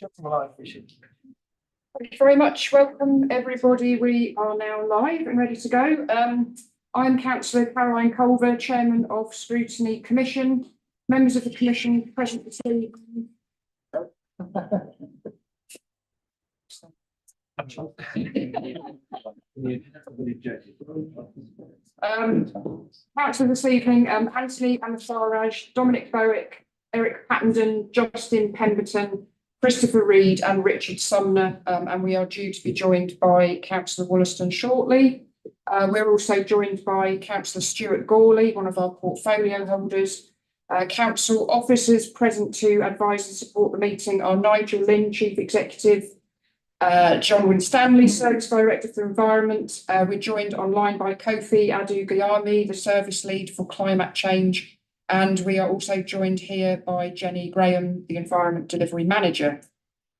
Thank you very much. Welcome, everybody. We are now live and ready to go. I'm Councillor Caroline Culver, Chairman of Scrutiny Commission. Members of the Commission present this evening. Councillor this evening, Anthony Amatharaj, Dominic Bowick, Eric Pattenden, Justin Pemberton, Christopher Reed and Richard Sumner, and we are due to be joined by Councillor Wollaston shortly. We're also joined by Councillor Stuart Gawley, one of our portfolio holders. Council officers present to advise and support the meeting are Nigel Lynn, Chief Executive, John Winstanley, Service Director for Environment. We're joined online by Kofi Adu-Gayami, the Service Lead for Climate Change. And we are also joined here by Jenny Graham, the Environment Delivery Manager.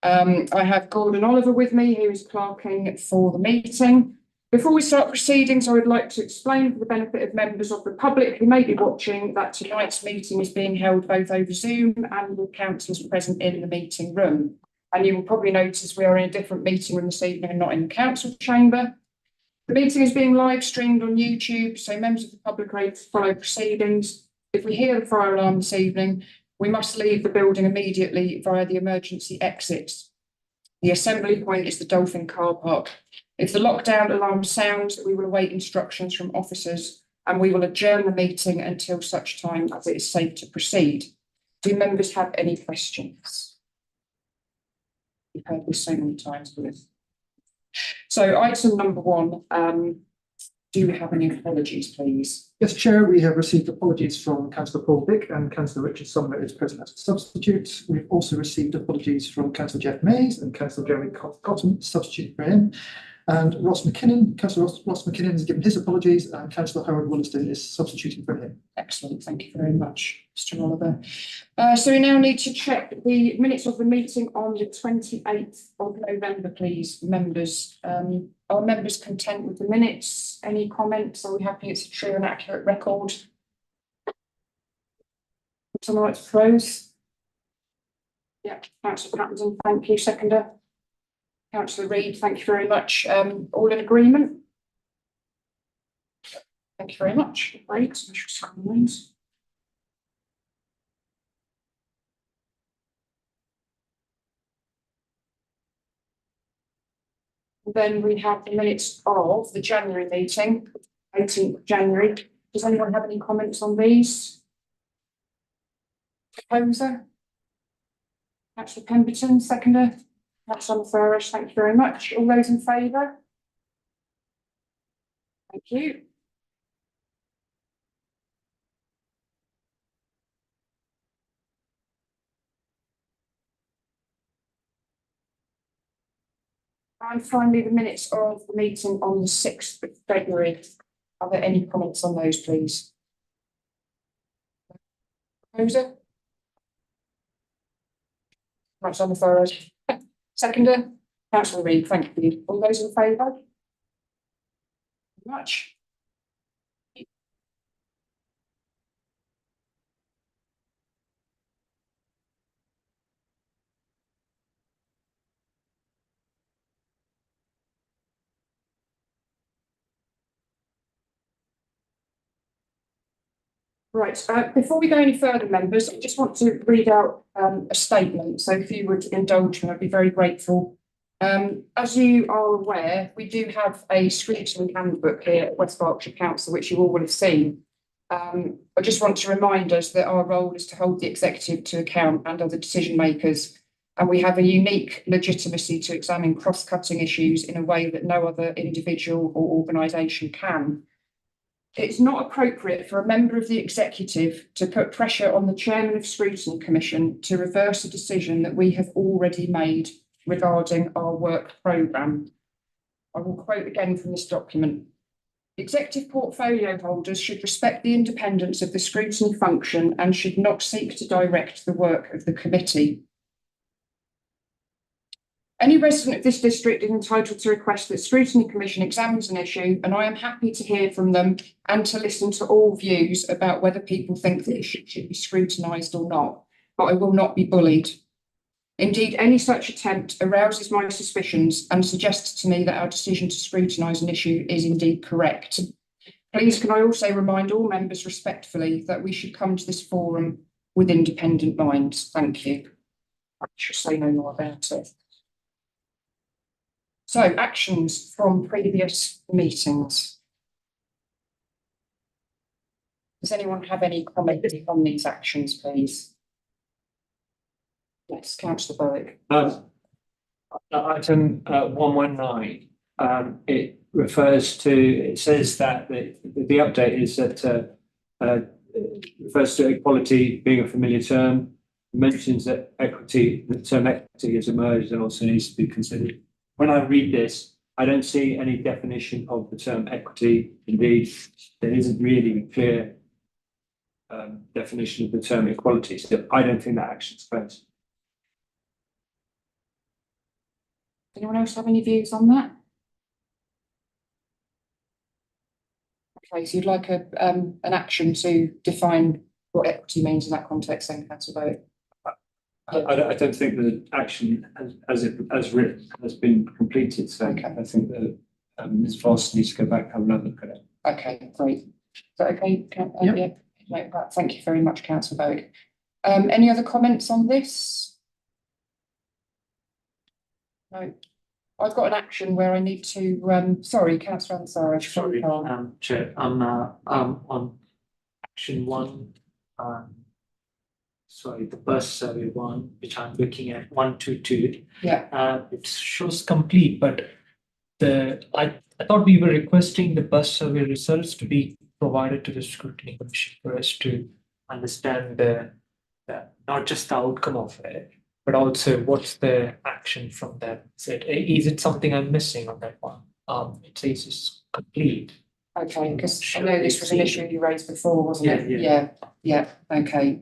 I have Gordon Oliver with me, who is clerking for the meeting. Before we start proceedings, I would like to explain for the benefit of members of the public who may be watching that tonight's meeting is being held both over Zoom and with councillors present in the meeting room. And you will probably notice we are in a different meeting room this evening and not in the council chamber. The meeting is being live streamed on YouTube, so members of the public are able to follow proceedings. If we hear the fire alarm this evening, we must leave the building immediately via the emergency exits. The assembly point is the Dolphin car park. If the lockdown alarm sounds, we will await instructions from officers and we will adjourn the meeting until such time as it is safe to proceed. Do members have any questions? We've heard this so many times, Liz. So item number one, do we have any apologies, please? Yes, Chair, we have received apologies from Councillor Paul Vick and Councillor Richard Sumner is present as a substitute. We've also received apologies from Councillor Jeff Mays and Councillor Jeremy Cotton, substitute for him. And Ross McKinnon, Councillor Ross McKinnon has given his apologies and Councillor Howard Wollaston is substituting for him. Excellent, thank you very much, Mr. Oliver. So we now need to check the minutes of the meeting on the 28th of November, please, members. Are members content with the minutes? Any comments? Are we happy it's a true and accurate record? Someone like to propose? Yeah, Councillor Pattenden, thank you. Seconder? Councillor Reid, thank you very much. All in agreement? Thank you very much. Great. Then we have the minutes of the January meeting, 18th of January. Does anyone have any comments on these? Proposer? Councillor Pemberton, seconder? Councillor Amatharaj, thank you very much. All those in favour? Thank you. And finally, the minutes of the meeting on the 6th of February. Are there any comments on those, please? Proposer? Councillor Amatharaj. Seconder? Councillor Reid, thank you. All those in favour? Thank you very much. Right, before we go any further, members, I just want to read out a statement. So if you would indulge me, I'd be very grateful. As you are aware, we do have a scrutiny handbook here at West Berkshire Council, which you all will have seen. I just want to remind us that our role is to hold the executive to account and other decision makers, and we have a unique legitimacy to examine cross-cutting issues in a way that no other individual or organisation can. It's not appropriate for a member of the executive to put pressure on the chairman of Scrutiny Commission to reverse a decision that we have already made regarding our work programme. I will quote again from this document. Executive portfolio holders should respect the independence of the scrutiny function and should not seek to direct the work of the committee. Any resident of this district is entitled to request that Scrutiny Commission examines an issue, and I am happy to hear from them and to listen to all views about whether people think the issue should be scrutinised or not, but I will not be bullied. Indeed, any such attempt arouses my suspicions and suggests to me that our decision to scrutinise an issue is indeed correct. Please can I also remind all members respectfully that we should come to this forum with independent minds. Thank you. I should say no more about it. So, actions from previous meetings. Does anyone have any comment on these actions, please? Yes, Councillor Berwick. Item 119, it says that the update is that refers to equality being a familiar term, mentions that the term equity has emerged and also needs to be considered. When I read this, I don't see any definition of the term equity. Indeed, there isn't really a clear definition of the term equality, so I don't think that action's close. Anyone else have any views on that? Okay, so you'd like an action to define what equity means in that context, then, Councillor Berwick? I don't think the action as written has been completed, so Okay. I think that Ms. Voss needs to go back and have another look at it. Okay, great. Is that okay? Yep. Yeah, like that. Thank you very much, Councillor Berwick. Any other comments on this? No. I've got an action where I need to, sorry, Councillor Ansari. Sorry, Chair, I'm on action 1, sorry, the bus survey 1, which I'm looking at 122. Yeah. It shows complete, but I thought we were requesting the bus survey results to be provided to the Scrutiny Commission for us to understand the not just the outcome of it, but also what's the action from that. Is it something I'm missing on that one? It says it's complete. Okay, because I Sure, know this was an issue you raised before, wasn't it? Yeah, okay.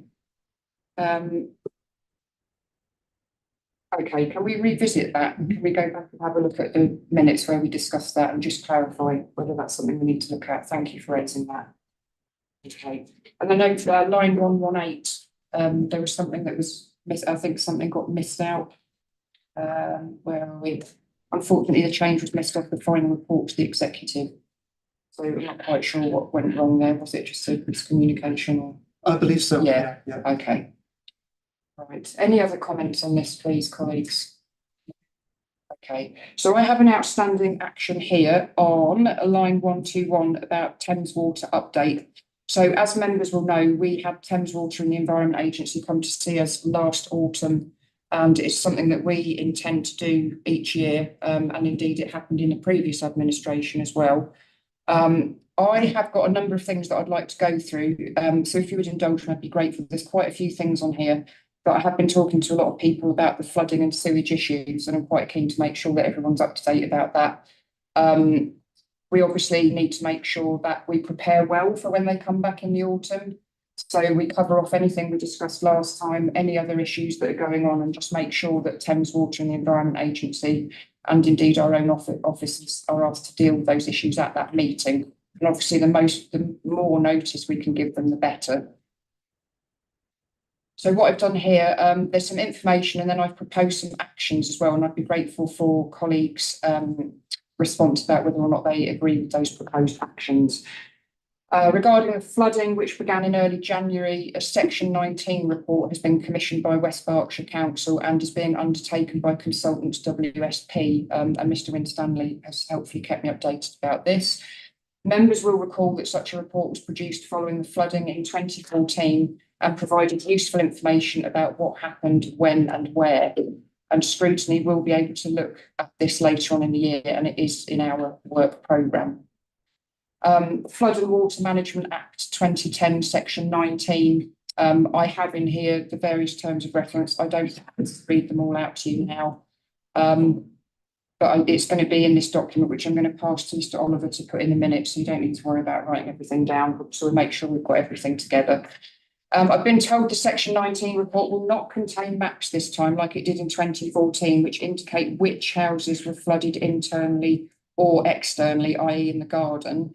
Okay, can we revisit that? Can we go back and have a look at the minutes where we discussed that and just clarify whether that's something we need to look at? Thank you for raising that. Okay, and I know line 118, there was something that was I think something got missed out. Where are we? Unfortunately, the change was missed off the final report to the executive. So I'm not quite sure what went wrong there. Was it just a miscommunication or? I believe so. Yeah. Okay. Right. Any other comments on this, please, colleagues? Okay. So I have an outstanding action here on line 121 about Thames Water update. So as members will know, we had Thames Water and the Environment Agency come to see us last autumn, and it's something that we intend to do each year, and indeed it happened in the previous administration as well. I have got a number of things that I'd like to go through, so if you would indulge me, I'd be grateful. There's quite a few things on here, but I have been talking to a lot of people about the flooding and sewage issues, and I'm quite keen to make sure that everyone's up to date about that. We obviously need to make sure that we prepare well for when they come back in the autumn. So we cover off anything we discussed last time, any other issues that are going on, and just make sure that Thames Water and the Environment Agency and indeed our own offices are asked to deal with those issues at that meeting. And obviously the more notice we can give them, the better. So what I've done here, there's some information and then I've proposed some actions as well, and I'd be grateful for colleagues' response about whether or not they agree with those proposed actions. Regarding the flooding, which began in early January, a Section 19 report has been commissioned by West Berkshire Council and is being undertaken by consultants WSP, and Mr. Winstanley has helpfully kept me updated about this. Members will recall that such a report was produced following the flooding in 2014 and provided useful information about what happened, when and where. And Scrutiny will be able to look at this later on in the year, and it is in our work programme. Flood and Water Management Act 2010, Section 19. I have in here the various terms of reference. I don't have to read them all out to you now, but it's going to be in this document, which I'm going to pass to Mr. Oliver to put in a minute, so you don't need to worry about writing everything down. So we'll make sure we've got everything together. I've been told the Section 19 report will not contain maps this time, like it did in 2014, which indicate which houses were flooded internally or externally, i.e. in the garden,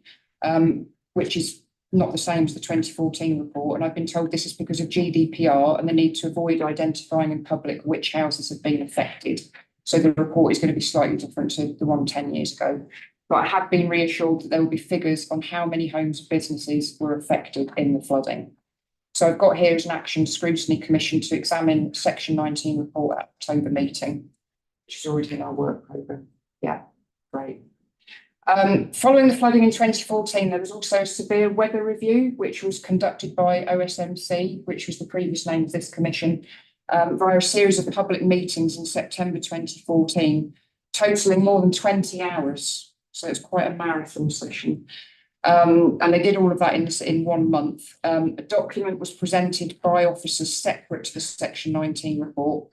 which is not the same as the 2014 report. And I've been told this is because of GDPR and the need to avoid identifying in public which houses have been affected. So the report is going to be slightly different to the one 10 years ago. But I have been reassured that there will be figures on how many homes and businesses were affected in the flooding. So I've got here as an action Scrutiny Commission to examine Section 19 report at October meeting, which is already in our work programme. Yeah, great. Following the flooding in 2014, there was also a severe weather review, which was conducted by OSMC, which was the previous name of this commission, via a series of public meetings in September 2014, totaling more than 20 hours. So it's quite a marathon session. And they did all of that in 1 month. A document was presented by officers separate to the Section 19 report.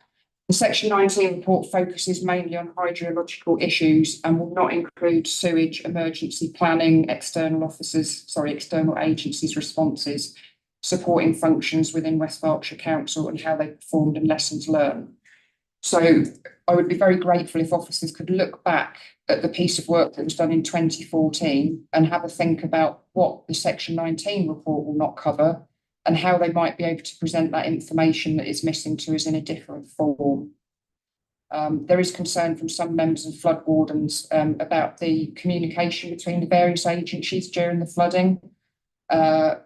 The Section 19 report focuses mainly on hydrological issues and will not include sewage, emergency planning, external agencies' responses, supporting functions within West Berkshire Council and how they performed and lessons learned. So I would be very grateful if officers could look back at the piece of work that was done in 2014 and have a think about what the Section 19 report will not cover and how they might be able to present that information that is missing to us in a different form. There is concern from some members and flood wardens about the communication between the various agencies during the flooding.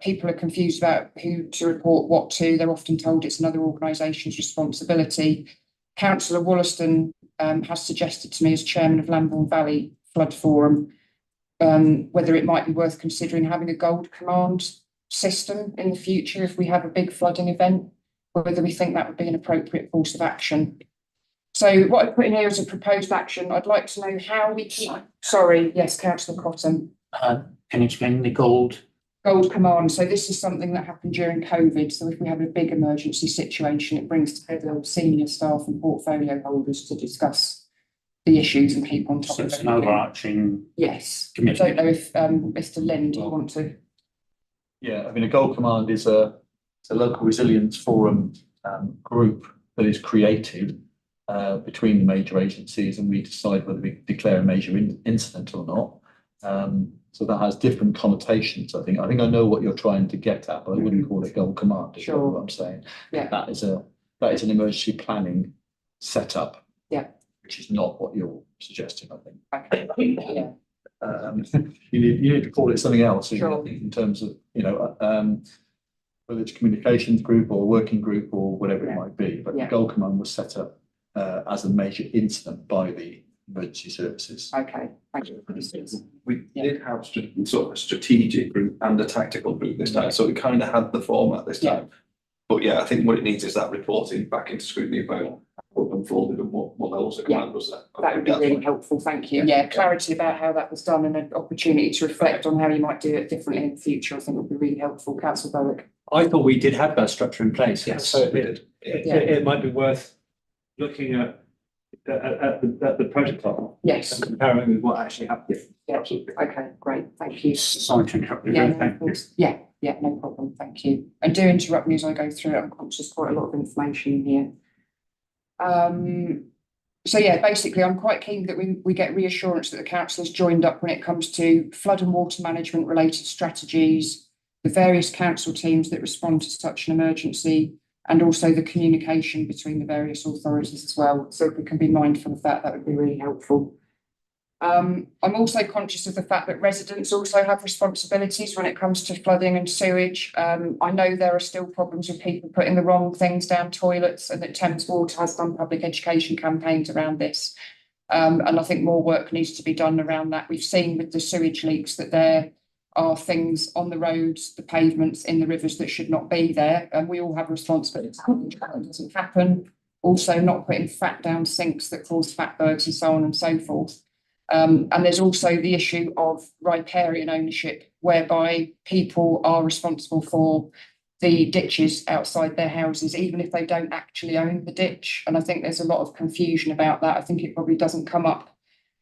People are confused about who to report what to. They're often told it's another organisation's responsibility. Councillor Wollaston has suggested to me as chairman of Lambourne Valley Flood Forum whether it might be worth considering having a gold command system in the future if we have a big flooding event, whether we think that would be an appropriate course of action. So what I put in here is a proposed action. I'd like to know how we keep. Sorry, yes, Councillor Cotton. Can you explain the gold command? So this is something that happened during COVID. So if we have a big emergency situation, it brings together senior staff and portfolio holders to discuss the issues and keep on top so of it's an everything. overarching Yes. committee? I don't know if Mr. Lynn, do you want to? Yeah, I mean, a gold command is a local resilience forum group that is created between the major agencies, and we decide whether we declare a major incident or not. So that has different connotations. I think I know what you're trying to get at, but I wouldn't call it gold command. Is Sure. what I'm saying. Yeah. That is an emergency planning setup. Yeah. Which is not what you're suggesting, I think. Okay. Yeah. You need to call it something else. Sure. I think, in terms of whether it's a communications group or a working group or whatever it might be. But Yeah. the Gold Command was set up as a major incident by the emergency services. Okay. Thank you. We Yeah. did have sort of a strategic group and a tactical group this time, so we kind of had the format this time. But yeah, I think what it needs is that reporting back into scrutiny about what unfolded and what levels of command was there. That would be really helpful. Thank you. Yeah, clarity about how that was done and an opportunity to reflect on how you might do it differently in the future, I think would be really helpful. Councillor Berwick. I thought we did have that structure in place. Yes, So we it, did. it might be worth looking at the protocol Yes. and comparing with what actually happened. Yeah. Absolutely. Okay, great. Thank you. Sorry to interrupt you. Yeah, but no, thank of you. course. Yeah, no problem. Thank you. And do interrupt me as I go through it. I'm conscious quite a lot of information in here. So yeah, basically, I'm quite keen that we get reassurance that the council has joined up when it comes to flood and water management related strategies, the various council teams that respond to such an emergency, and also the communication between the various authorities as well. So if we can be mindful of that, that would be really helpful. I'm also conscious of the fact that residents also have responsibilities when it comes to flooding and sewage. I know there are still problems with people putting the wrong things down toilets, and that Thames Water has done public education campaigns around this. And I think more work needs to be done around that. We've seen with the sewage leaks that there are things on the roads, the pavements, in the rivers that should not be there, and we all have responsibility that doesn't happen. Also, not putting fat down sinks that cause fatbergs and so on and so forth. And there's also the issue of riparian ownership, whereby people are responsible for the ditches outside their houses, even if they don't actually own the ditch. And I think there's a lot of confusion about that. I think it probably doesn't come up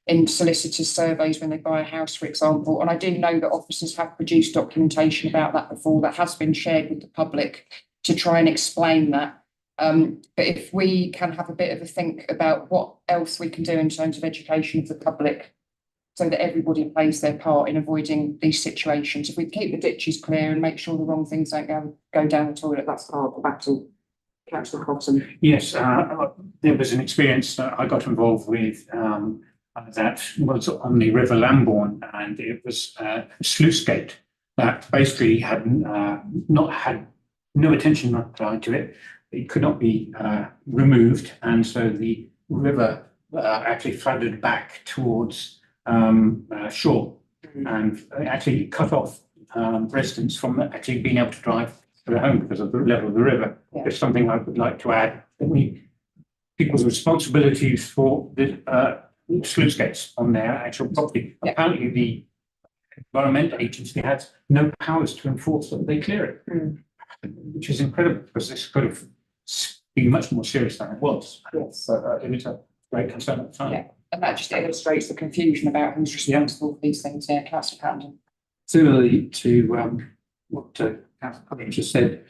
in solicitors' surveys when they buy a house, for example. And I do know that officers have produced documentation about that before that has been shared with the public to try and explain that. But if we can have a bit of a think about what else we can do in terms of education of the public, so that everybody plays their part in avoiding these situations. If we keep the ditches clear and make sure the wrong things don't go down the toilet, that's part of the battle. Councillor Cotton. Yes, there was an experience that I got involved with that was on the River Lambourne, and it was a sluice gate that basically had not had no attention applied to it. It could not be removed, and so the river actually flooded back towards shore and actually cut off residents from actually being able to drive to their home because of the level of the river. Yeah. There's something I would like to add, that people's responsibilities for the sluice gates on their actual property. Yeah. Apparently the Environment Agency has no powers to enforce that they clear it, which is incredible because this could have been much more serious than it was. Yes. So it was a great concern at the time. Yeah. And that just illustrates the confusion about who's responsible for these things. Yeah, Councillor Patton. Similarly to what Councillor Collins just said,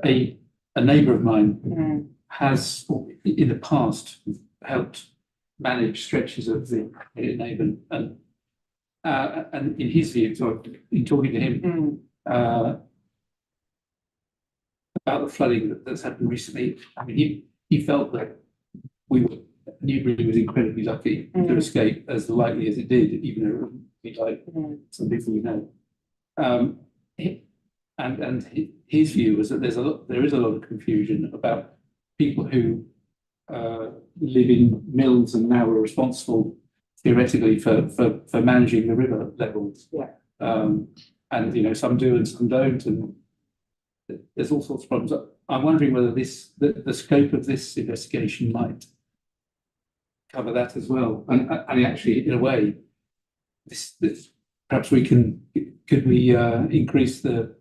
a neighbour of mine has in the past helped manage stretches of the Avon, and in his view, so in talking to him about the flooding that's happened recently, I mean, he felt that Newbury was incredibly lucky to escape as likely as it did, even though it wouldn't be like some people we know. And his view was that there is a lot of confusion about people who live in mills and now are responsible theoretically for managing the river levels. Yeah. And some do and some don't, and there's all sorts of problems. I'm wondering whether the scope of this investigation might cover that as well. And actually, in a way, this perhaps could we increase the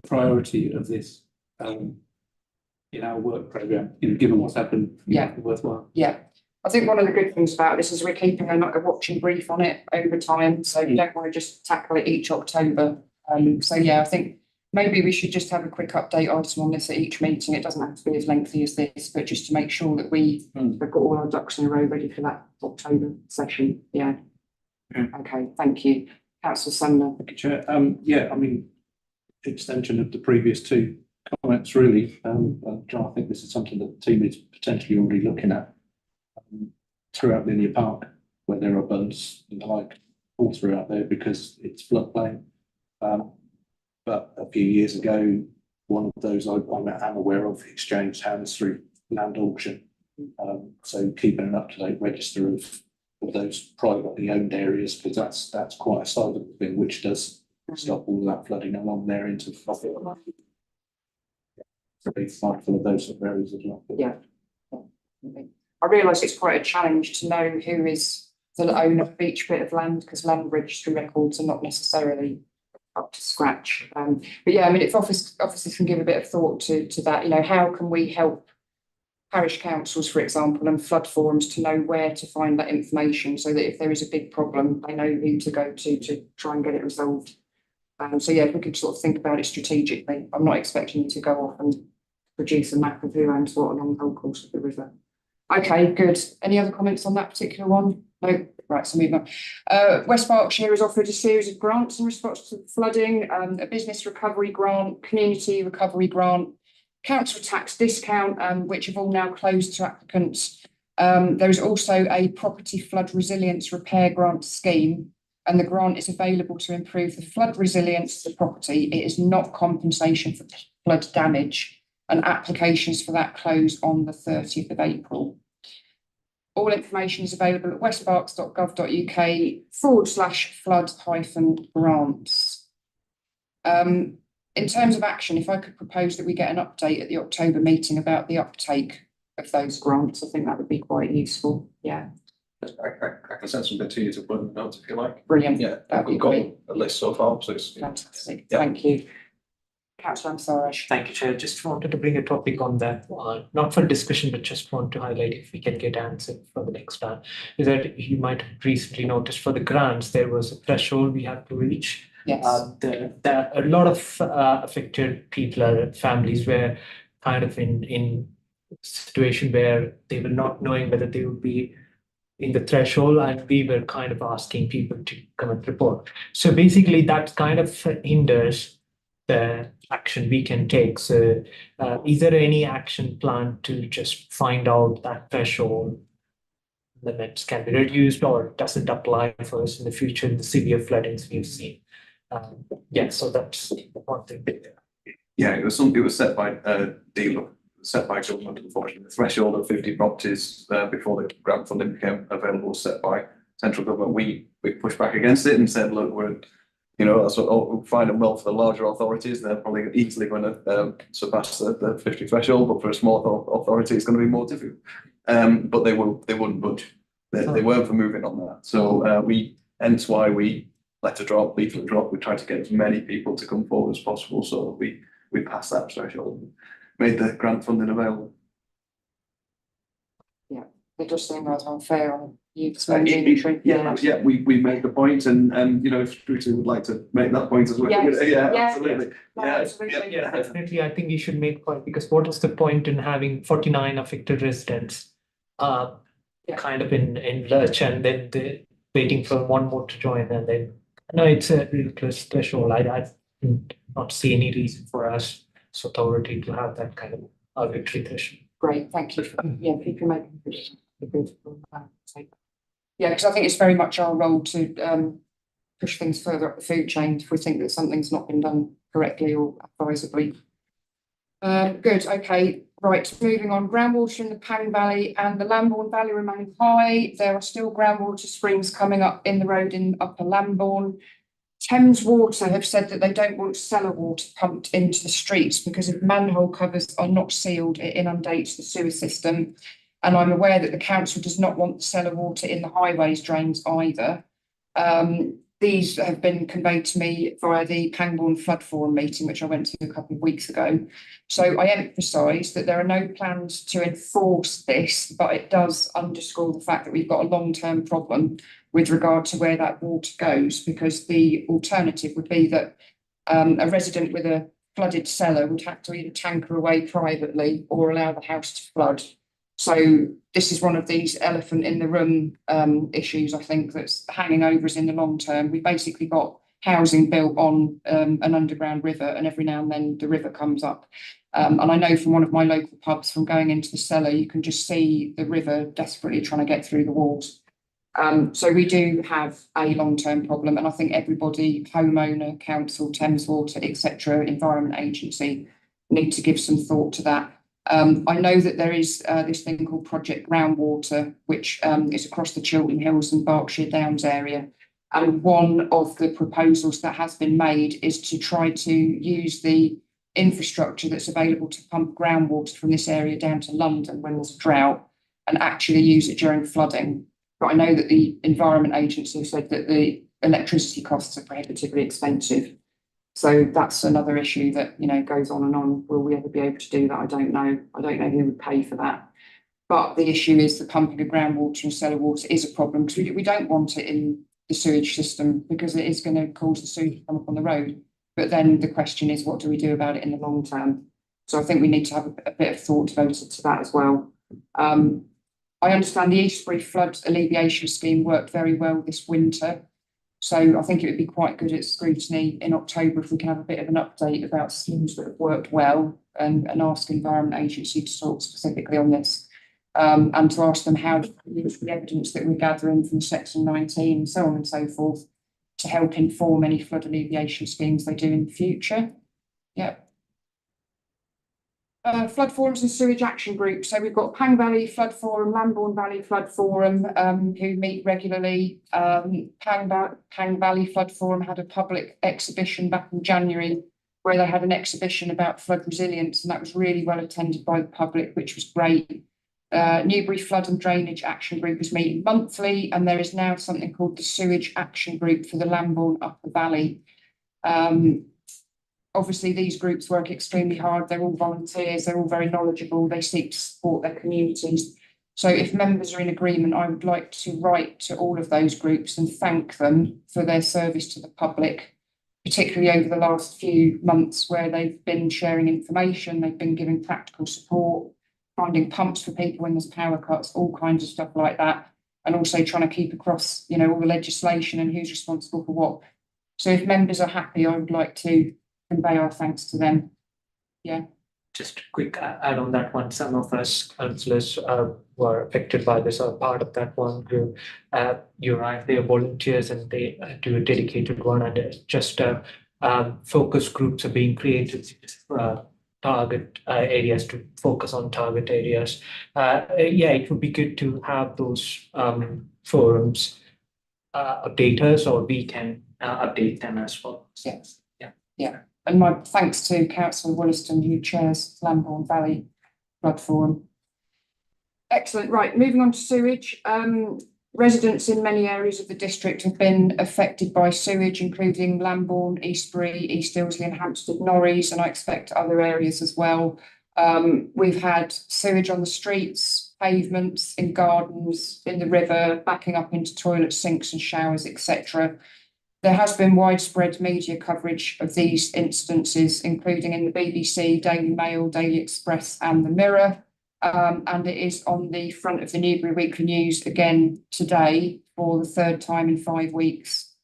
priority of this in our work programme, given what's happened? Yeah. Worthwhile. Yeah. I think one of the good things about this is we're keeping a watching brief on it over time. So you don't want to just tackle it each October. So yeah, I think maybe we should just have a quick update item on this at each meeting. It doesn't have to be as lengthy as this, but just to make sure that we have got all our ducks in a row ready for that October session. Yeah. Okay, thank you. Councillor Sumner. Thank you, Chair. Yeah, I mean, extension of the previous two comments, really. John, I think this is something that the team is potentially already looking at throughout Linear Park, where there are bunds and the like all throughout there because it's floodplain. But a few years ago, one of those I'm aware of exchanged hands through land auction. So keeping an up-to-date register of those privately owned areas, because that's quite a sizable thing, which does stop all that flooding along there into profit. So be mindful of those sort of areas as well. Yeah. I realise it's quite a challenge to know who is the owner of each bit of land, because land registry records are not necessarily up to scratch. But yeah, I mean, if officers can give a bit of thought to that, how can we help parish councils, for example, and flood forums to know where to find that information, so that if there is a big problem, they know who to go to try and get it resolved. So yeah, if we could sort of think about it strategically. I'm not expecting you to go off and produce a map of who owns what along the whole course of the river. Okay, good. Any other comments on that particular one? No? Right, so moving on. West Berkshire has offered a series of grants in response to the flooding, a business recovery grant, community recovery grant, council tax discount, which have all now closed to applicants. There is also a property flood resilience repair grant scheme, and the grant is available to improve the flood resilience of the property. It is not compensation for flood damage, and applications for that close on the 30th of April. All information is available at westberks.gov.uk/flood-grants. In terms of action, if I could propose that we get an update at the October meeting about the uptake of those grants, I think that would be quite useful. Yeah. I can send something to you to put in the notes if you like. Brilliant. Yeah, That'd be we've got great. a list so far, so it's Fantastic. Yeah. Thank you. Councillor Ansarish. Thank you, Chair. Just wanted to bring a topic on that, not for discussion, but just want to highlight if we can get answer for the next time. Is that you might have recently noticed for the grants, there was a threshold we had to reach. Yes. There are a lot of affected people or families were kind of in a situation where they were not knowing whether they would be in the threshold, and we were kind of asking people to come and report. So basically, that kind of hinders the action we can take. So, is there any action plan to just find out that threshold limits can be reduced, or does it apply for us in the future in the severe floodings we've seen? Yeah, so that's one thing. Yeah, it was set by set by government, unfortunately. The threshold of 50 properties before the grant funding became available was set by central government. We pushed back against it and said, look, that's what fine and well for the larger authorities. They're probably easily going to surpass the 50 threshold, but for a small authority, it's going to be more difficult. But they wouldn't budge. They weren't for moving on that. So hence why we leaflet drop. We tried to get as many people to come forward as possible so that we passed that threshold and made the grant funding available. Yeah, it does seem rather unfair on you. We made the point, and if Scrutiny would like to make that point as well. Absolutely. Absolutely. Yeah, definitely. I think we should make point, because what is the point in having 49 affected residents kind of in lurch, and then they're waiting for one more to join, and then it's a ridiculous threshold. I do not see any reason for us as authority to have that kind of arbitrary threshold. Great, thank you. People making good. Yeah, because I think it's very much our role to push things further up the food chain if we think that something's not been done correctly or advisably. Good, okay, right, moving on. Groundwater in the Pang Valley and the Lambourne Valley remain high. There are still groundwater springs coming up in the road in Upper Lambourne. Thames Water have said that they don't want cellar water pumped into the streets because if manhole covers are not sealed, it inundates the sewer system. And I'm aware that the council does not want the cellar water in the highways drains either. These have been conveyed to me via the Pangbourne Flood Forum meeting, which I went to a couple of weeks ago. So I emphasise that there are no plans to enforce this, but it does underscore the fact that we've got a long-term problem with regard to where that water goes, because the alternative would be that a resident with a flooded cellar would have to either tanker away privately or allow the house to flood. So this is one of these elephant in the room issues, I think, that's hanging over us in the long term. We basically got housing built on an underground river, and every now and then the river comes up. And I know from one of my local pubs, from going into the cellar, you can just see the river desperately trying to get through the walls. So we do have a long-term problem, and I think everybody, homeowner, council, Thames Water, etc., Environment Agency, need to give some thought to that. I know that there is this thing called Project Groundwater, which is across the Chiltern Hills and Berkshire Downs area. And one of the proposals that has been made is to try to use the infrastructure that's available to pump groundwater from this area down to London when there's a drought and actually use it during flooding. But I know that the Environment Agency said that the electricity costs are prohibitively expensive. So that's another issue that, goes on and on. Will we ever be able to do that? I don't know. I don't know who would pay for that. But the issue is the pumping of groundwater and cellar water is a problem because we don't want it in the sewage system because it is going to cause the sewage to come up on the road. But then the question is, what do we do about it in the long term? So I think we need to have a bit of thought devoted to that as well. I understand the Eastbury flood alleviation scheme worked very well this winter. So I think it would be quite good at Scrutiny in October if we can have a bit of an update about schemes that have worked well and ask Environment Agency to talk specifically on this and to ask them how to use the evidence that we're gathering from Section 19 and so on and so forth to help inform any flood alleviation schemes they do in the future. Yeah. Flood forums and sewage action groups. So we've got Pang Valley Flood Forum, Lambourne Valley Flood Forum, who meet regularly. Pang Valley Flood Forum had a public exhibition back in January where they had an exhibition about flood resilience, and that was really well attended by the public, which was great. Newbury Flood and Drainage Action Group is meeting monthly, and there is now something called the Sewage Action Group for the Lambourne Upper Valley. Obviously, these groups work extremely hard. They're all volunteers. They're all very knowledgeable. They seek to support their communities. So if members are in agreement, I would like to write to all of those groups and thank them for their service to the public, particularly over the last few months where they've been sharing information, they've been giving practical support, finding pumps for people when there's power cuts, all kinds of stuff like that. and also trying to keep across, you know, all the legislation and who's responsible for what. So if members are happy, I would like to convey our thanks to them. Yeah. Just a quick add on that one. Some of us councillors were affected by this or part of that one group. You're right, they are volunteers and they do a dedicated one, and just focus groups are being created, target areas to focus on target areas. Yeah, it would be good to have those forums update us, or we can update them as well. Yes. Yeah. And my thanks to Councillor Wollaston, who chairs Lambourne Valley Flood Forum. Excellent. Right, moving on to sewage. Residents in many areas of the district have been affected by sewage, including Lambourne, Eastbury, East Ilsley and Hampstead Norreys, and I expect other areas as well. We've had sewage on the streets, pavements, in gardens, in the river, backing up into toilets, sinks and showers, etc. There has been widespread media coverage of these instances, including in the BBC, Daily Mail, Daily Express and the Mirror. And it is on the front of the Newbury Weekly News again today for the third time in 5 weeks.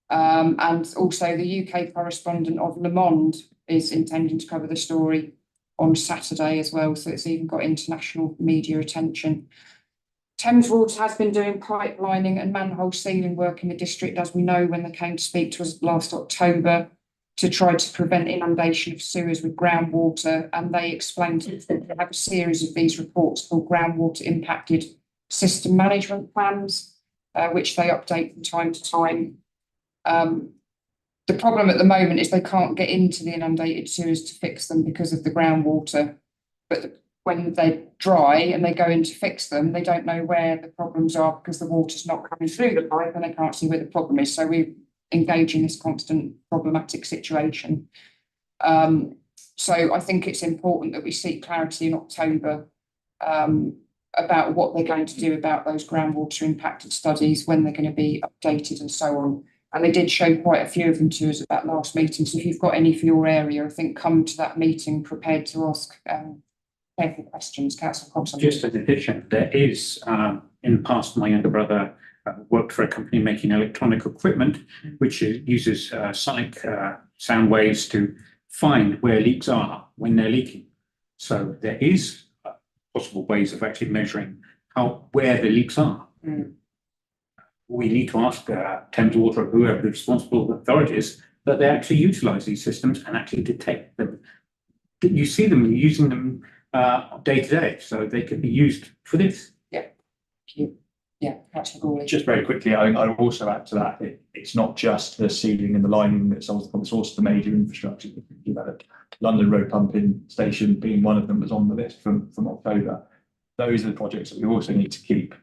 And also the UK correspondent of Le Monde is intending to cover the story on Saturday as well. So it's even got international media attention. Thames Water has been doing pipelining and manhole sealing work in the district, as we know, when they came to speak to us last October to try to prevent inundation of sewers with groundwater. And they explained that they have a series of these reports called groundwater impacted system management plans, which they update from time to time. The problem at the moment is they can't get into the inundated sewers to fix them because of the groundwater. But when they're dry and they go in to fix them, they don't know where the problems are because the water's not coming through the pipe and they can't see where the problem is. So we engage in this constant problematic situation. So I think it's important that we seek clarity in October about what they're going to do about those groundwater impacted studies, when they're going to be updated and so on. And they did show quite a few of them to us at that last meeting. So if you've got any for your area, I think come to that meeting prepared to ask careful questions. Councillor Cox. Just an addition, there is, in the past, my younger brother worked for a company making electronic equipment, which uses sonic sound waves to find where leaks are when they're leaking. So there is possible ways of actually measuring where the leaks are. We need to ask Thames Water or whoever the responsible authority is that they actually utilise these systems and actually detect them. That you see them using them day to day, so they could be used for this. Yeah, Councillor Gawley. Just very quickly, I would also add to that, it's not just the sealing and the lining that's on the source of the major infrastructure that we developed. London Road Pumping Station being one of them was on the list from October. Those are the projects that we also need to keep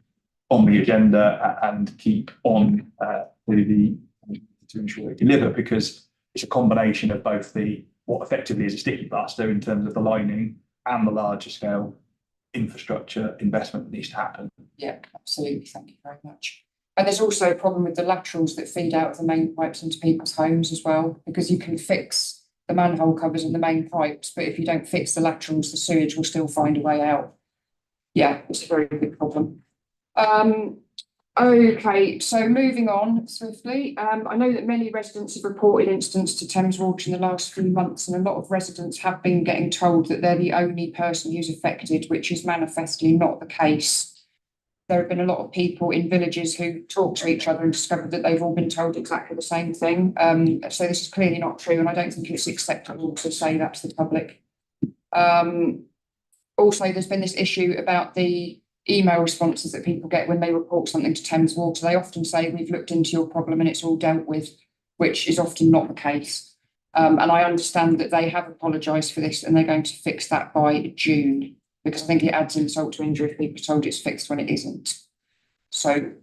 on the agenda and keep on to ensure they deliver, because it's a combination of both what effectively is a sticky buster in terms of the lining and the larger scale infrastructure investment that needs to happen. Yeah, absolutely. Thank you very much. And there's also a problem with the laterals that feed out of the main pipes into people's homes as well, because you can fix the manhole covers and the main pipes, but if you don't fix the laterals, the sewage will still find a way out. Yeah, it's a very big problem. Okay, so moving on swiftly. I know that many residents have reported incidents to Thames Water in the last few months, and a lot of residents have been getting told that they're the only person who's affected, which is manifestly not the case. There have been a lot of people in villages who talk to each other and discovered that they've all been told exactly the same thing. So this is clearly not true, and I don't think it's acceptable to say that to the public. Also, there's been this issue about the email responses that people get when they report something to Thames Water. They often say, we've looked into your problem and it's all dealt with, which is often not the case. And I understand that they have apologised for this and they're going to fix that by June, because I think it adds insult to injury if people are told it's fixed when it isn't. So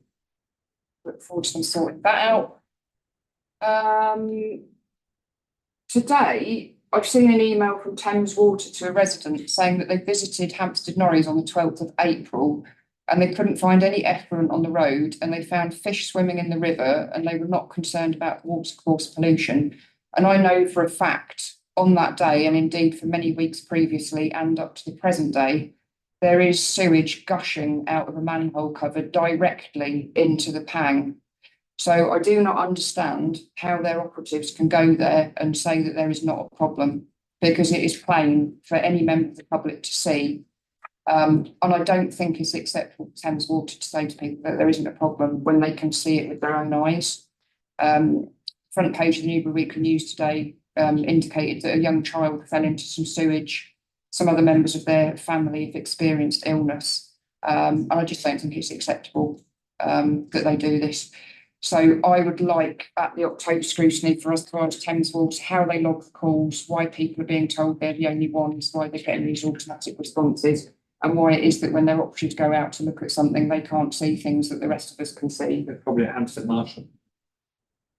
look forward to them sorting that out. Today, I've seen an email from Thames Water to a resident saying that they visited Hampstead Norreys on the 12th of April and they couldn't find any effluent on the road, and they found fish swimming in the river, and they were not concerned about watercourse pollution. And I know for a fact on that day, and indeed for many weeks previously and up to the present day, there is sewage gushing out of a manhole cover directly into the Pang. So I do not understand how their operatives can go there and say that there is not a problem, because it is plain for any member of the public to see. And I don't think it's acceptable for Thames Water to say to people that there isn't a problem when they can see it with their own eyes. Front page of the Newbury Weekly News today indicated that a young child fell into some sewage. Some other members of their family have experienced illness. And I just don't think it's acceptable that they do this. So I would like at the October scrutiny for us to ask Thames Water how they log the calls, why people are being told they're the only ones, why they're getting these automatic responses, and why it is that when their operatives go out to look at something, they can't see things that the rest of us can see. They're probably at Hampstead Marshall.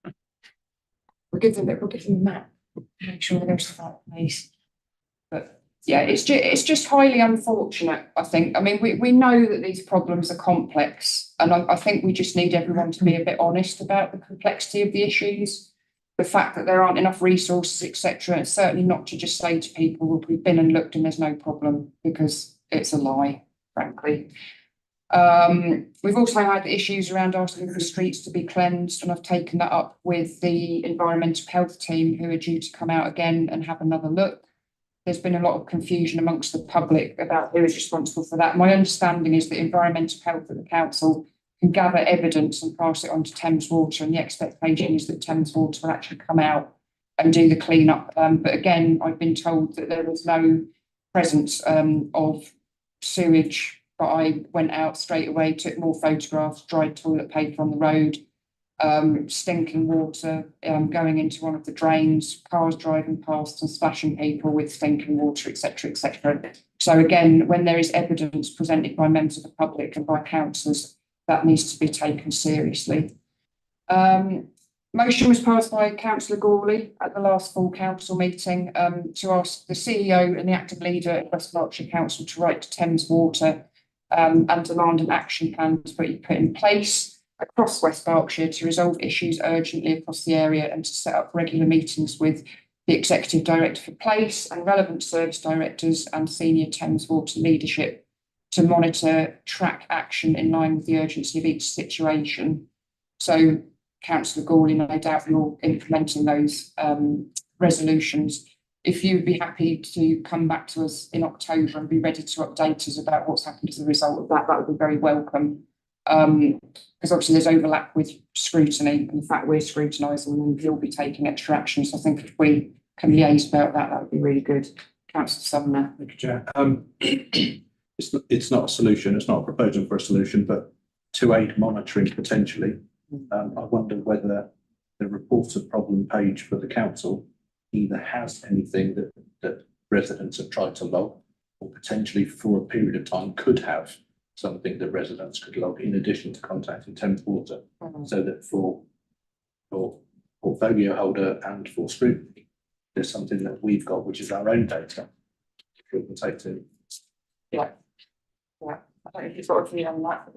We'll give them a map, make sure they go to the right place. But yeah, it's just highly unfortunate, I think. I mean, we know that these problems are complex, and I think we just need everyone to be a bit honest about the complexity of the issues, the fact that there aren't enough resources, etc. And certainly not to just say to people, well, we've been and looked and there's no problem, because it's a lie, frankly. We've also had issues around asking for streets to be cleansed, and I've taken that up with the environmental health team, who are due to come out again and have another look. There's been a lot of confusion amongst the public about who is responsible for that. My understanding is that environmental health at the council can gather evidence and pass it on to Thames Water, and the expectation is that Thames Water will actually come out and do the clean-up. But again, I've been told that there was no presence of sewage, but I went out straight away, took more photographs, dried toilet paper on the road, stinking water going into one of the drains, cars driving past and splashing people with stinking water, etc., etc. So again, when there is evidence presented by members of the public and by councillors, that needs to be taken seriously. Motion was passed by Councillor Gawley at the last full council meeting to ask the CEO and the acting leader at West Berkshire Council to write to Thames Water and demand an action plan to be put in place across West Berkshire to resolve issues urgently across the area, and to set up regular meetings with the Executive Director for Place and relevant service directors and senior Thames Water leadership to monitor, track action in line with the urgency of each situation. So, Councillor Gawley, no doubt you're implementing those resolutions. If you'd be happy to come back to us in October and be ready to update us about what's happened as a result of that, that would be very welcome. Because obviously there's overlap with scrutiny, and the fact we're scrutinising and you'll be taking extra action. So I think if we can liaise about that, that would be really good. Councillor Sumner. Thank you, Chair. It's not a solution, it's not a proposal for a solution, but to aid monitoring potentially. I wonder whether the reported problem page for the council either has anything that residents have tried to log, or potentially for a period of time could have something that residents could log in addition to contacting Thames Water, so that for portfolio holder and for scrutiny, there's something that we've got, which is our own data. We can take to. Yeah. Yeah. I don't know if you've got a view on that,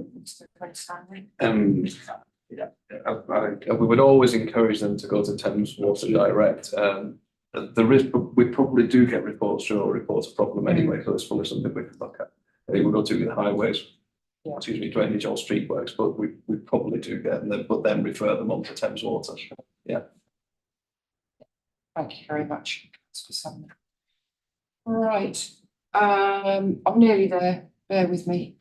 we would always encourage them to go to Thames Water direct. We probably do get reports through or reports a problem anyway, so it's probably something we could look at. I think we go to the highways, drainage or street works, but we probably do get them, but then refer them on to Thames Water. Yeah. Thank you very much. Right. I'm nearly there. Bear with me.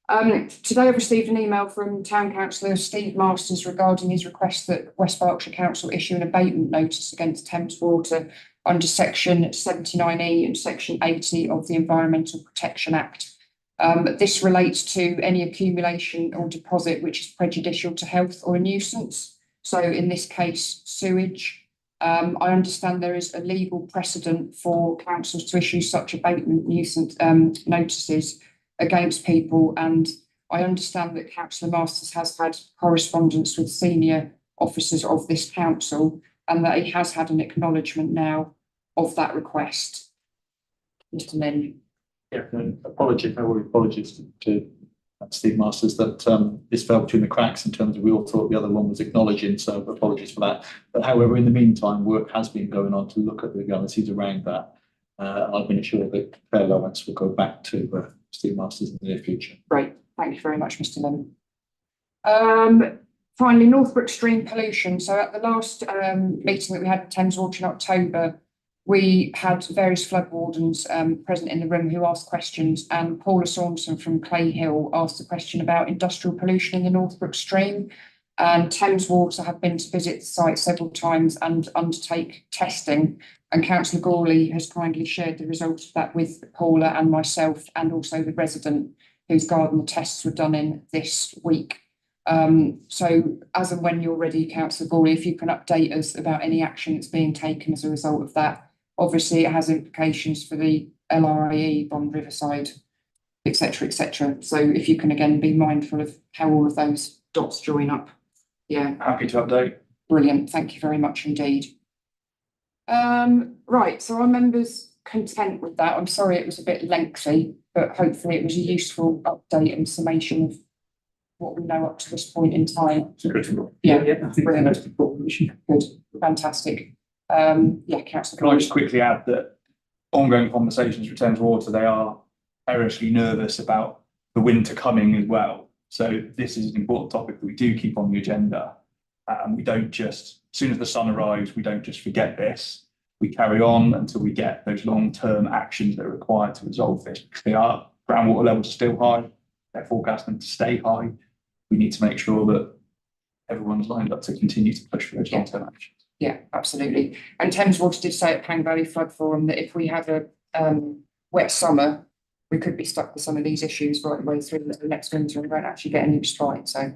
Today I've received an email from Town Councillor Steve Masters regarding his request that West Berkshire Council issue an abatement notice against Thames Water under section 79E and section 80 of the Environmental Protection Act. This relates to any accumulation or deposit which is prejudicial to health or a nuisance. So in this case, sewage. I understand there is a legal precedent for councils to issue such abatement nuisance notices against people, and I understand that Councillor Masters has had correspondence with senior officers of this council, and that he has had an acknowledgement now of that request. Mr. Lynn. Yeah, apologies to Steve Masters that this fell between the cracks in terms of we all thought the other one was acknowledging, so apologies for that. But however, in the meantime, work has been going on to look at the legalities around that. I've been assured that Claire Lawrence will go back to Steve Masters in the near future. Great, thank you very much, Mr. Lim. Finally, Northbrook stream pollution. So at the last meeting that we had with Thames Water in October, we had various flood wardens present in the room who asked questions, and Paula Saunderson from Clay Hill asked a question about industrial pollution in the Northbrook stream. And Thames Water have been to visit the site several times and undertake testing. And Councillor Gawley has kindly shared the results of that with Paula and myself, and also the resident whose garden the tests were done in this week. So as and when you're ready, Councillor Gawley, if you can update us about any action that's being taken as a result of that. Obviously, it has implications for the LRIE, Bond Riverside, etc., etc. So if you can again be mindful of how all of those dots join up. Yeah. Happy to update. Brilliant. Thank you very much indeed. Right, so are members content with that? I'm sorry it was a bit lengthy, but hopefully it was a useful update and summation of what we know up to this point in time. Yeah, I think brilliant. that's the important issue. Good, fantastic. Yeah, Councillor. Can I just quickly add that ongoing conversations with Thames Water, they are perilously nervous about the winter coming as well. So this is an important topic that we do keep on the agenda. And we don't just, as soon as the sun arrives, we don't just forget this. We carry on until we get those long-term actions that are required to resolve this. Because groundwater levels are still high. They're forecasting to stay high. We need to make sure that everyone's lined up to continue to push for those long-term actions. Yeah, absolutely. And Thames Water did say at Pang Valley Flood Forum that if we have a wet summer, we could be stuck with some of these issues right the way through the next winter and we won't actually get any respite. So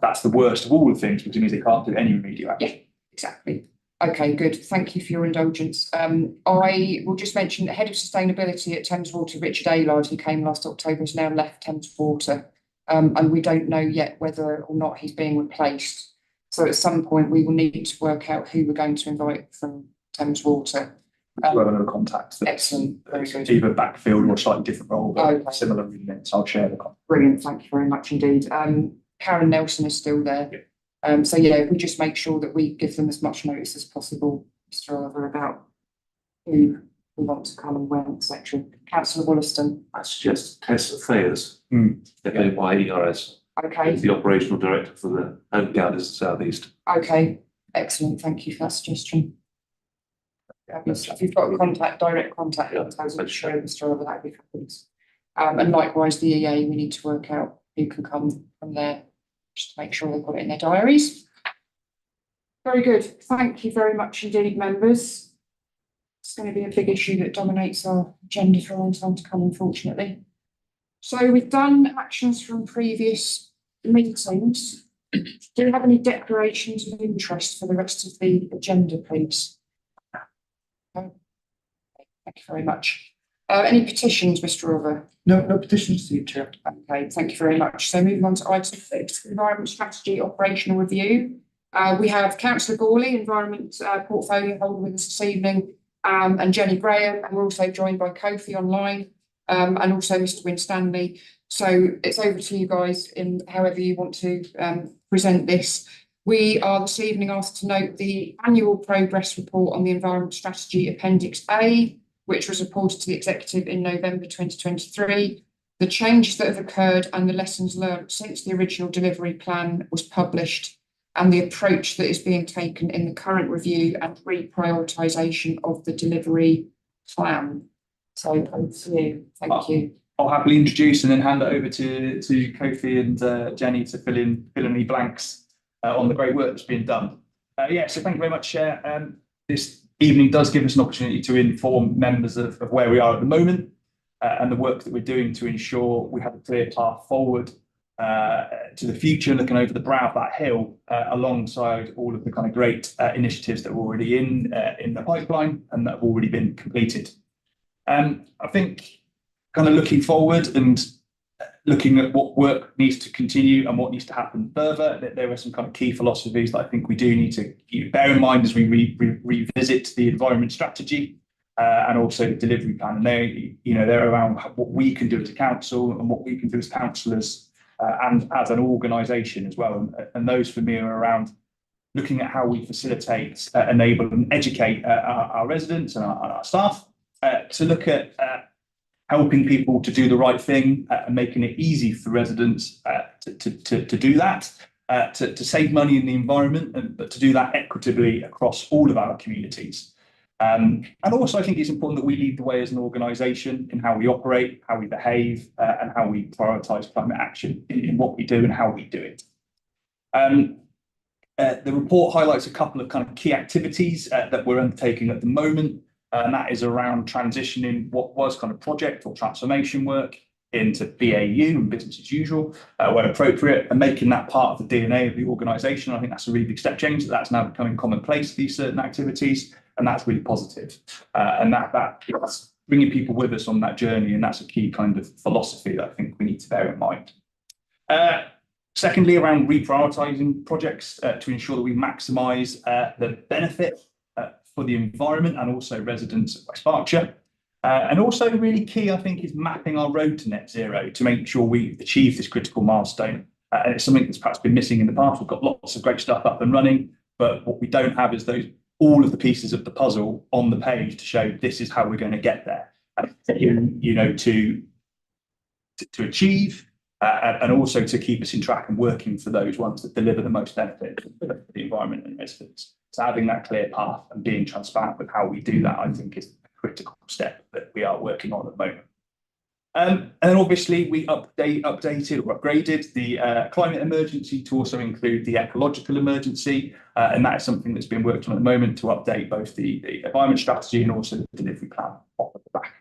that's the worst of all the things, because it means they can't do any remedial action. yeah, exactly. Okay, good. Thank you for your indulgence. I will just mention the head of sustainability at Thames Water, Richard Aylard, who came last October, has now left Thames Water. And we don't know yet whether or not he's being replaced. So at some point we will need to work out who we're going to invite from Thames Water. Well, another contact. Excellent, very good. Either backfield or a slightly different role, but Okay. similar remits. I'll share the contact. Brilliant, thank you very much indeed. Karen Nelson is still there. So yeah, we just make sure that we give them as much notice as possible, Mr. Oliver, about who we want to come and when, etc. Councillor Wollaston. I suggest Tessa Thayers, FAYERS, Okay, is the operational director for the Home Guarders South East. okay, excellent, thank you for that suggestion. If you've got a contact, direct contact details, I'm sure Mr. Oliver, that'd be fabulous. And likewise, the EA, we need to work out who can come from there, just to make sure they've got it in their diaries. Very good, thank you very much indeed, members. It's going to be a big issue that dominates our agenda for a long time to come, unfortunately. So we've done actions from previous meetings. Do you have any declarations of interest for the rest of the agenda, please? No? Thank you very much. Any petitions, Mr. Oliver? No petitions received, Chair. Okay, thank you very much. So moving on to item 6, Environment Strategy Operational Review. We have Councillor Gawley, Environment Portfolio Holder with us this evening, and Jenny Graham, and we're also joined by Kofi online, and also Mr. Winstanley. So it's over to you guys in however you want to present this. We are this evening asked to note the annual progress report on the Environment Strategy Appendix A, which was reported to the Executive in November 2023, the changes that have occurred and the lessons learned since the original delivery plan was published, and the approach that is being taken in the current review and reprioritisation of the delivery plan. So over to you. Thank you. I'll happily introduce and then hand it over to Kofi and Jenny to fill in any blanks on the great work that's being done. So thank you very much, Chair. This evening does give us an opportunity to inform members of where we are at the moment and the work that we're doing to ensure we have a clear path forward to the future, looking over the brow of that hill alongside all of the kind of great initiatives that are already in the pipeline and that have already been completed. I think kind of looking forward and looking at what work needs to continue and what needs to happen further, that there are some kind of key philosophies that I think we do need to bear in mind as we revisit the environment strategy and also the delivery plan. And they're around what we can do as a council and what we can do as councillors and as an organisation as well. And those for me are around looking at how we facilitate, enable and educate our residents and our staff, to look at helping people to do the right thing and making it easy for residents to do that, to save money in the environment, but to do that equitably across all of our communities. And also, I think it's important that we lead the way as an organisation in how we operate, how we behave, and how we prioritise climate action in what we do and how we do it. The report highlights a couple of kind of key activities that we're undertaking at the moment, and that is around transitioning what was kind of project or transformation work into BAU and business as usual, when appropriate, and making that part of the DNA of the organisation. I think that's a really big step change. That's now becoming commonplace, these certain activities, and that's really positive. And that's bringing people with us on that journey, and that's a key kind of philosophy that I think we need to bear in mind. Secondly, around reprioritising projects to ensure that we maximise the benefit for the environment and also residents of West Berkshire. And also really key, I think, is mapping our road to net zero to make sure we achieve this critical milestone. And it's something that's perhaps been missing in the past. We've got lots of great stuff up and running, but what we don't have is all of the pieces of the puzzle on the page to show this is how we're going to get there. To achieve and also to keep us in track and working for those ones that deliver the most benefit for the environment and residents. So having that clear path and being transparent with how we do that, I think, is a critical step that we are working on at the moment. And then obviously we updated or upgraded the climate emergency to also include the ecological emergency. And that is something that's been worked on at the moment to update both the environment strategy and also the delivery plan off of the back.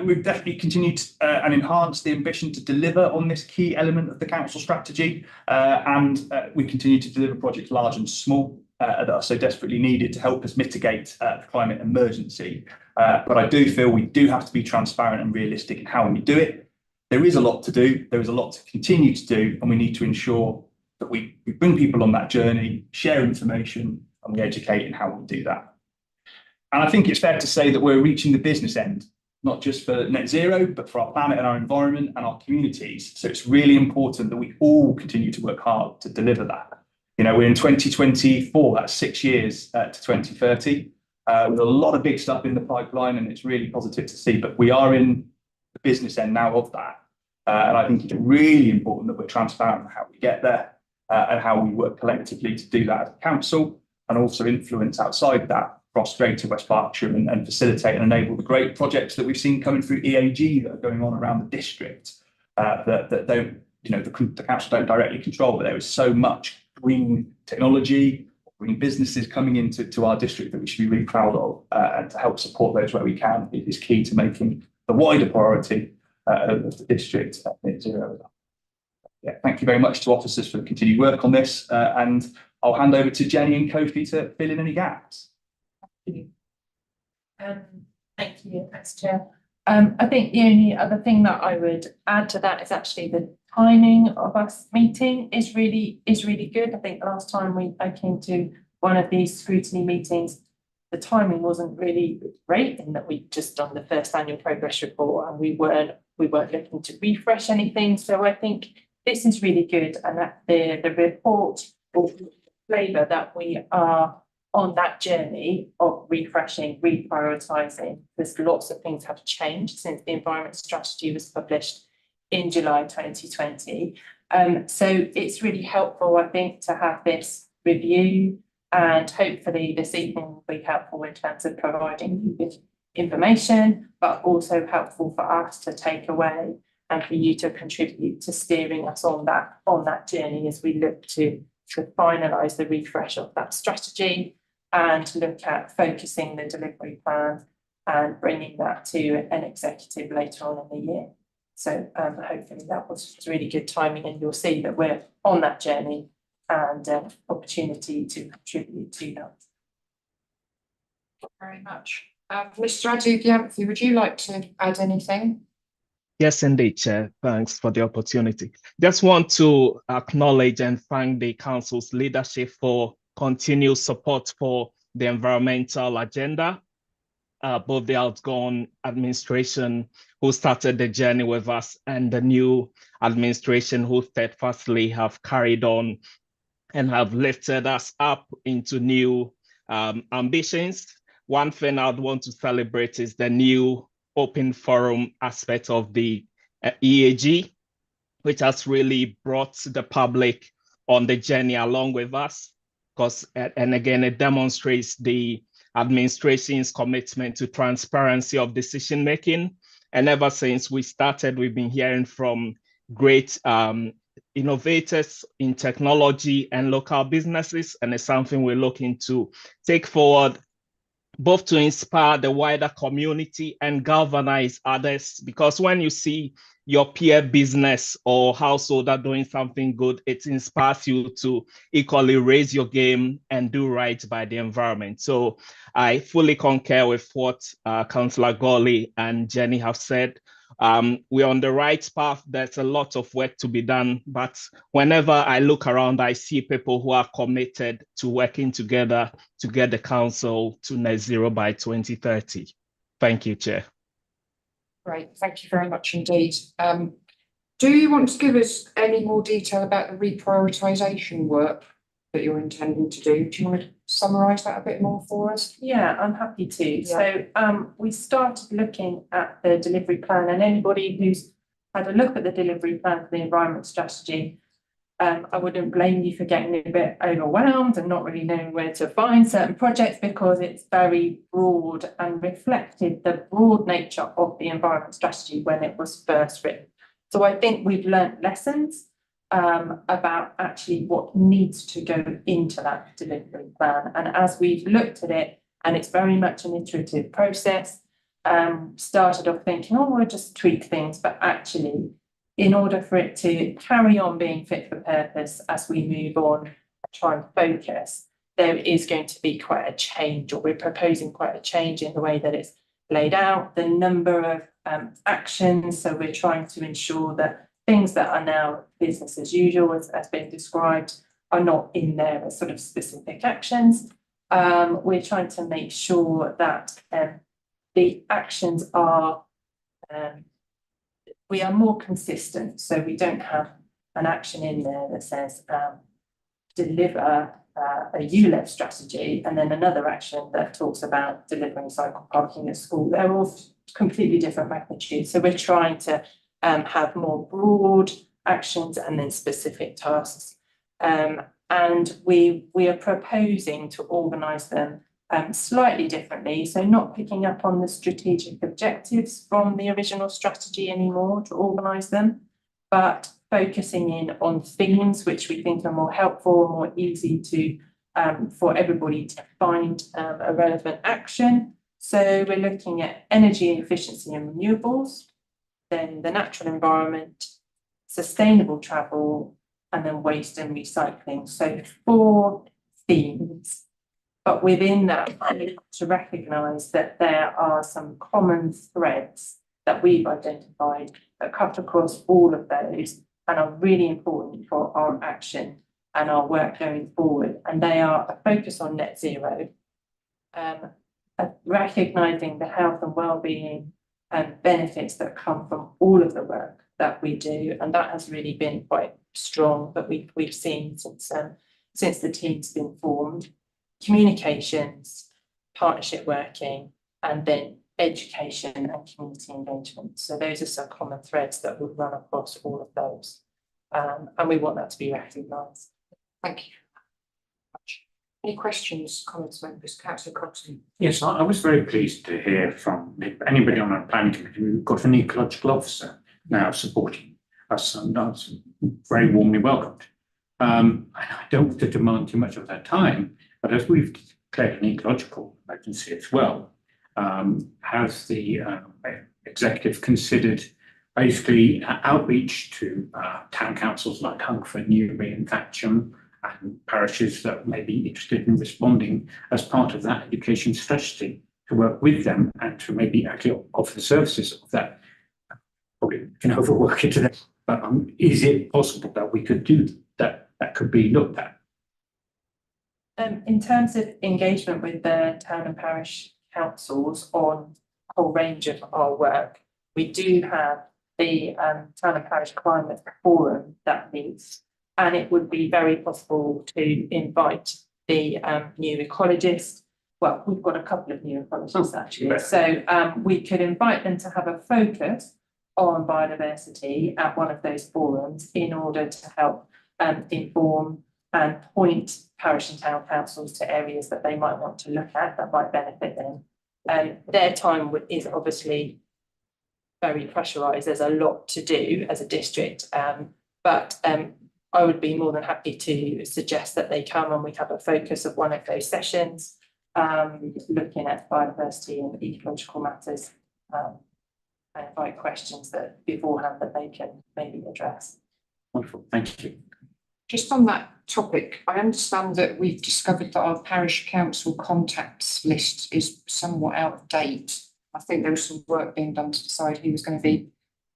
We've definitely continued and enhanced the ambition to deliver on this key element of the council strategy, and we continue to deliver projects large and small that are so desperately needed to help us mitigate the climate emergency. But I do feel we do have to be transparent and realistic in how we do it. There is a lot to do, there is a lot to continue to do, and we need to ensure that we bring people on that journey, share information, and we educate in how we do that. And I think it's fair to say that we're reaching the business end, not just for net zero, but for our planet and our environment and our communities. So it's really important that we all continue to work hard to deliver that. We're in 2024, that's 6 years to 2030, with a lot of big stuff in the pipeline, and it's really positive to see, but we are in the business end now of that. And I think it's really important that we're transparent on how we get there and how we work collectively to do that as a council, and also influence outside that across Greater West Berkshire and facilitate and enable the great projects that we've seen coming through EAG that are going on around the district that don't, the council don't directly control, but there is so much green technology, green businesses coming into our district that we should be really proud of, and to help support those where we can is key to making the wider priority of the district net zero. Yeah, thank you very much to officers for the continued work on this, and I'll hand over to Jenny and Kofi to fill in any gaps. Thank you, Vice Chair. I think the only other thing that I would add to that is actually the timing of us meeting is really good. I think the last time I came to one of these scrutiny meetings, the timing wasn't really great in that we'd just done the first annual progress report and we weren't looking to refresh anything. So I think this is really good, and that the report will flavour that we are on that journey of refreshing, reprioritising, because lots of things have changed since the environment strategy was published in July 2020. So it's really helpful, I think, to have this review, and hopefully this evening will be helpful in terms of providing you with information, but also helpful for us to take away and for you to contribute to steering us on that journey as we look to finalise the refresh of that strategy and look at focusing the delivery plan and bringing that to an executive later on in the year. So hopefully that was really good timing, and you'll see that we're on that journey and opportunity to contribute to that. Very much. Mr. Adu, would you like to add anything? Yes, indeed, Chair. Thanks for the opportunity. Just want to acknowledge and thank the Council's leadership for continued support for the environmental agenda, both the outgone administration who started the journey with us and the new administration who steadfastly have carried on and have lifted us up into new ambitions. one thing I'd want to celebrate is the new open forum aspect of the EAG, which has really brought the public on the journey along with us. Because, and again, it demonstrates the administration's commitment to transparency of decision making. And ever since we started, we've been hearing from great innovators in technology and local businesses, and it's something we're looking to take forward, both to inspire the wider community and galvanize others. Because when you see your peer business or householder doing something good, it inspires you to equally raise your game and do right by the environment. So I fully concur with what Councillor Gawley and Jenny have said. We're on the right path. There's a lot of work to be done, but whenever I look around, I see people who are committed to working together to get the council to net zero by 2030. Thank you, Chair. Great, thank you very much indeed. Do you want to give us any more detail about the reprioritisation work that you're intending to do? Do you want to summarise that a bit more for us? Yeah, I'm happy to. So we started looking at the delivery plan, and anybody who's had a look at the delivery plan for the environment strategy, I wouldn't blame you for getting a bit overwhelmed and not really knowing where to find certain projects, because it's very broad and reflected the broad nature of the environment strategy when it was first written. So I think we've learnt lessons about actually what needs to go into that delivery plan. And as we've looked at it, and it's very much an iterative process, started off thinking, oh, we'll just tweak things, but actually, in order for it to carry on being fit for purpose as we move on and try and focus, there is going to be quite a change, or we're proposing quite a change in the way that it's laid out, the number of actions. So we're trying to ensure that things that are now business as usual, as been described, are not in there as sort of specific actions. We're trying to make sure that the actions are we are more consistent, so we don't have an action in there that says deliver a ULEV strategy and then another action that talks about delivering cycle parking at school. They're all completely different magnitudes. So we're trying to have more broad actions and then specific tasks. And we are proposing to organise them slightly differently, so not picking up on the strategic objectives from the original strategy anymore to organise them, but focusing in on themes which we think are more helpful, more easy to for everybody to find a relevant action. So we're looking at energy efficiency and renewables, then the natural environment, sustainable travel, and then waste and recycling. So 4 themes. But within that, I need to recognise that there are some common threads that we've identified that cut across all of those and are really important for our action and our work going forward. And they are a focus on net zero, recognising the health and well-being and benefits that come from all of the work that we do. And that has really been quite strong that we've seen since the team's been formed. Communications, partnership working, and then education and community engagement. So those are some common threads that would run across all of those. And we want that to be recognised. Thank you. Any questions, comments, members? Councillor Crossley. Yes, I was very pleased to hear from anybody on our planning committee. We've got an ecological officer now supporting us, and that's very warmly welcomed. I don't want to demand too much of their time, but as we've declared an ecological emergency as well, has the executive considered basically outreach to town councils like Hungerford, Newbury and Thatcham, and parishes that may be interested in responding as part of that education strategy, to work with them and to maybe actually offer the services of that? Probably can overwork it to them, but is it possible that we could do that? That could be looked at. In terms of engagement with the town and parish councils on a whole range of our work, we do have the town and parish climate forum that meets, and it would be very possible to invite the new ecologist well, we've got a couple of new apologies actually. So we could invite them to have a focus on biodiversity at one of those forums in order to help inform and point parish and town councils to areas that they might want to look at that might benefit them. Their time is obviously very pressurised. There's a lot to do as a district, but I would be more than happy to suggest that they come and we have a focus of one of those sessions, looking at biodiversity and ecological matters, and invite questions that beforehand that they can maybe address. Wonderful, thank you. Just on that topic, I understand that we've discovered that our parish council contacts list is somewhat out of date. I think there was some work being done to decide who was going to be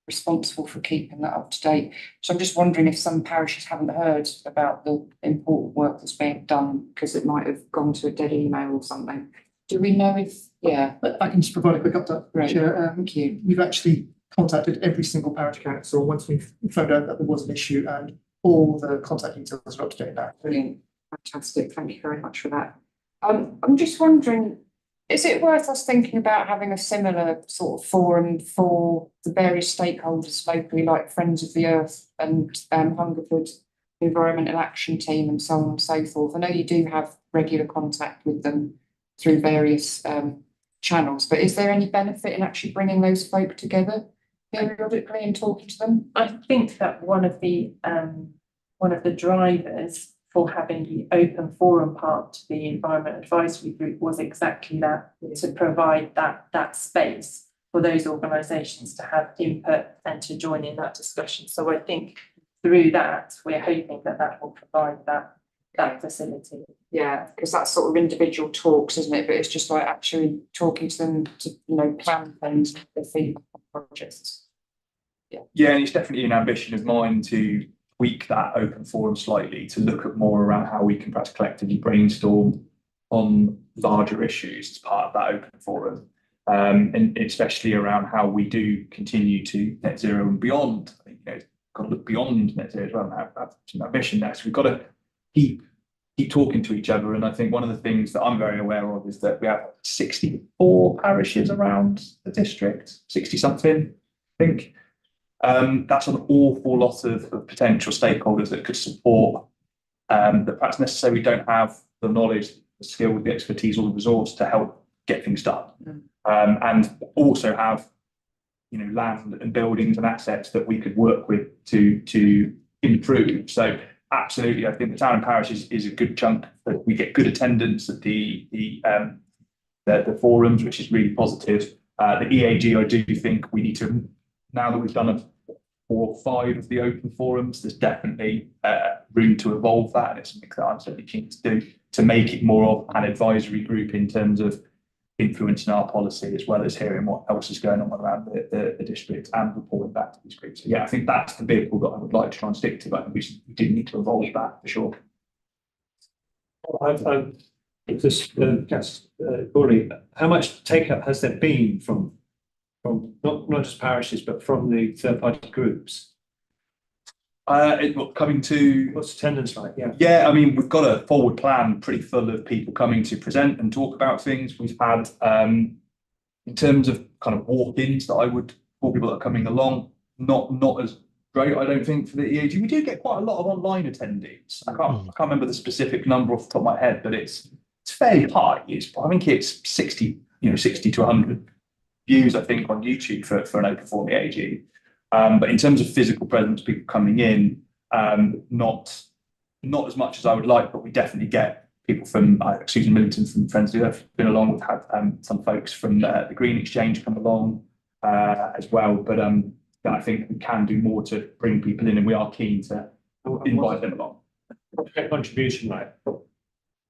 responsible for keeping that up to date. So I'm just wondering if some parishes haven't heard about the important work that's being done because it might have gone to a dead email or something. Do we know if, yeah? I can just provide a quick update. Right. Chair. Thank you. We've actually contacted every single parish council once we've found out that there was an issue, and all the contact details are up to date now. Brilliant. Fantastic. Thank you very much for that. I'm just wondering, is it worth us thinking about having a similar sort of forum for the various stakeholders locally, like Friends of the Earth and Hungerford Environmental Action Team and so on and so forth? I know you do have regular contact with them through various channels, but is there any benefit in actually bringing those folk together periodically and talking to them? I think that one of the drivers for having the open forum part to the Environment Advisory Group was exactly that, to provide that space for those organisations to have input and to join in that discussion. So I think through that, we're hoping that will provide that facility. Yeah, because that's sort of individual talks, isn't it? But it's just like actually talking to them to, plan things, their feedback on projects. Yeah, and it's definitely an ambition of mine to tweak that open forum slightly to look at more around how we can perhaps collectively brainstorm on larger issues as part of that open forum, and especially around how we do continue to net zero and beyond. I think got to look beyond net zero as well and have some ambition there. So we've got to keep talking to each other. And I think one of the things that I'm very aware of is that we have 64 parishes around the district, 60 something, I think. That's an awful lot of potential stakeholders that could support, that perhaps necessarily don't have the knowledge, the skill, the expertise, or the resource to help get things done, and also have land and buildings and assets that we could work with to improve. So absolutely, I think the town and parish is a good chunk, that we get good attendance at the forums, which is really positive. The EAG, I do think we need to, now that we've done 4 or 5 of the open forums, there's definitely room to evolve that, and it's something that I'm certainly keen to do, to make it more of an advisory group in terms of influencing our policy, as well as hearing what else is going on around the district and reporting back to these groups. So yeah, I think that's the vehicle that I would like to try and stick to, but we do need to evolve that for sure. Gordon, how much take up has there been from not just parishes, but from the third party groups? Coming to, what's attendance like? Yeah, I mean, we've got a forward plan pretty full of people coming to present and talk about things. We've had, in terms of kind of walk-ins that I would call people that are coming along, not as great, I don't think, for the EAG. We do get quite a lot of online attendees. I can't remember the specific number off the top of my head, but it's fairly high. I think it's 60 to 100 views, I think, on YouTube for an open forum EAG. But in terms of physical presence, people coming in, not as much as I would like, but we definitely get people from Susan Millington from Friends of the Earth been along. We've had some folks from the Green Exchange come along as well. But I think we can do more to bring people in, and we are keen to invite them along. Contribution, right?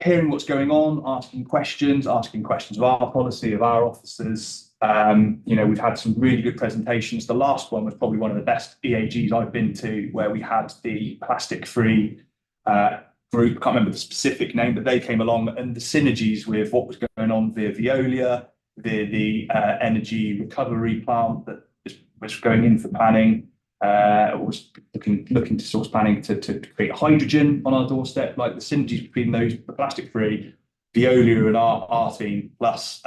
Hearing what's going on, asking questions of our policy, of our officers. We've had some really good presentations. The last one was probably one of the best EAGs I've been to, where we had the plastic-free group, can't remember the specific name, but they came along, and the synergies with what was going on via Veolia, via the energy recovery plant that was going in for planning, was looking to source planning to create hydrogen on our doorstep, like the synergies between those, the plastic-free Veolia and our team, plus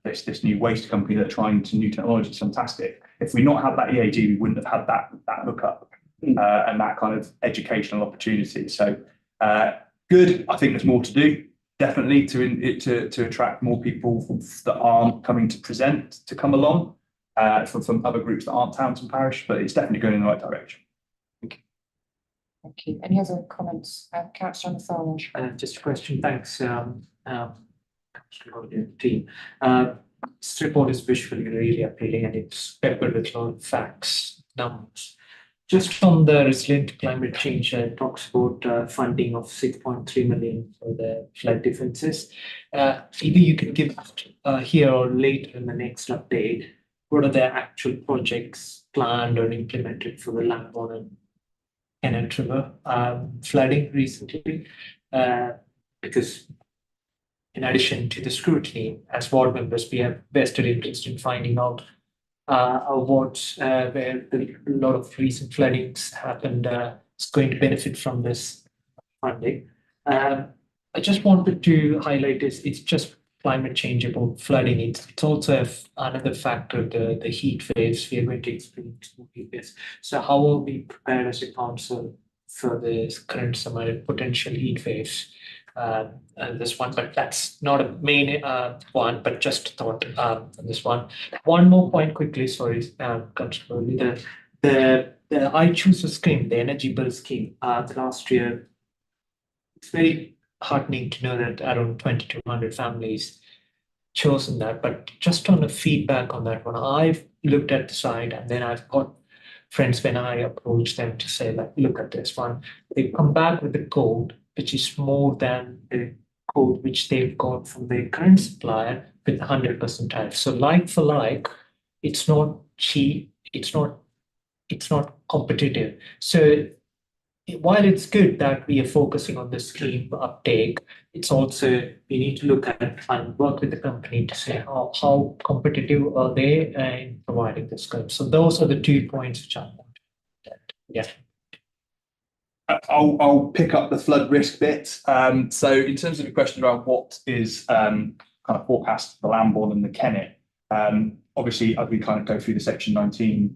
this new waste company that are trying to new technology is fantastic. If we not had that EAG, we wouldn't have had that hookup and that kind of educational opportunity. So good. I think there's more to do. Definitely to attract more people that aren't coming to present to come along from other groups that aren't towns and parish, but it's definitely going in the right direction. Thank you. Any other comments, Councillor Mathorge? Just a question, thanks, team. This report is visually really appealing and it's peppered with a lot of facts, numbers. Just on the resilient climate change, talks about funding of 6.3 million for the flood defences. Either you can give here or later in the next update, what are the actual projects planned or implemented for the Lambourne and Kennett River flooding recently? Because in addition to the scrutiny, as ward members, we have vested interest in finding out wards where a lot of recent floodings happened is going to benefit from this funding. I just wanted to highlight it's just climate change about flooding. It's also another factor, the heat waves we are going to experience. So how are we prepared as a council for the current summer potential heat waves? And this one, but that's not a main one, but just a thought on this one. One more point quickly, sorry, Councillor, the I Choose a scheme, the energy bill scheme, the last year, it's very heartening to know that around 2,200 families chosen that, but just on the feedback on that one, I've looked at the site and then I've got friends when I approach them to say, like, look at this one, they come back with the code which is more than the code which they've got from their current supplier with 100% tariff. So like for like, it's not cheap, it's not competitive. So while it's good that we are focusing on the scheme uptake, it's also we need to look at and work with the company to say how competitive are they in providing this scheme. So those are the 2 points which I wanted. Yeah. I'll pick up the flood risk bit. So in terms of the question around what is kind of forecast for the Lambourne and the Kennett, obviously as we kind of go through the Section 19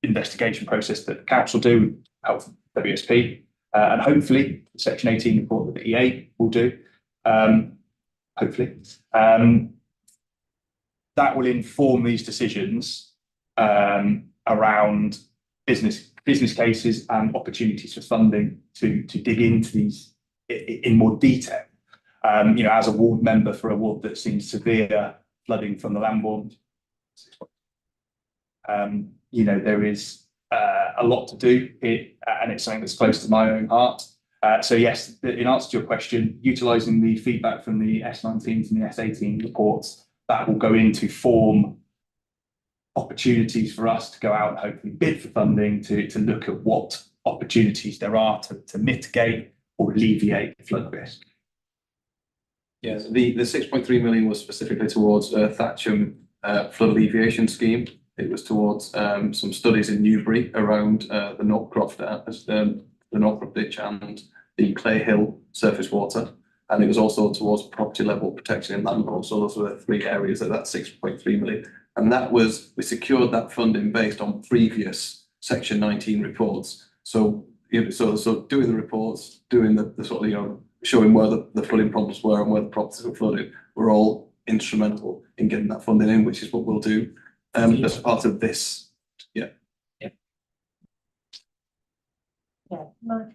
investigation process that the council do, help WSP, and hopefully the Section 18 report that the EA will do, hopefully, that will inform these decisions around business cases and opportunities for funding to dig into these in more detail. As a ward member for a ward that's seen severe flooding from the Lambourne, there is a lot to do, and it's something that's close to my own heart. So yes, in answer to your question, utilising the feedback from the S19s and the S18 reports, that will go into form opportunities for us to go out and hopefully bid for funding to look at what opportunities there are to mitigate or alleviate flood risk. Yes, the 6.3 million was specifically towards Thatcham flood alleviation scheme. It was towards some studies in Newbury around the Northcroft ditch and the Clay Hill surface water, and it was also towards property level protection in Lambourne. So those were the 3 areas of that 6.3 million. And that was, we secured that funding based on previous Section 19 reports. So doing the reports, doing the sort of, showing where the flooding problems were and where the properties were flooded, were all instrumental in getting that funding in, which is what we'll do as part of this. Yeah. Yeah,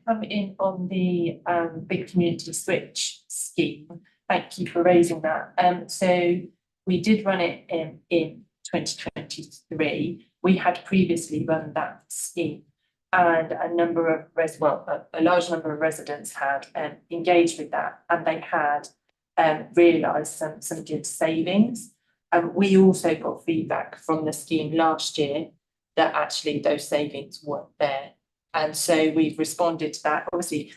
I'm in on the big community switch scheme. Thank you for raising that. So we did run it in 2023. We had previously run that scheme, and a large number of residents had engaged with that, and they had realised some good savings. We also got feedback from the scheme last year that actually those savings weren't there. And so we've responded to that. Obviously,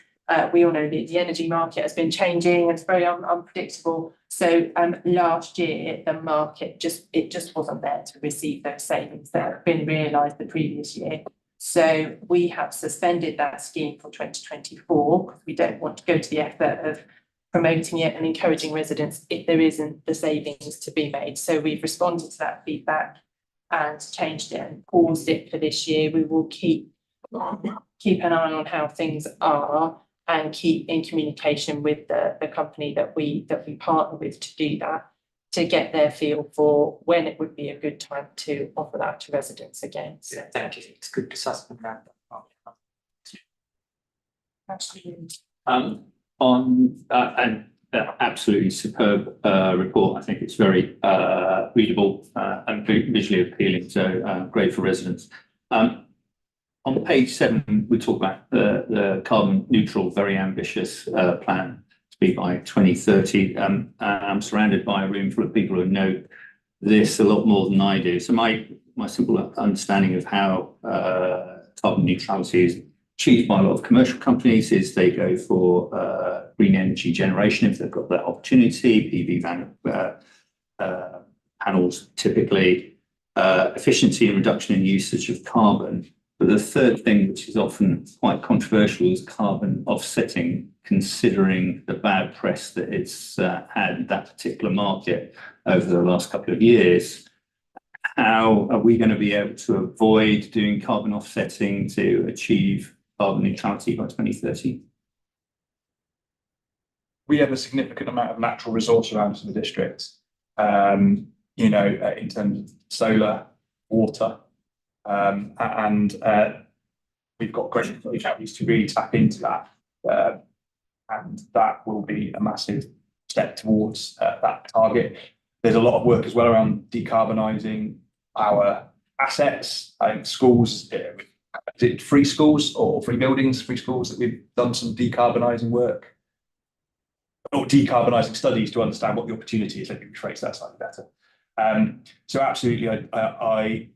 we all know that the energy market has been changing and it's very unpredictable. So last year, the market just wasn't there to receive those savings that had been realised the previous year. So we have suspended that scheme for 2024 because we don't want to go to the effort of promoting it and encouraging residents if there isn't the savings to be made. So we've responded to that feedback and changed it and paused it for this year. We will keep an eye on how things are and keep in communication with the company that we partner with to do that, to get their feel for when it would be a good time to offer that to residents again. So Thank you. It's good to suspend that. Absolutely. Absolutely superb report. I think it's very readable and visually appealing, so great for residents. On page 7, we talk about the carbon neutral, very ambitious plan to be by 2030. I'm surrounded by a room full of people who know this a lot more than I do. So my simple understanding of how carbon neutrality is achieved by a lot of commercial companies is they go for green energy generation if they've got that opportunity, PV panels typically, efficiency and reduction in usage of carbon. But the third thing, which is often quite controversial, is carbon offsetting, considering the bad press that it's had in that particular market over the last couple of years. How are we going to be able to avoid doing carbon offsetting to achieve carbon neutrality by 2030? We have a significant amount of natural resource around the district, in terms of solar, water, and we've got great opportunities to really tap into that. And that will be a massive step towards that target. There's a lot of work as well around decarbonising our assets. I think schools, free schools or free buildings, free schools, that we've done some decarbonising work or decarbonising studies to understand what the opportunity is. Let me rephrase that slightly better. So absolutely, I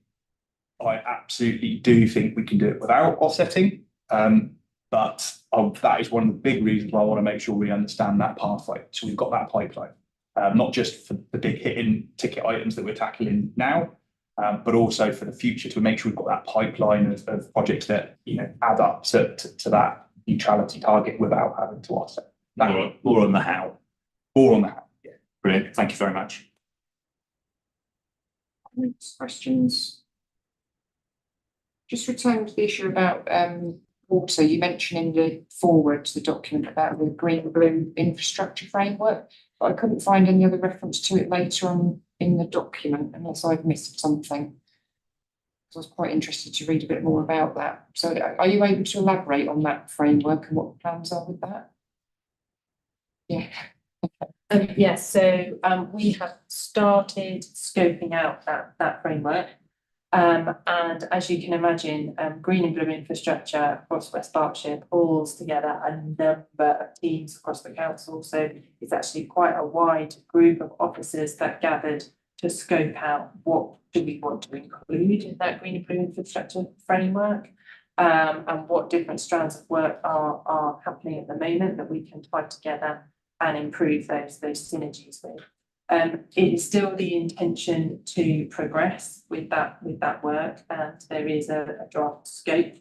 absolutely do think we can do it without offsetting. But that is one of the big reasons why I want to make sure we understand that pathway. So we've got that pipeline, not just for the big hitting ticket items that we're tackling now, but also for the future, to make sure we've got that pipeline of projects that add up to that neutrality target without having to offset. More on the how. More on the how. Yeah. Brilliant. Thank you very much. Questions? Just returning to the issue about water, you mentioned in the forward to the document about the green blue infrastructure framework, but I couldn't find any other reference to it later on in the document, unless I've missed something. So I was quite interested to read a bit more about that. So are you able to elaborate on that framework and what the plans are with that? Yeah. Yes, so we have started scoping out that framework. And as you can imagine, green and blue infrastructure across West Berkshire pulls together a number of teams across the council. So it's actually quite a wide group of officers that gathered to scope out what do we want to include in that green and blue infrastructure framework, and what different strands of work are happening at the moment that we can tie together and improve those synergies with. It is still the intention to progress with that work, and there is a draft scope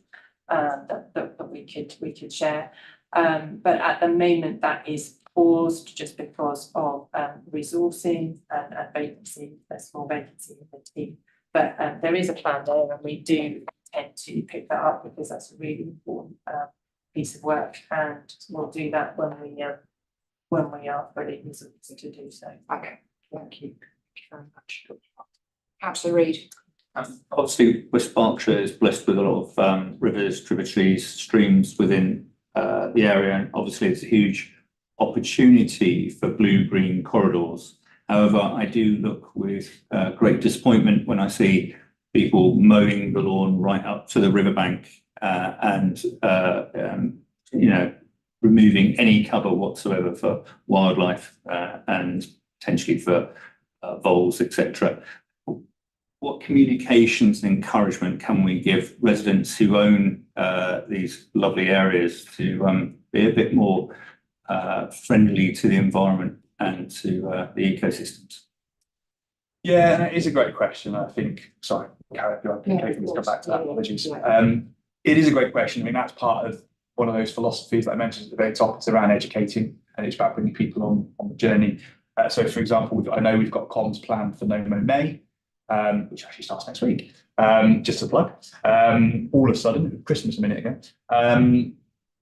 that we could share. But at the moment that is paused just because of resourcing and vacancy, a small vacancy in the team. But there is a plan there, and we do intend to pick that up because that's a really important piece of work, and we'll do that when we are ready to do so. Okay, thank you. Thank you very much. Councillor Reid. Obviously, West Berkshire is blessed with a lot of rivers, tributaries, streams within the area, and obviously it's a huge opportunity for blue-green corridors. However, I do look with great disappointment when I see people mowing the lawn right up to the riverbank and removing any cover whatsoever for wildlife and potentially for voles, etc. What communications and encouragement can we give residents who own these lovely areas to be a bit more friendly to the environment and to the ecosystems? Yeah, and it is a great question. I think, sorry, Karen, if you want to Yeah, okay, of let's come course. back to that. Yeah, Apologies. yeah. It is a great question. I mean, that's part of one of those philosophies that I mentioned at the very top. It's around educating, and it's about bringing people on the journey. So, for example, I know we've got comms planned for NOMO May, which actually starts next week. Just a plug. All of a sudden, Christmas a minute ago.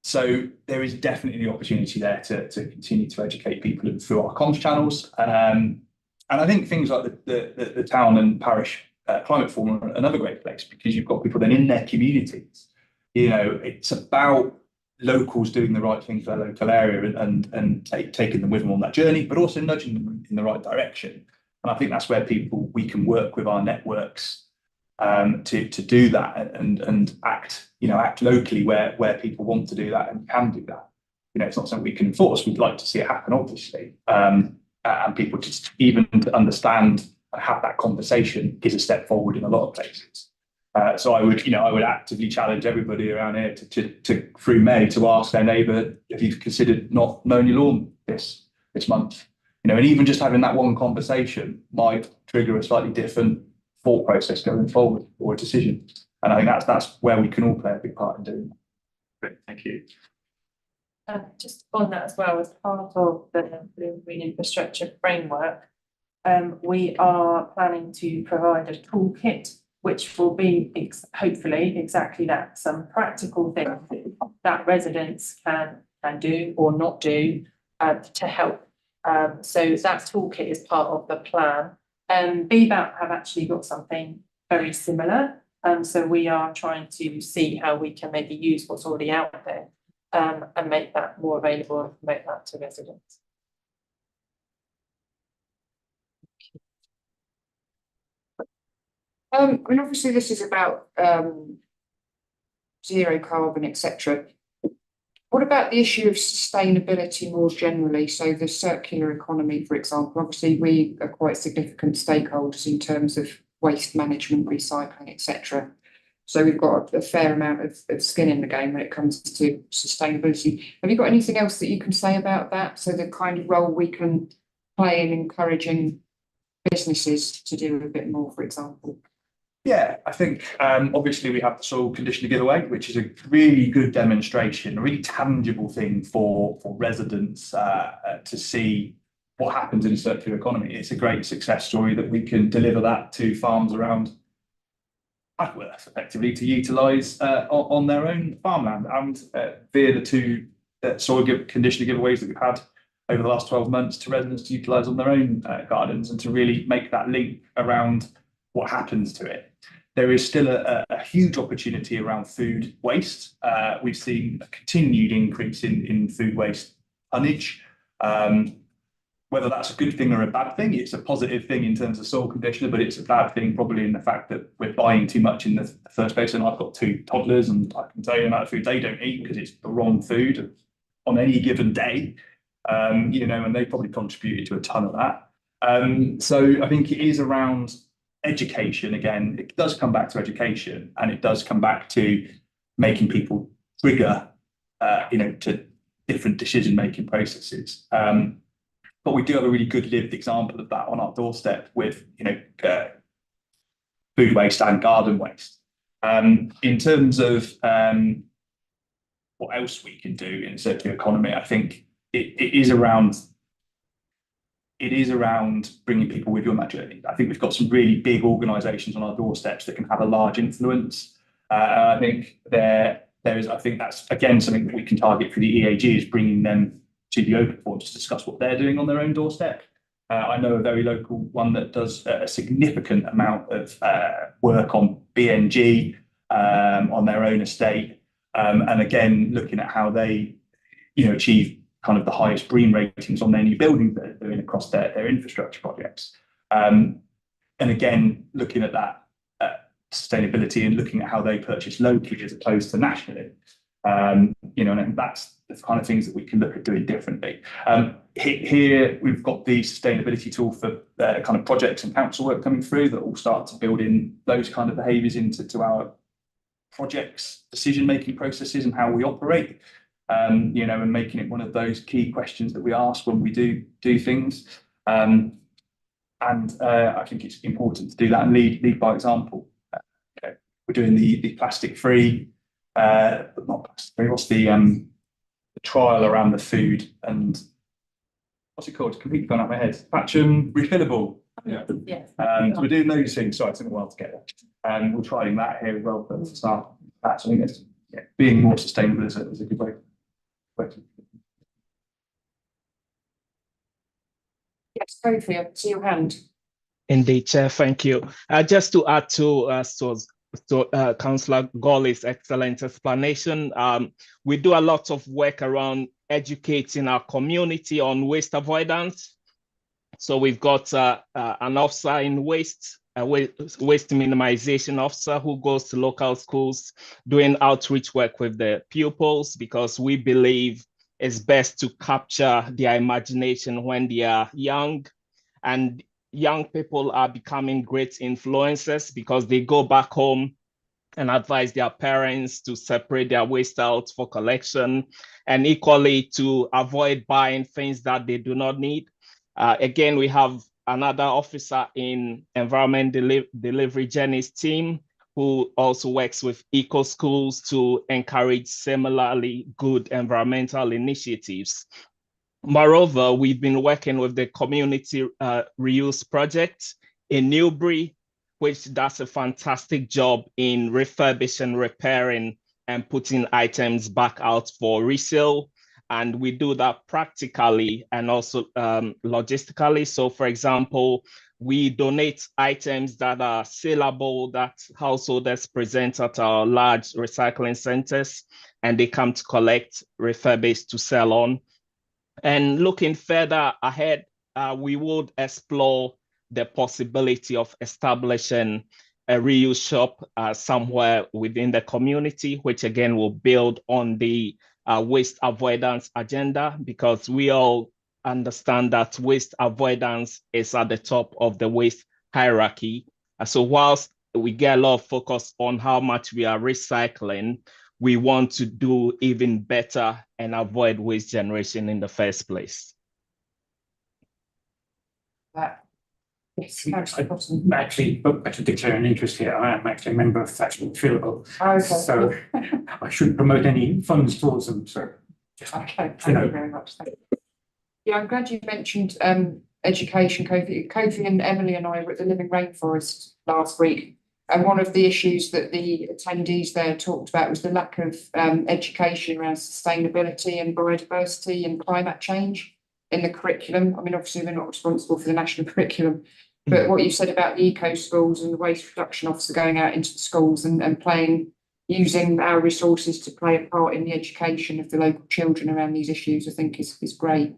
So there is definitely the opportunity there to continue to educate people through our comms channels. And I think things like the town and parish climate forum are another great place, because you've got people then in their communities. You know, it's about locals doing the right thing for their local area and taking them with them on that journey, but also nudging them in the right direction. And I think that's where we can work with our networks to do that and act locally where people want to do that and can do that. You know, it's not something we can enforce. We'd like to see it happen, obviously. And people just even to understand and have that conversation is a step forward in a lot of places. So I would actively challenge everybody around here to through May to ask their neighbour if you've considered not mowing your lawn this month. You know, and even just having that one conversation might trigger a slightly different thought process going forward or a decision. And I think that's where we can all play a big part in doing that. Great, thank you. Just on that as well, as part of the Blue Green Infrastructure Framework, we are planning to provide a toolkit which will be hopefully exactly that, some practical things that residents can do or not do to help. So that toolkit is part of the plan. BBAP have actually got something very similar. So we are trying to see how we can maybe use what's already out there and make that more available and promote that to residents. I mean, obviously this is about zero carbon, etc. What about the issue of sustainability more generally? So the circular economy, for example, obviously we are quite significant stakeholders in terms of waste management, recycling, etc. So we've got a fair amount of skin in the game when it comes to sustainability. Have you got anything else that you can say about that? So the kind of role we can play in encouraging businesses to do a bit more, for example? Yeah, I think obviously we have the soil conditioner giveaway, which is a really good demonstration, a really tangible thing for residents to see what happens in a circular economy. It's a great success story that we can deliver that to farms around Padworth, effectively, to utilise on their own farmland and via the two soil conditioner giveaways that we've had over the last 12 months to residents to utilise on their own gardens and to really make that link around what happens to it. There is still a huge opportunity around food waste. We've seen a continued increase in food waste tonnage. Whether that's a good thing or a bad thing, it's a positive thing in terms of soil conditioner, but it's a bad thing probably in the fact that we're buying too much in the first place. And I've got 2 toddlers and I can tell you the amount of food they don't eat because it's the wrong food on any given day. And they probably contributed to a ton of that. So I think it is around education. Again, it does come back to education, and it does come back to making people trigger, to different decision-making processes. But we do have a really good lived example of that on our doorstep with, food waste and garden waste. In terms of what else we can do in a circular economy, I think it is around bringing people with you on that journey. I think we've got some really big organisations on our doorsteps that can have a large influence. I think I think that's again something that we can target for the EAG, is bringing them to the open forum to discuss what they're doing on their own doorstep. I know a very local one that does a significant amount of work on BNG on their own estate, and again looking at how they achieve kind of the highest BREEAM ratings on their new buildings that they're doing across their infrastructure projects. And again, looking at that sustainability and looking at how they purchase locally as opposed to nationally. And that's the kind of things that we can look at doing differently. Here we've got the sustainability tool for kind of projects and council work coming through that will start to build in those kind of behaviours into our projects, decision-making processes and how we operate. And making it one of those key questions that we ask when we do things. And I think it's important to do that and lead by example. We're doing the plastic free, but not plastic free. What's the trial around the food and what's it called? It's completely gone out of my head. Patchum refillable. Yes. So we're doing those things. So it's taken a while to get there. And we're trying that here as well for start. That's I think it's being more sustainable is a good way. Yes, Kofi, I see your hand. Indeed, Chair, thank you. Just to add to Councillor Gawley's excellent explanation, we do a lot of work around educating our community on waste avoidance. So we've got an officer in waste minimization officer who goes to local schools doing outreach work with the pupils, because we believe it's best to capture their imagination when they are young. And young people are becoming great influencers because they go back home and advise their parents to separate their waste out for collection, and equally to avoid buying things that they do not need. Again, we have another officer in environment delivery, Jenny's team, who also works with eco schools to encourage similarly good environmental initiatives. Moreover, we've been working with the community reuse project in Newbury, which does a fantastic job in refurbishing, repairing, and putting items back out for resale. And we do that practically and also logistically. So for example, we donate items that are saleable that householders present at our large recycling centers, and they come to collect, refurbish to sell on. And looking further ahead, we would explore the possibility of establishing a reuse shop somewhere within the community, which again will build on the waste avoidance agenda, because we all understand that waste avoidance is at the top of the waste hierarchy. So whilst we get a lot of focus on how much we are recycling, we want to do even better and avoid waste generation in the first place. Yes, Actually, but to declare an interest here, I am actually a member of Thatcham Fillable. Okay. So I shouldn't promote any funds towards them, so. Okay, thank you very much. Thank you. Yeah, I'm glad you mentioned education, Kofi. Kofi and Emily and I were at the Living Rainforest last week. And one of the issues that the attendees there talked about was the lack of education around sustainability and biodiversity and climate change in the curriculum. I mean, obviously we're not responsible for the national curriculum, but what you said about the eco schools and the waste reduction officer going out into the schools and using our resources to play a part in the education of the local children around these issues, I think is great.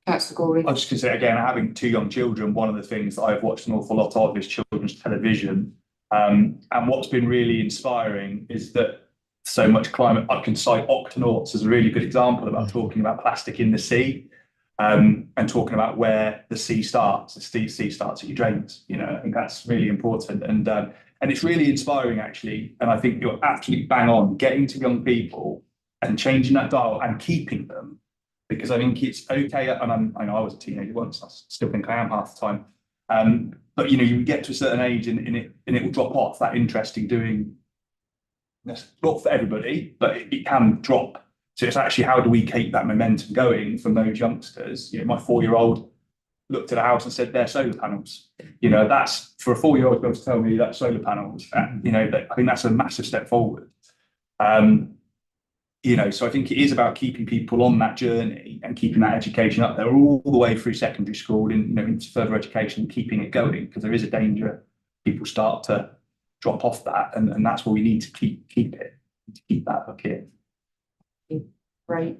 Councillor Gawley. I was just going to say again, having two young children, one of the things that I've watched an awful lot of is children's television. And what's been really inspiring is that so much climate, I can cite Octonauts as a really good example about talking about plastic in the sea, and talking about where the sea starts. The sea starts at your drains. You know, I think that's really important. And it's really inspiring actually. And I think you're absolutely bang on getting to young people and changing that dial and keeping them, because I think it's okay. And I know I was a teenager once, I still think I am half the time. But you know, you get to a certain age and it will drop off, that interest in doing, that's not for everybody, but it can drop. So it's actually, how do we keep that momentum going from those youngsters? You know, my 4-year-old looked at a house and said, they're solar panels. You know, that's for a 4-year-old girl to tell me that solar panels, you know, I think that's a massive step forward. You know, so I think it is about keeping people on that journey and keeping that education up there all the way through secondary school and, you know, into further education and keeping it going, because there is a danger people start to drop off that, and that's where we need to keep it, to keep that hook in. Great.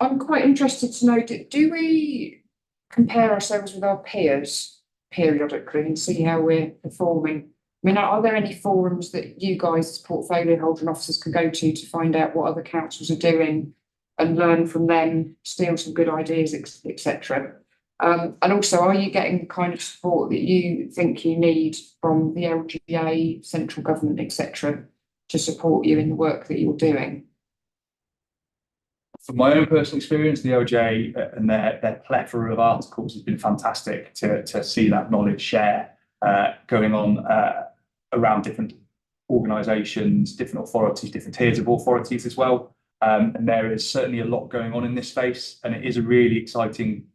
I'm quite interested to know, do we compare ourselves with our peers periodically and see how we're performing? I mean, are there any forums that you guys as portfolio holder and officers can go to find out what other councils are doing and learn from them, steal some good ideas, etc.? And also, are you getting the kind of support that you think you need from the LGA, central government, etc., to support you in the work that you're doing? from my own personal experience, the LJ and their plethora of articles has been fantastic to see that knowledge share going on around different organisations, different authorities, different tiers of authorities as well. And there is certainly a lot going on in this space, and it is a really exciting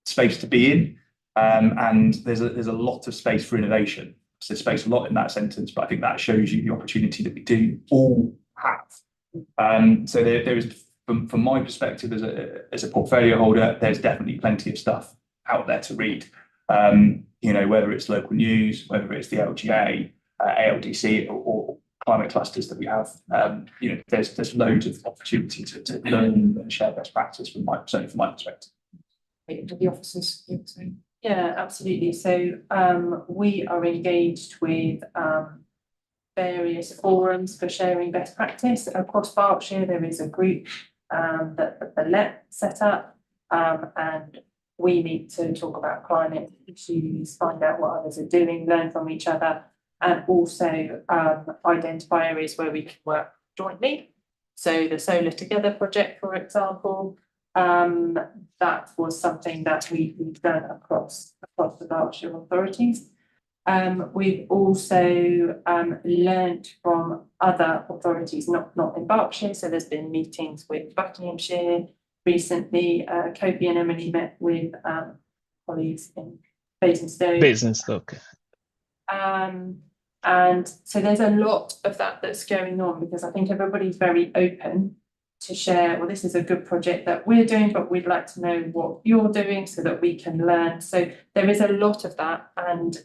space to be in. And there's a lot of space for innovation. So space a lot in that sentence, but I think that shows you the opportunity that we do all have. So there is, from my perspective as a portfolio holder, there's definitely plenty of stuff out there to read. Whether it's local news, whether it's the LGA, ALDC, or climate clusters that we have, there's loads of opportunity to learn and share best practice certainly from my perspective. The officers. Yeah, absolutely. So we are engaged with various forums for sharing best practice across Berkshire. There is a group that the LEP set up, and we meet to talk about climate issues, find out what others are doing, learn from each other, and also identify areas where we can work jointly. So the Solar Together project, for example, that was something that we've done across the Berkshire authorities. We've also learnt from other authorities, not in Berkshire. So there's been meetings with Buckinghamshire recently. Kofi and Emily met with colleagues in Basingstoke. And so there's a lot of that's going on, because I think everybody's very open to share, well, this is a good project that we're doing, but we'd like to know what you're doing so that we can learn. So there is a lot of that. And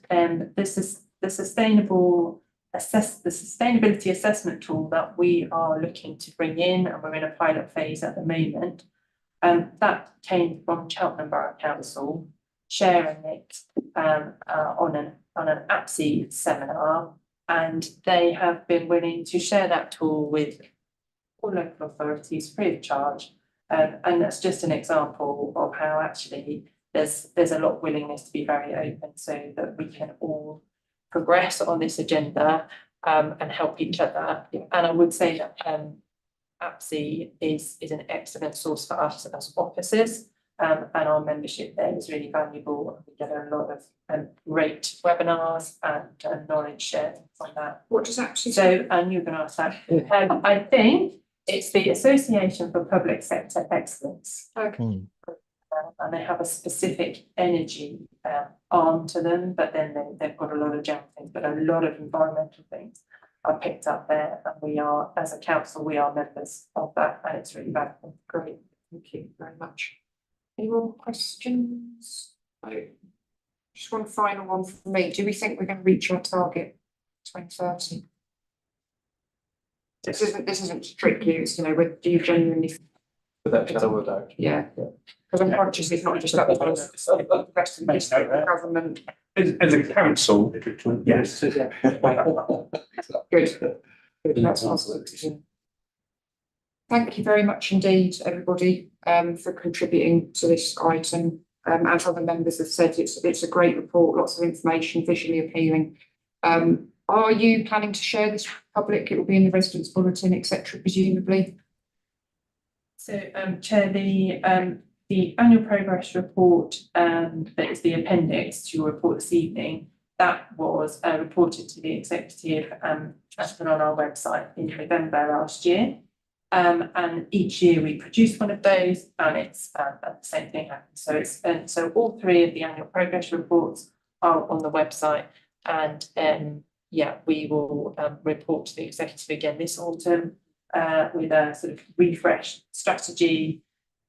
this is the sustainability assessment tool that we are looking to bring in, and we're in a pilot phase at the moment. That came from Cheltenham Borough Council sharing it on an APSI seminar, and they have been willing to share that tool with all local authorities free of charge. And that's just an example of how actually there's a lot of willingness to be very open, so that we can all progress on this agenda and help each other. And I would say that APSI is an excellent source for us as officers, and our membership there is really valuable. We get a lot of great webinars and knowledge sharing from that. What does APSI So, and you're going to ask that. I think it's the Association for Public Sector Excellence. Okay. And they have a specific energy arm to them, but then they've got a lot of general things, but a lot of environmental things are picked up there. And we are, as a council, we are members of that, and it's really valuable. Great, thank you very much. Any more questions? Just one final one from me. Do we think we're going to reach our target 2030? This isn't to trick you. It's, do you genuinely? Without shadow of a doubt. Yeah, because I'm conscious it's not just up to us, it's the rest of the district, the government. As a council, yes. Good. That's awesome. Thank you very much indeed, everybody, for contributing to this item. As other members have said, it's a great report, lots of information, visually appealing. Are you planning to share this with the public? It will be in the residents' bulletin, etc., presumably. So, Chair, the annual progress report that is the appendix to your report this evening, that was reported to the executive and put on our website in November last year. And each year we produce one of those, and it's the same thing happens. So so all three of the annual progress reports are on the website, and we will report to the executive again this autumn with a sort of refreshed strategy,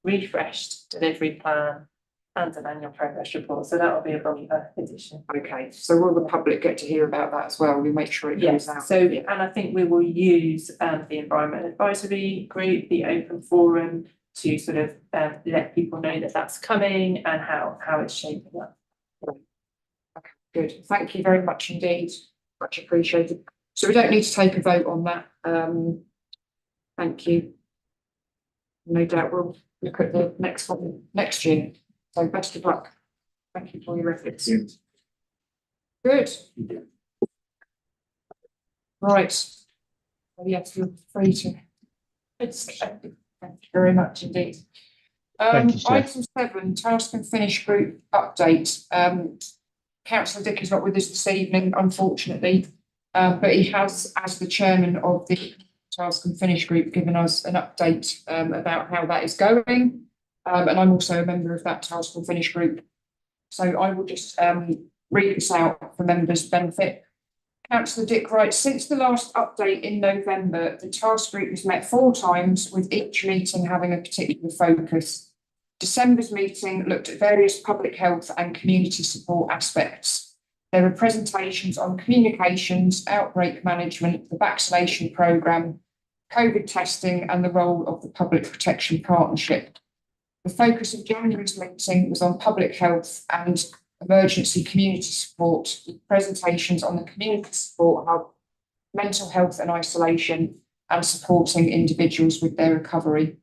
refreshed delivery plan, and an annual progress report. So that will be a longer edition. Okay, so will the public get to hear about that as well? We'll make sure it goes out. So, and I think we will use the Environment Advisory Group, the open forum, to sort of let people know that that's coming and how it's shaping up. Okay, good. Thank you very much indeed. Much appreciated. So we don't need to take a vote on that. Thank you. No doubt we'll look at the next one next year. So best of luck. Thank you for your efforts. Good. Right. Well, yes, you're free to. Thank you very much indeed. Thank you, Chair. Item 7, task and finish group update. Councillor Dick is not with us this evening, unfortunately, but he has, as the chairman of the task and finish group, given us an update about how that is going. And I'm also a member of that task and finish group. So I will just read this out for members' benefit. Councillor Dick writes, since the last update in November, the task group has met 4 times, with each meeting having a particular focus. December's meeting looked at various public health and community support aspects. There were presentations on communications, outbreak management, the vaccination programme, COVID testing and the role of the Public Protection Partnership. The focus of January's meeting was on public health and emergency community support, with presentations on the community support hub, mental health and isolation, and supporting individuals with their recovery.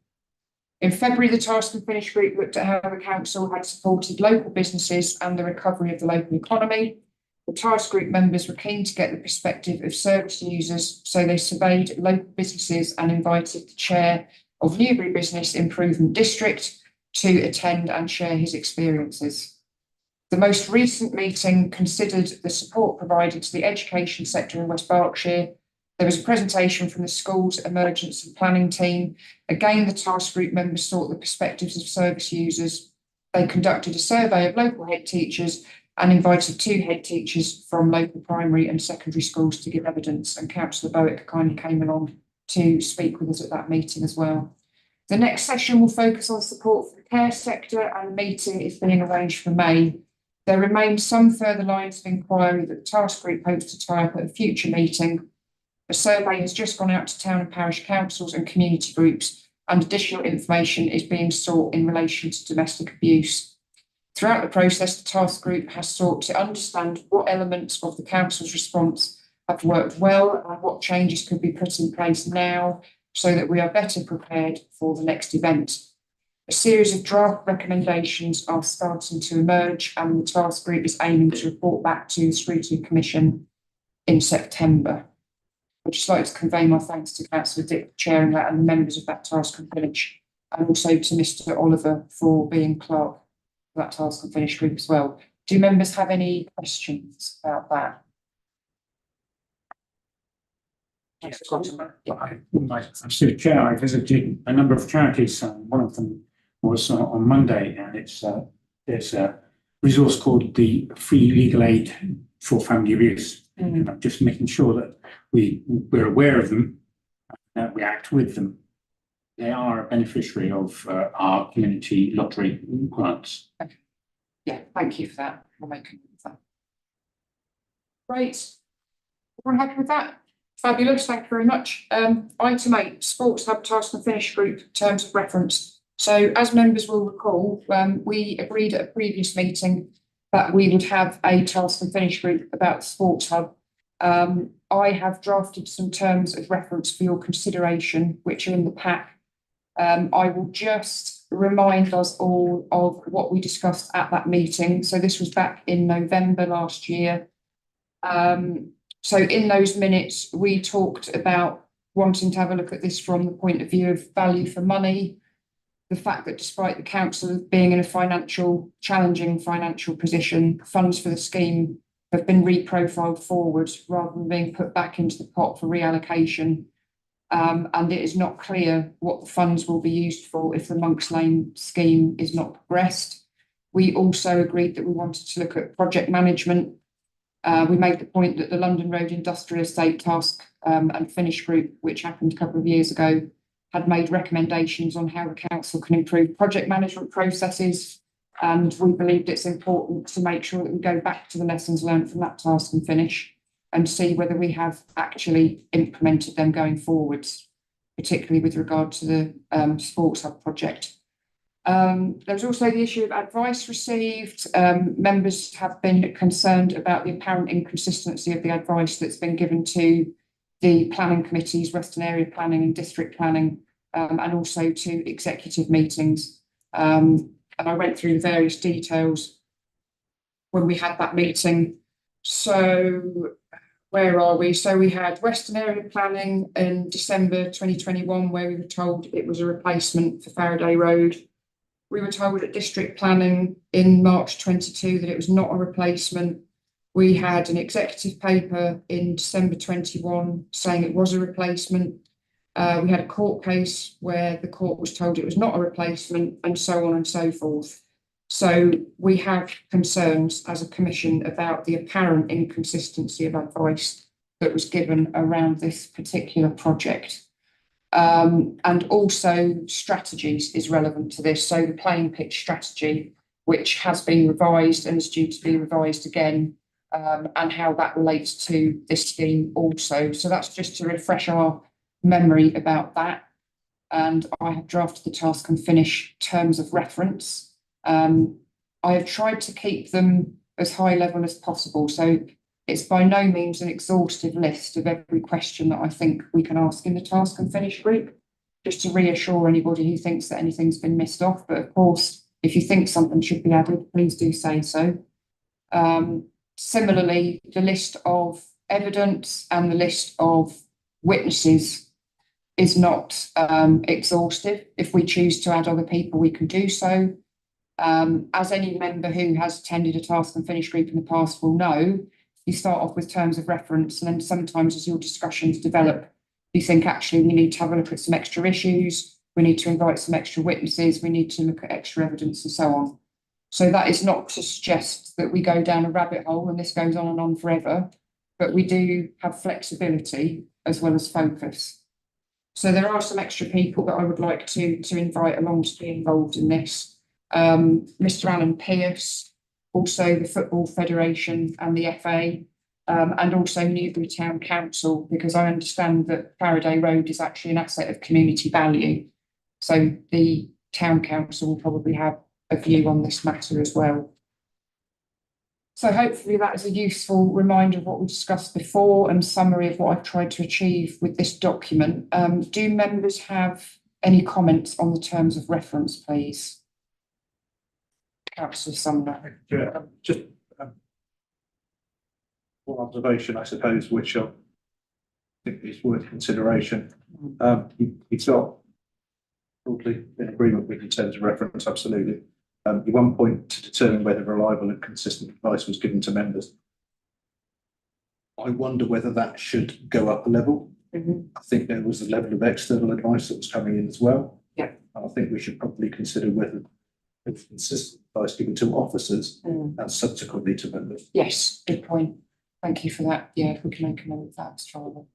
In February, the task and finish group looked at how the council had supported local businesses and the recovery of the local economy. The task group members were keen to get the perspective of service users, so they surveyed local businesses and invited the chair of Newbury Business Improvement District to attend and share his experiences. The most recent meeting considered the support provided to the education sector in West Berkshire. There was a presentation from the school's emergency planning team. Again, the task group members sought the perspectives of service users. They conducted a survey of local head teachers and invited 2 head teachers from local primary and secondary schools to give evidence, and Councillor Bowick kindly came along to speak with us at that meeting as well. The next session will focus on support for the care sector, and the meeting is being arranged for May. There remain some further lines of inquiry that the task group hopes to tie up at a future meeting. A survey has just gone out to town and parish councils and community groups, and additional information is being sought in relation to domestic abuse. Throughout the process, the task group has sought to understand what elements of the council's response have worked well and what changes could be put in place now so that we are better prepared for the next event. A series of draft recommendations are starting to emerge, and the task group is aiming to report back to the Scrutiny Commission in September. I'd just like to convey my thanks to Councillor Dick for chairing that and the members of that task and finish, and also to Mr Oliver for being clerk for that task and finish group as well. Do members have any questions about that? Mr. Chair, I visited a number of charities. One of them was on Monday, and there's a resource called the Free Legal Aid for Family Abuse. Just making sure that we're aware of them, that we act with them. They are a beneficiary of our community lottery grants. Okay. Yeah, thank you for that. We'll make a note of that. Great. Everyone happy with that? Fabulous, thank you very much. Item 8, Sports Hub Task and Finish Group Terms of Reference. So as members will recall, we agreed at a previous meeting that we would have a Task and Finish Group about the Sports Hub. I have drafted some terms of reference for your consideration, which are in the pack. I will just remind us all of what we discussed at that meeting. So this was back in November last year. So in those minutes, we talked about wanting to have a look at this from the point of view of value for money, the fact that despite the council being in a challenging financial position, funds for the scheme have been reprofiled forward rather than being put back into the pot for reallocation. And it is not clear what the funds will be used for if the Monks Lane scheme is not progressed. We also agreed that we wanted to look at project management. We made the point that the London Road Industrial Estate Task and Finish Group, which happened a couple of years ago, had made recommendations on how the council can improve project management processes. And we believed it's important to make sure that we go back to the lessons learned from that task and finish and see whether we have actually implemented them going forwards, particularly with regard to the Sports Hub project. There's also the issue of advice received. Members have been concerned about the apparent inconsistency of the advice that's been given to the planning committees, Western Area Planning and District Planning, and also to executive meetings. And I went through the various details when we had that meeting. So where are we? So we had Western Area Planning in December 2021, where we were told it was a replacement for Faraday Road. We were told at District Planning in March 22 that it was not a replacement. We had an executive paper in December 21 saying it was a replacement. We had a court case where the court was told it was not a replacement, and so on and so forth. So we have concerns as a commission about the apparent inconsistency of advice that was given around this particular project. And also strategies is relevant to this. So the playing pitch strategy, which has been revised and is due to be revised again, and how that relates to this scheme also. So that's just to refresh our memory about that. And I have drafted the task and finish terms of reference. I have tried to keep them as high level as possible. So it's by no means an exhaustive list of every question that I think we can ask in the task and finish group, just to reassure anybody who thinks that anything's been missed off. But of course, if you think something should be added, please do say so. Similarly, the list of evidence and the list of witnesses is not exhaustive. If we choose to add other people, we can do so. As any member who has attended a task and finish group in the past will know, you start off with terms of reference, and then sometimes as your discussions develop, you think actually we need to have a look at some extra issues, we need to invite some extra witnesses, we need to look at extra evidence and so on. So that is not to suggest that we go down a rabbit hole and this goes on and on forever, but we do have flexibility as well as focus. So there are some extra people that I would like to invite along to be involved in this. Mr. Alan Pearce, also the Football Federation and the FA, and also Newbury Town Council, because I understand that Faraday Road is actually an asset of community value. So the Town Council will probably have a view on this matter as well. So hopefully that is a useful reminder of what we discussed before and summary of what I've tried to achieve with this document. Do members have any comments on the terms of reference, please? Councillor Sumner. Yeah, just one observation, I suppose, which I think is worth consideration. It's not broadly in agreement with in terms of reference, absolutely. You one point to determine whether reliable and consistent advice was given to members. I wonder whether that should go up a level. I think there was a level of external advice that was coming in as well. Yeah. I think we should probably consider whether it's consistent advice given to officers and subsequently to members. Yes, good point. Thank you for that. Yeah, if we can make a note of that, Charlie.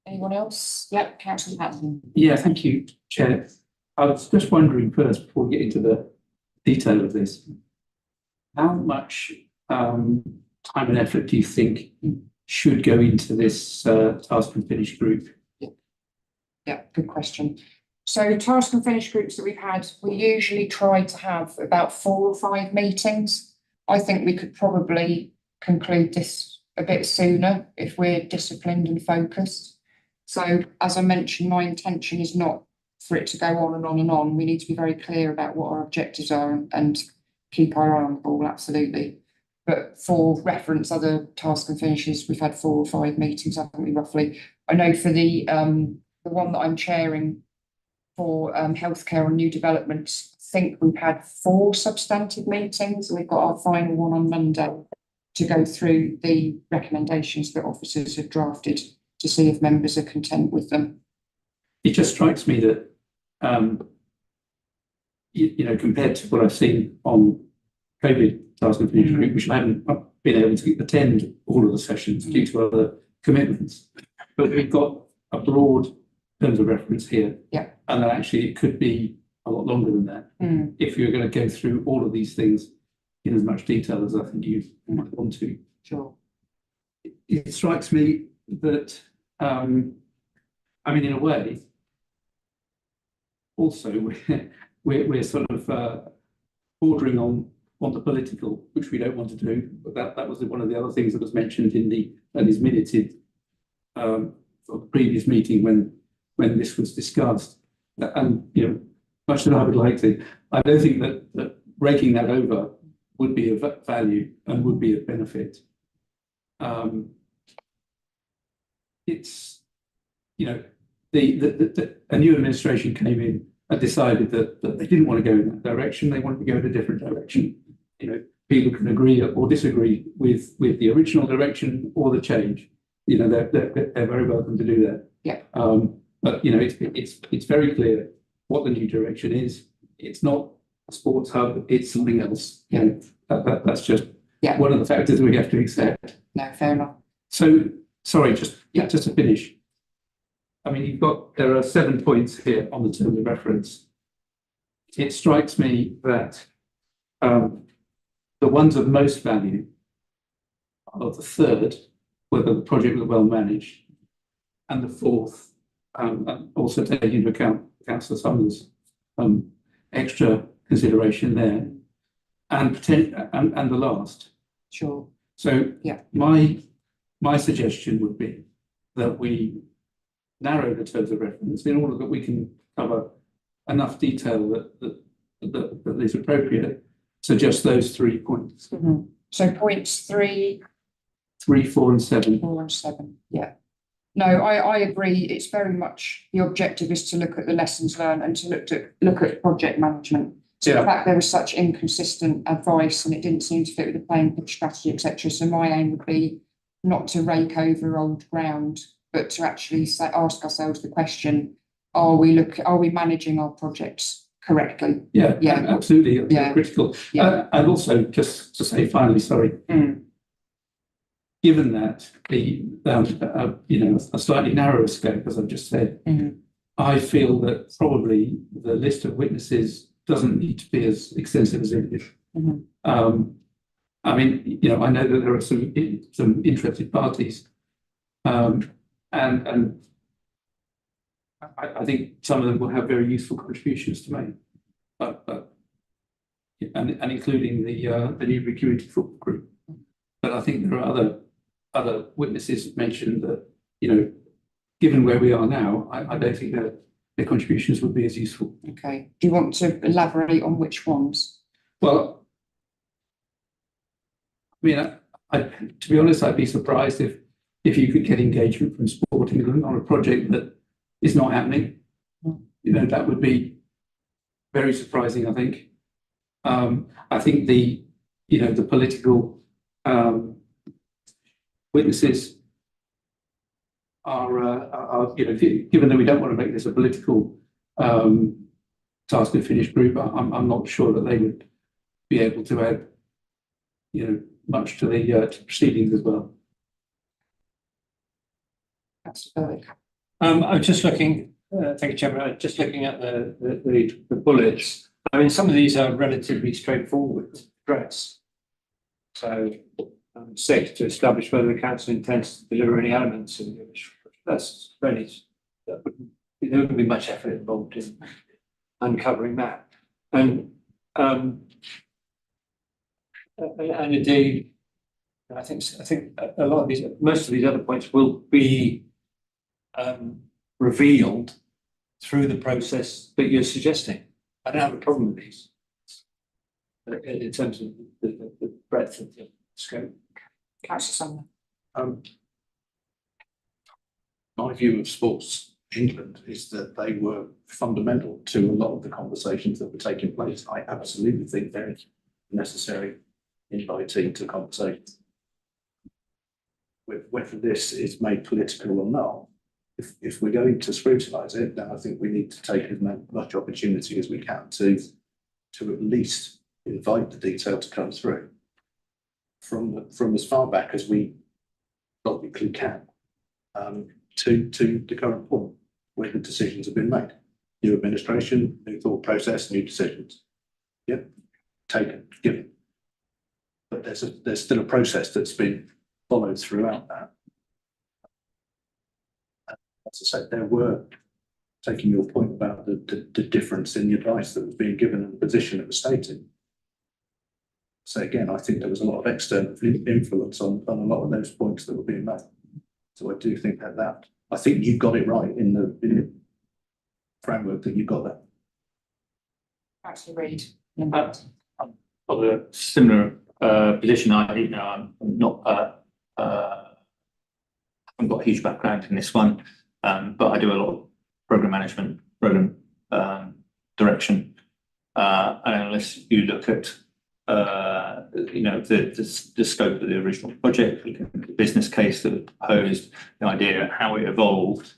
Anyone else? Yep, Councillor Patton. Yeah, thank you, Chair. I was just wondering first, before we get into the detail of this, how much time and effort do you think should go into this task and finish group? Yeah, good question. So task and finish groups that we've had, we usually try to have about 4 or 5 meetings. I think we could probably conclude this a bit sooner if we're disciplined and focused. So as I mentioned, my intention is not for it to go on and on and on. We need to be very clear about what our objectives are and keep our eye on the ball, absolutely. But for reference, other task and finishes, we've had 4 or 5 meetings, haven't we, roughly? I know for the one that I'm chairing for healthcare and new developments, I think we've had 4 substantive meetings. We've got our final one on Monday to go through the recommendations that officers have drafted to see if members are content with them. It just strikes me that, you know, compared to what I've seen on COVID task and finish group, which I haven't been able to attend all of the sessions due to other commitments, but we've got a broad terms of reference here. Yeah. And then actually it could be a lot longer than that if you're going to go through all of these things in as much detail as I think you might want to. Sure. It strikes me that, I mean, in a way, also we're sort of bordering on the political, which we don't want to do. But that was one of the other things that was mentioned in these minuted of the previous meeting when this was discussed. And you know, much that I would like to, I don't think that breaking that over would be of value and would be of benefit. it's, you know, a new administration came in and decided that they didn't want to go in that direction. They wanted to go in a different direction. You know, people can agree or disagree with the original direction or the change. You know, they're very welcome to do that. Yeah. But you know, it's very clear what the new direction is. It's not a sports hub. It's something else. Yeah. You know, that's just one of the factors we have to accept. No, fair enough. So sorry, just to finish. I mean, there are 7 points here on the terms of reference. It strikes me that the ones of most value are the third, whether the project was well managed, and the fourth, also taking into account Councillor Summers' extra consideration there, and the last. Sure. So yeah, my suggestion would be that we narrow the terms of reference in order that we can cover enough detail that is appropriate to just those 3 points. Mm-hmm. So points 3, 4 and 7. 4 and 7. Yeah. No, I agree. It's very much the objective is to look at the lessons learned and to look at project management. So the fact there was such inconsistent advice and it didn't seem to fit with the playing pitch strategy, etc. So my aim would be not to rake over old ground, but to actually ask ourselves the question: Are we managing our projects correctly? Yeah, absolutely. Yeah, critical. Yeah. And also, just to say finally, sorry. Given that a slightly narrower scope, as I've just said, I feel that probably the list of witnesses doesn't need to be as extensive as it is. I mean, I know that there are some interested parties, and I think some of them will have very useful contributions to make, and including the Newbury Community Football Group. But I think there are other witnesses mentioned that, given where we are now, I don't think that their contributions would be as useful. Okay. Do you want to elaborate on which ones? Well, I mean, to be honest, I'd be surprised if you could get engagement from Sport England on a project that is not happening. That would be very surprising, I think. I think the political witnesses are given that we don't want to make this a political task and finish group, I'm not sure that they would be able to add much to the proceedings as well. I'm just looking, thank you, Chairman. I'm just looking at the bullets. I mean, some of these are relatively straightforward to address. So, 6, to establish whether the council intends to deliver any elements of the that's really, there wouldn't be much effort involved in uncovering that. And indeed, I think a lot of most of these other points will be revealed through the process that you're suggesting. I don't have a problem with these in terms of the breadth of the scope. Councillor Sumner. My view of Sports England is that they were fundamental to a lot of the conversations that were taking place. I absolutely think they're necessary invitee to conversations. Whether this is made political or not, if we're going to scrutinise it, then I think we need to take as much opportunity as we can to at least invite the detail to come through from as far back as we logically can to the current point where the decisions have been made. New administration, new thought process, new decisions. Yep, taken, given. But there's still a process that's been followed throughout that. As I said, there were, taking your point about the difference in the advice that was being given and the position that was stated. So again, I think there was a lot of external influence on a lot of those points that were being made. So I do think that I think you got it right in the framework that you got that. Councillor Reid. I'm of a similar position. I'm not haven't haven't got a huge background in this one, but I do a lot of program management, program direction. And unless you look at the scope of the original project, looking at the business case that was proposed, the idea how it evolved,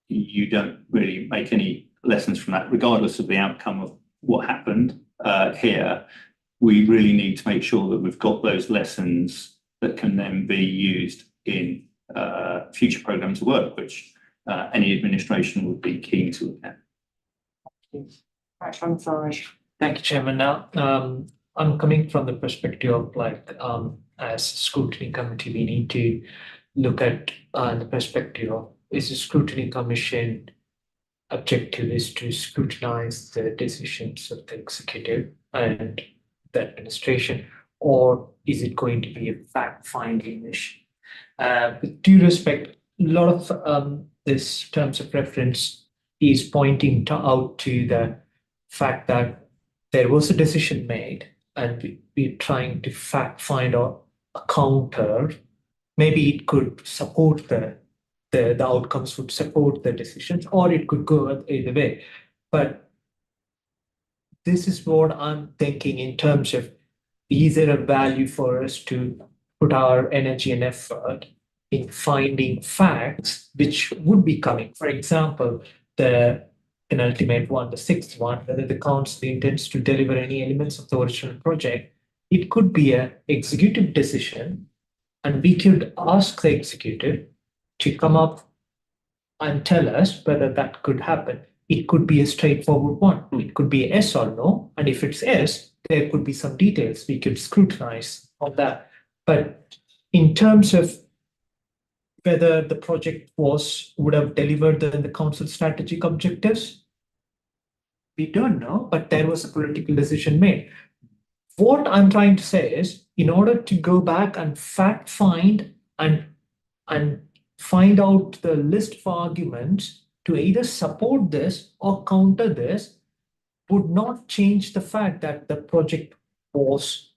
you don't really make any lessons from that, regardless of the outcome of what happened here. We really need to make sure that we've got those lessons that can then be used in future programs of work, which any administration would be keen to look at. Thank you, Chairman. Now, I'm coming from the perspective of as scrutiny committee, we need to look at the perspective of, is the scrutiny commission objective is to scrutinize the decisions of the executive and the administration, or is it going to be a fact-finding mission? With due respect, a lot of this terms of reference is pointing out to the fact that there was a decision made and we're trying to fact find a counter. Maybe it could support the outcomes would support the decisions, or it could go either way. But this is what I'm thinking in terms of, is there a value for us to put our energy and effort in finding facts which would be coming? For example, the penultimate one, the sixth one, whether the council intends to deliver any elements of the original project, it could be an executive decision, and we could ask the executive to come up and tell us whether that could happen. It could be a straightforward one. It could be yes or no. And if it's yes, there could be some details we could scrutinize on that. But in terms of whether the project would have delivered the council strategic objectives, we don't know, but there was a political decision made. What I'm trying to say is, in order to go back and fact find and find out the list of arguments to either support this or counter this, would not change the fact that the project was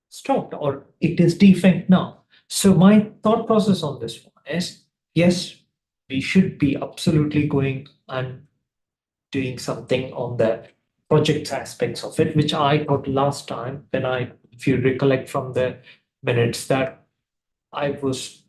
stopped or it is defunct now. So my thought process on this one is, yes, we should be absolutely going and doing something on the project aspects of it, which I thought last time when if you recollect from the minutes, that I was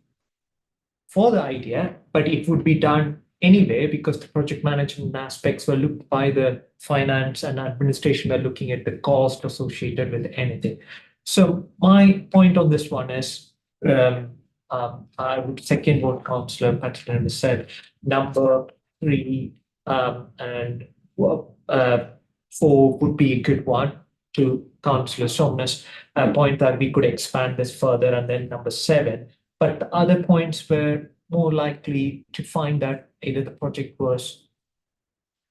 for the idea, but it would be done anyway because the project management aspects were looked by the finance and administration were looking at the cost associated with anything. So my point on this one is, I would second what Councillor Patterson has said. Number 3 and 4 would be a good one to Councillor Somna's point that we could expand this further, and then number 7. But the other points were more likely to find that either the project was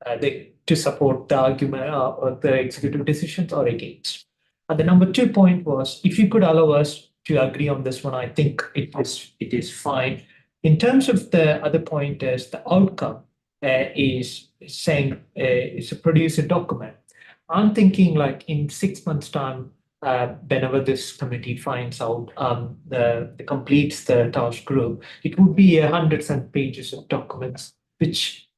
to support the argument or the executive decisions or against. And the number 2 point was, if you could allow us to agree on this one, I think it is fine. In terms of the other point is the outcome is saying is to produce a document. I'm thinking like in 6 months' time, whenever this committee finds out completes the task group, it would be hundreds of pages of documents, which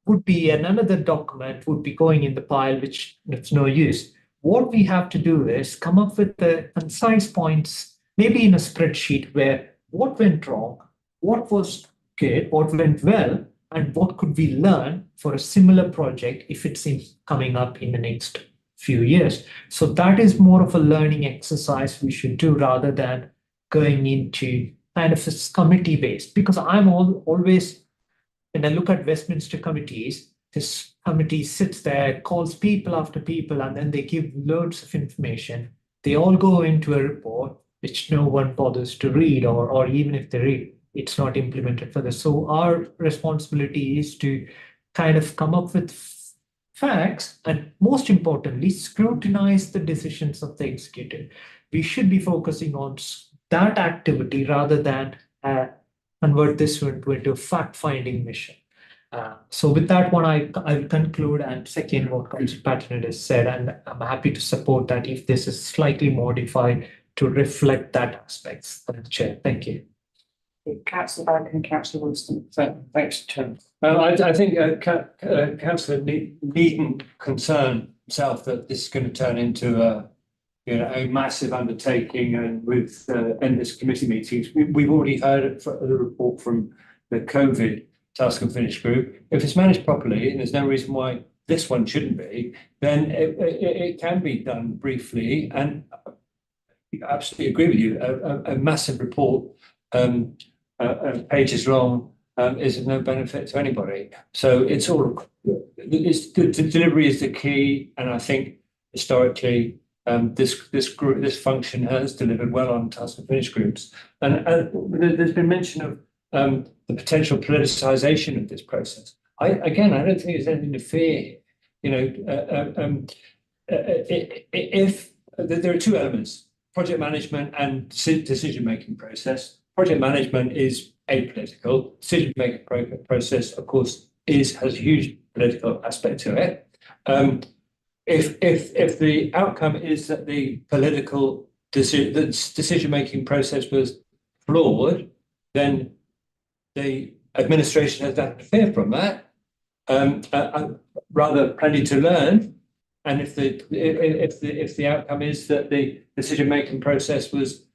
would be another document would be going in the pile, which it's no use. What we have to do is come up with the concise points, maybe in a spreadsheet where what went wrong, what was good, what went well, and what could we learn for a similar project if it's coming up in the next few years. So that is more of a learning exercise we should do rather than going into kind of a committee based, because I'm always, when I look at Westminster committees, this committee sits there, calls people after people, and then they give loads of information. They all go into a report, which no one bothers to read, or even if they read, it's not implemented further. So our responsibility is to kind of come up with facts and, most importantly, scrutinize the decisions of the executive. We should be focusing on that activity rather than convert this into a fact-finding mission. So with that one, I will conclude and second what Councillor Patterson has said, and I'm happy to support that if this is slightly modified to reflect that aspects. Chair, thank you. Councillor Barker and Councillor Wilson. Thanks, Chair. I think councillor needn't concern himself that this is going to turn into a massive undertaking, and with endless committee meetings. We've already heard a report from the COVID task and finish group. If it's managed properly, and there's no reason why this one shouldn't be, then it can be done briefly. And I absolutely agree with you. A massive report, pages long, is of no benefit to anybody. So it's the delivery is the key, and I think historically this function has delivered well on task and finish groups. And there's been mention of the potential politicisation of this process. I don't think there's anything to fear. If there are two elements: project management and decision-making process. Project management is apolitical. Decision-making process, of course, has a huge political aspect to it. If the outcome is that the political decision-making process was flawed, then the administration has to fear from that. Rather, plenty to learn. And if the outcome is that the decision-making process was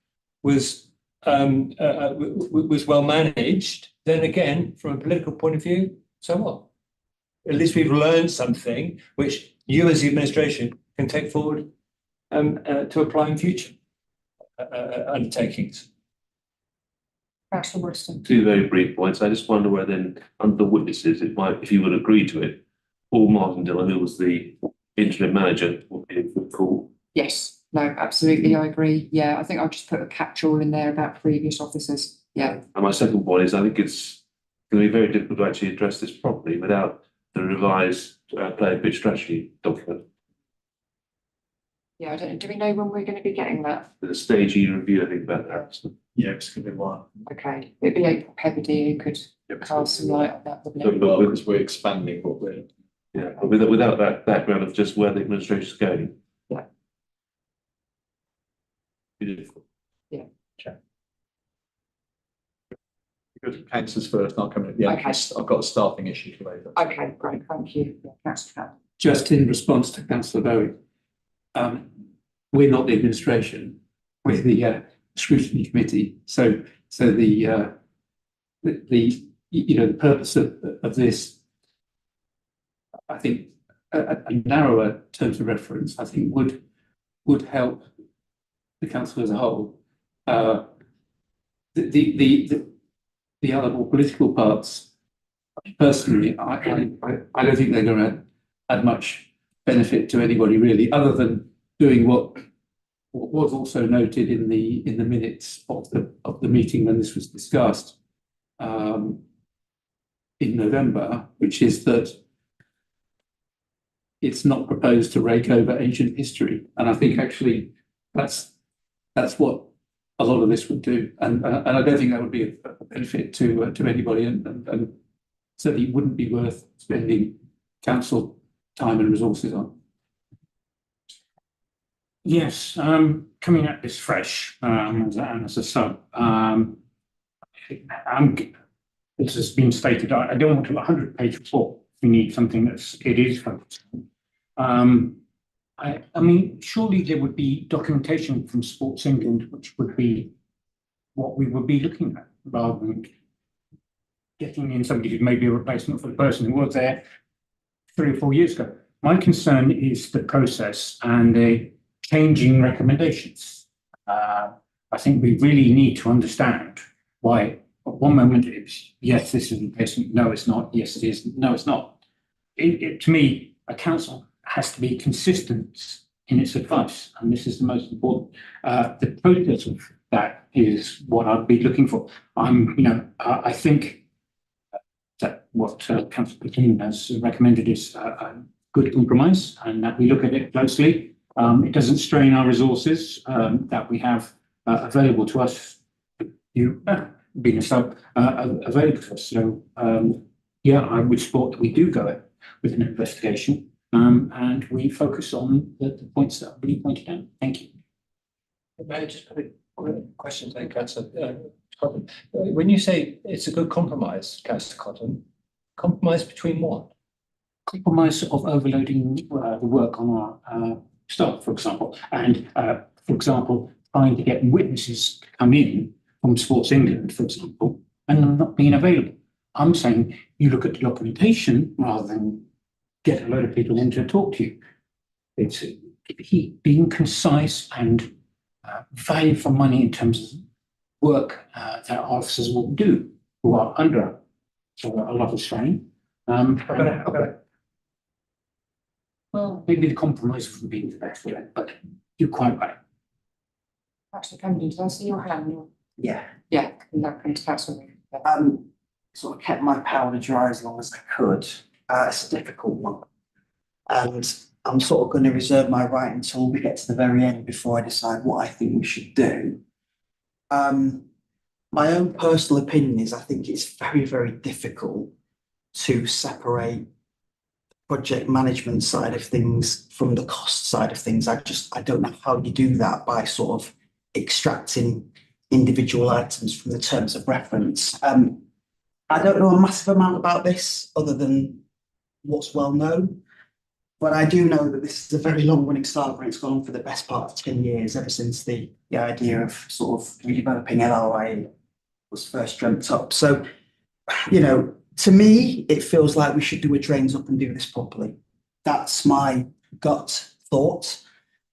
well managed, then again, from a political point of view, so what? At least we've learned something which you as the administration can take forward to apply in future undertakings. Councillor Wilson. Two very brief points. I just wonder whether then, under the witnesses, it might, if you would agree to it, Paul Martindale, who was the interim manager, would be a good call. Yes, no, absolutely, I agree. Yeah, I think I'll just put a catch-all in there about previous officers. Yeah. And my second point is, I think it's going to be very difficult to actually address this properly without the revised player pitch strategy document. Yeah, I don't know. Do we know when we're going to be getting that? The stage E review, I think, about that. Yeah, it's going to be a while. Okay, it'd be April Pebbody who could cast some light on that, wouldn't it? Well, because we're expanding what we're. Yeah, but without that background of just where the administration is going. Yeah. Beautiful. Yeah. Check. Good. Councillors first, I'll come in at the end. Okay. I've got a staffing issue to raise. Okay, great, thank you. Yeah, Councillor Campbell. Just in response to councillor Bowie, we're not the administration, we're the scrutiny committee. So the purpose of this, I think, a narrower terms of reference, I think would help the council as a whole. The other more political parts, personally, I don't think they're going to add much benefit to anybody really, other than doing what was also noted in the minutes of the meeting when this was discussed in November, which is that it's not proposed to rake over ancient history, and I think actually that's what a lot of this would do, and I don't think that would be a benefit to anybody, and certainly wouldn't be worth spending council time and resources on. Yes, coming at this fresh as a sub, this has been stated. I don't want a 100-page report. We need something it is focused on. I mean, surely there would be documentation from Sports England, which would be what we would be looking at, rather than getting in somebody who's maybe a replacement for the person who was there 3 or 4 years ago. My concern is the process and the changing recommendations. I think we really need to understand why at one moment it's, yes, this is a replacement, no, it's not, yes, it is, no, it's not. To me, a council has to be consistent in its advice, and this is the most important. The process of that is what I'd be looking for. I think that what Councillor Pekin has recommended is a good compromise, and that we look at it closely. It doesn't strain our resources that we have available to us. You being a sub available to us. So yeah, I would support that we do go with an investigation. And we focus on the points that are really pointed out. Thank you. May I just put a question to Councillor Cotton. When you say it's a good compromise, Councillor Cotton, compromise between what? Compromise of overloading the work on our staff, for example, and for example, trying to get witnesses to come in from Sports England, for example, and them not being available. I'm saying you look at the documentation rather than get a load of people in to talk to you. It's being concise and value for money in terms of work that officers will do who are under a lot of strain. Well, maybe the compromise wouldn't be the best way, but you're quite right. Councillor Kennedy, did I see your hand? Yeah. Yeah, and that comes Councillor Reid. Sort of kept my powder dry as long as I could. It's a difficult one. And I'm sort of going to reserve my right until we get to the very end before I decide what I think we should do. My own personal opinion is I think it's very, very difficult to separate the project management side of things from the cost side of things. I don't know how you do that by sort of extracting individual items from the terms of reference. I don't know a massive amount about this other than what's well known, but I do know that this is a very long running saga and it's gone on for the best part of 10 years, ever since the idea of sort of redeveloping LRI was first dreamt up. So, you know, to me, it feels like we should do a drains up and do this properly. That's my gut thought.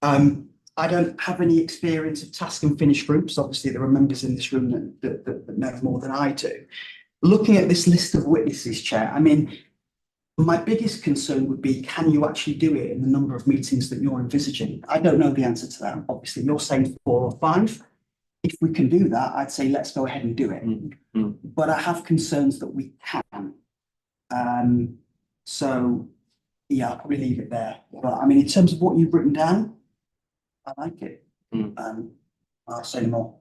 I don't have any experience of task and finish groups. Obviously, there are members in this room that know more than I do. Looking at this list of witnesses, Chair, I mean, my biggest concern would be, can you actually do it in the number of meetings that you're envisaging? I don't know the answer to that. Obviously, you're saying 4 or 5. If we can do that, I'd say let's go ahead and do it. But I have concerns that we can. So, yeah, I'll probably leave it there. But I mean, in terms of what you've written down, I like it. I'll say no more.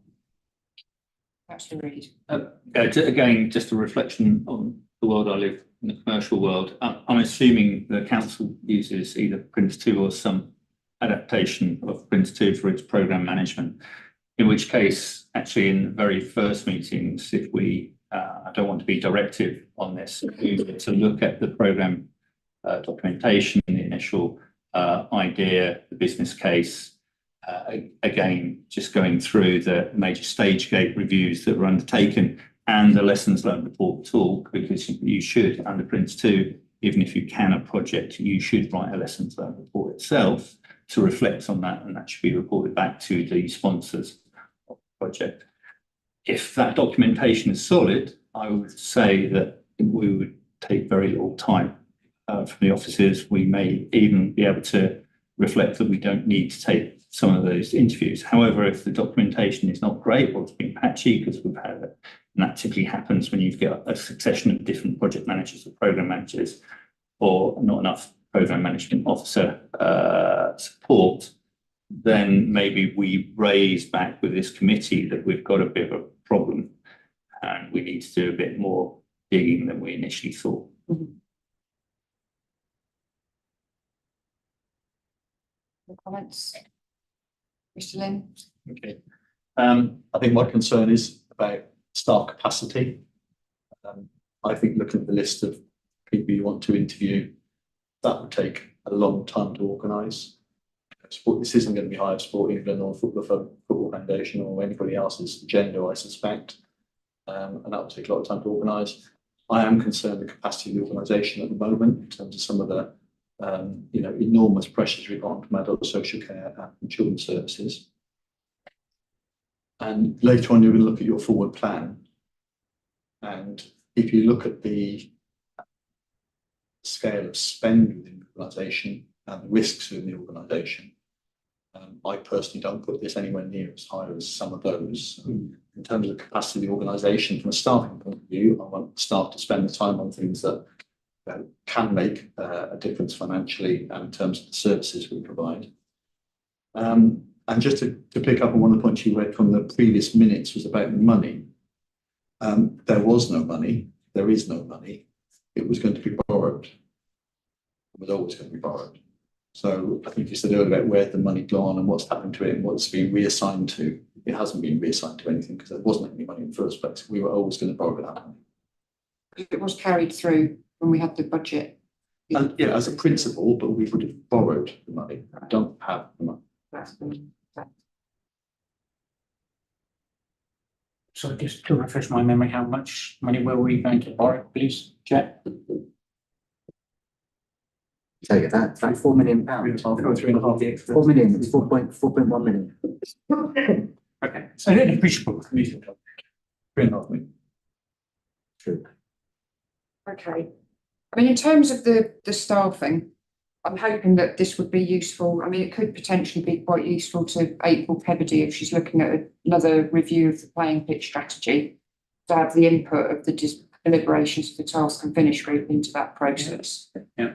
Councillor Reid. Again, just a reflection on the world I live in, the commercial world. I'm assuming the council uses either Prince 2 or some adaptation of Prince 2 for its programme management. In which case, actually, in the very first meetings, if we, I don't want to be directive on this, we were to look at the programme documentation, the initial idea, the business case. Again, just going through the major stage gate reviews that were undertaken and the lessons learned report talk, because you should, under Prince 2, even if you can a project, you should write a lessons learned report itself to reflect on that, and that should be reported back to the sponsors of the project. If that documentation is solid, I would say that we would take very little time from the offices. We may even be able to reflect that we don't need to take some of those interviews. However, if the documentation is not great or it's been patchy, because we've had it, and that typically happens when you've got a succession of different project managers or program managers, or not enough program management officer support, then maybe we raise back with this committee that we've got a bit of a problem and we need to do a bit more digging than we initially thought. Comments? Mr. Lynn? Okay. I think my concern is about staff capacity. I think looking at the list of people you want to interview, that would take a long time to organise. This isn't going to be Higher Sport England or Football Foundation or anybody else's agenda, I suspect. And that will take a lot of time to organise. I am concerned with the capacity of the organisation at the moment in terms of some of the enormous pressures we've got from adult social care and children's services. And later on, you're going to look at your forward plan. And if you look at the scale of spend within the organisation and the risks within the organisation, I personally don't put this anywhere near as high as some of those. In terms of the capacity of the organisation, from a staffing point of view, I want staff to spend the time on things that can make a difference financially and in terms of the services we provide. And just to pick up on one of the points you read from the previous minutes was about money. There was no money. There is no money. It was going to be borrowed. It was always going to be borrowed. So I think you said earlier about where the money gone and what's happened to it and what's been reassigned to. It hasn't been reassigned to anything because there wasn't any money in the first place. We were always going to borrow that money. It was carried through when we had the budget. And yeah, as a principle, but we would have borrowed the money. We don't have the money. So just to refresh my memory, how much money were we going to borrow, please, Chair? Tell you that, it's like £4 million. Oh, 3.5. 4 million, it's 4.1 million. Okay, so an appreciable commission. 3.5 million. True. Okay. I mean, in terms of the staffing, I'm hoping that this would be useful. I mean, it could potentially be quite useful to April Pebbody if she's looking at another review of the playing pitch strategy, to have the input of the deliberations of the task and finish group into that process. Yeah.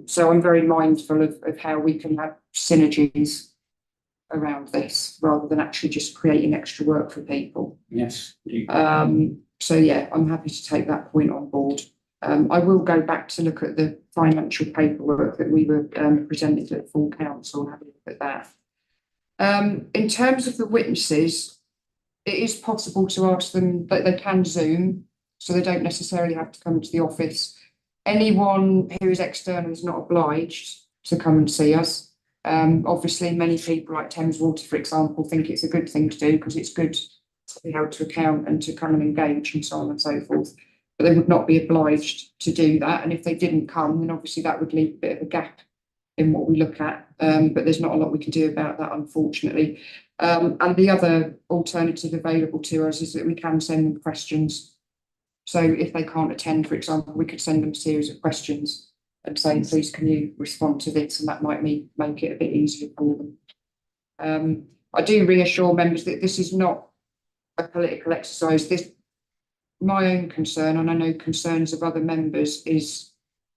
So I'm very mindful of how we can have synergies around this rather than actually just creating extra work for people. Yes. So yeah, I'm happy to take that point on board. I will go back to look at the financial paperwork that we were presented to the full council and have a look at that. In terms of the witnesses, it is possible to ask them that they can Zoom, so they don't necessarily have to come to the office. Anyone who is external is not obliged to come and see us. Obviously, many people like Thames Water, for example, think it's a good thing to do because it's good to be held to account and to come and engage and so on and so forth. But they would not be obliged to do that. And if they didn't come, then obviously that would leave a bit of a gap in what we look at. But there's not a lot we can do about that, unfortunately. And the other alternative available to us is that we can send them questions. So if they can't attend, for example, we could send them a series of questions and say, please, can you respond to this? And that might make it a bit easier for them. I do reassure members that this is not a political exercise. My own concern, and I know concerns of other members, is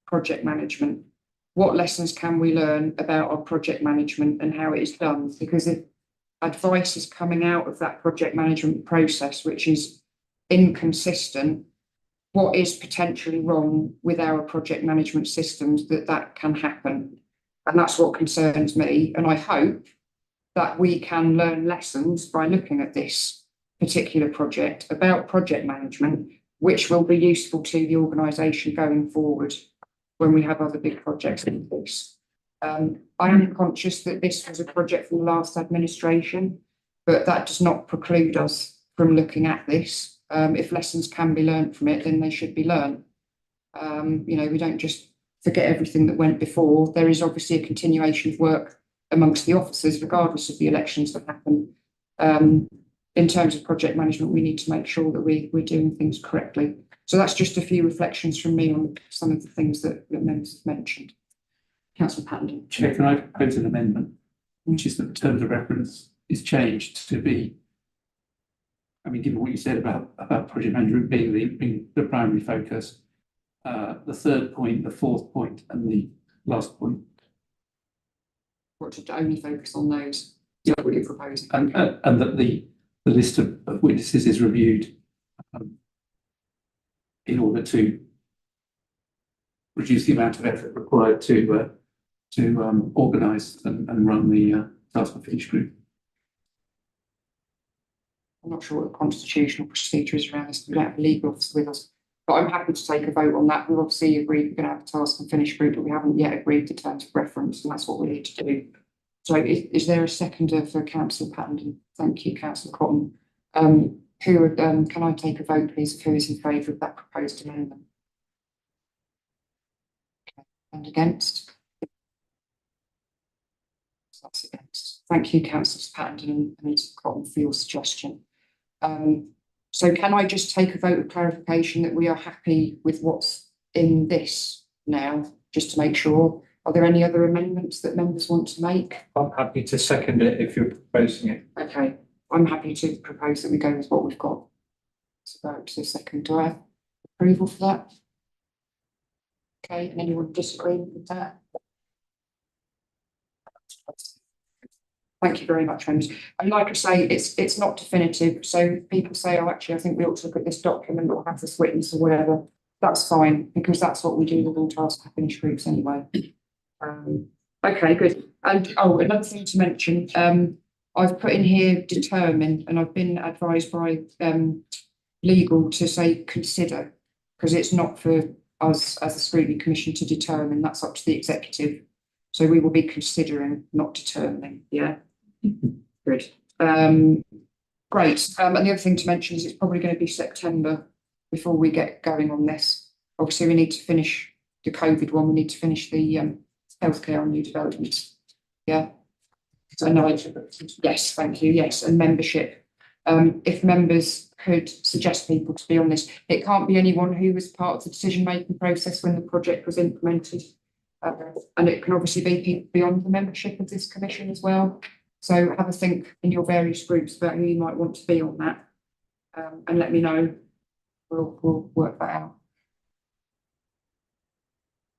project management. What lessons can we learn about our project management and how it is done? Because if advice is coming out of that project management process, which is inconsistent, what is potentially wrong with our project management systems that can happen? And that's what concerns me. And I hope that we can learn lessons by looking at this particular project about project management, which will be useful to the organisation going forward when we have other big projects in place. I am conscious that this was a project from the last administration, but that does not preclude us from looking at this. If lessons can be learned from it, then they should be learned. We don't just forget everything that went before. There is obviously a continuation of work amongst the officers, regardless of the elections that happen. In terms of project management, we need to make sure that we're doing things correctly. So that's just a few reflections from me on some of the things that members have mentioned. Councillor Pattenden. Chair, can I propose an amendment, which is that the terms of reference is changed to be, I mean, given what you said about project management being the primary focus, the third point, the fourth point, and the last point. What, to only focus on those? Yeah, what you're proposing. And that the list of witnesses is reviewed in order to reduce the amount of effort required to organise and run the task and finish group. I'm not sure what the constitutional procedure is around this. We don't have a legal officer with us, but I'm happy to take a vote on that. We've obviously agreed we're going to have a task and finish group, but we haven't yet agreed the terms of reference, and that's what we need to do. So is there a seconder for Councillor Pattenden? Thank you, Councillor Cotton. Can I take a vote, please, of who is in favour of that proposed amendment? Okay. And against? That's against. Thank you, Councillor Pattenden and Mr. Cotton, for your suggestion. So can I just take a vote of clarification that we are happy with what's in this now, just to make sure? Are there any other amendments that members want to make? I'm happy to second it if you're proposing it. Okay, I'm happy to propose that we go with what we've got. So to the second, do I have approval for that? Okay, and anyone disagree with that? Thank you very much, members. And like I say, it's not definitive. So people say, oh, actually, I think we ought to look at this document or have this witness or whatever. That's fine, because that's what we do with all task and finish groups anyway. Okay, good. And another thing to mention, I've put in here determine, and I've been advised by legal to say consider, because it's not for us as a scrutiny commission to determine, that's up to the executive. So we will be considering, not determining, yeah. Good. Great. And the other thing to mention is it's probably going to be September before we get going on this. Obviously, we need to finish the COVID one, we need to finish the healthcare and new developments. Yeah. So no, yes, thank you. Yes, and membership. If members could suggest people to be on this, it can't be anyone who was part of the decision-making process when the project was implemented. And it can obviously be people beyond the membership of this commission as well. So have a think in your various groups about who you might want to be on that, and let me know. We'll work that out.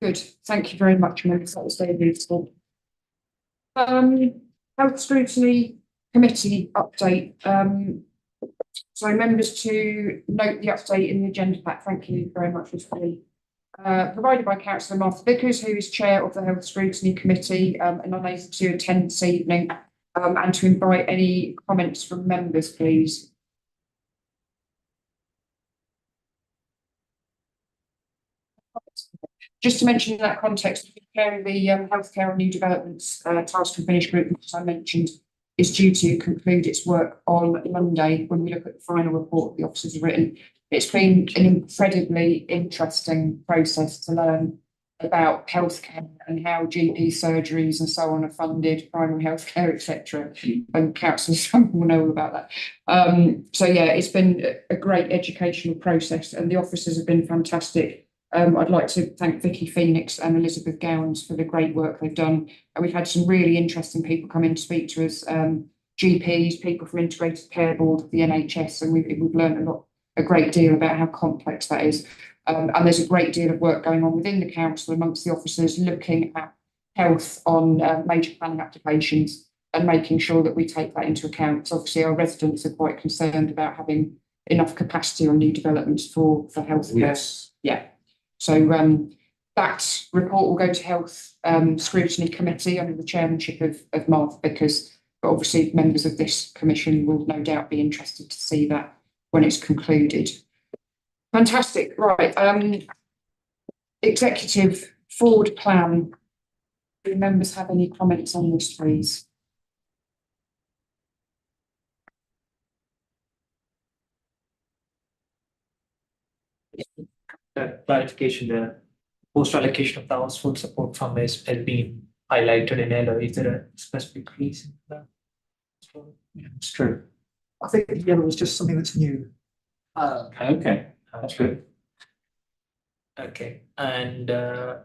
Good. Thank you very much, members. That was very useful. Health Scrutiny Committee update. So members to note the update in the agenda pack. Thank you very much, Ms. Kelly. Provided by Councillor Martha Vickers, who is Chair of the Health Scrutiny Committee and unable to attend this evening, and to invite any comments from members, please. Just to mention in that context, the chair of the Healthcare and New Developments Task and Finish Group, as I mentioned, is due to conclude its work on Monday when we look at the final report the officers have written. It's been an incredibly interesting process to learn about healthcare and how GP surgeries and so on are funded, primary healthcare, etc. And councillors will know all about that. So yeah, it's been a great educational process, and the officers have been fantastic. I'd like to thank Vicky Phoenix and Elizabeth Gowans for the great work they've done. And we've had some really interesting people come in to speak to us, GPs, people from Integrated Care Board of the NHS, and we've learned a great deal about how complex that is. And there's a great deal of work going on within the council amongst the officers looking at health on major planning applications and making sure that we take that into account. So obviously our residents are quite concerned about having enough capacity on new developments for healthcare. Yes. Yeah. So that report will go to Health Scrutiny Committee under the chairmanship of Martha Vickers, but obviously members of this commission will no doubt be interested to see that when it's concluded. Fantastic. Right. Executive forward plan. Do members have any comments on this, please? Clarification, the post allocation of the household support fund has been highlighted in yellow. Is there a specific reason for that? Yeah, it's true. I think the yellow was just something that's new. Okay, that's good. Okay, and the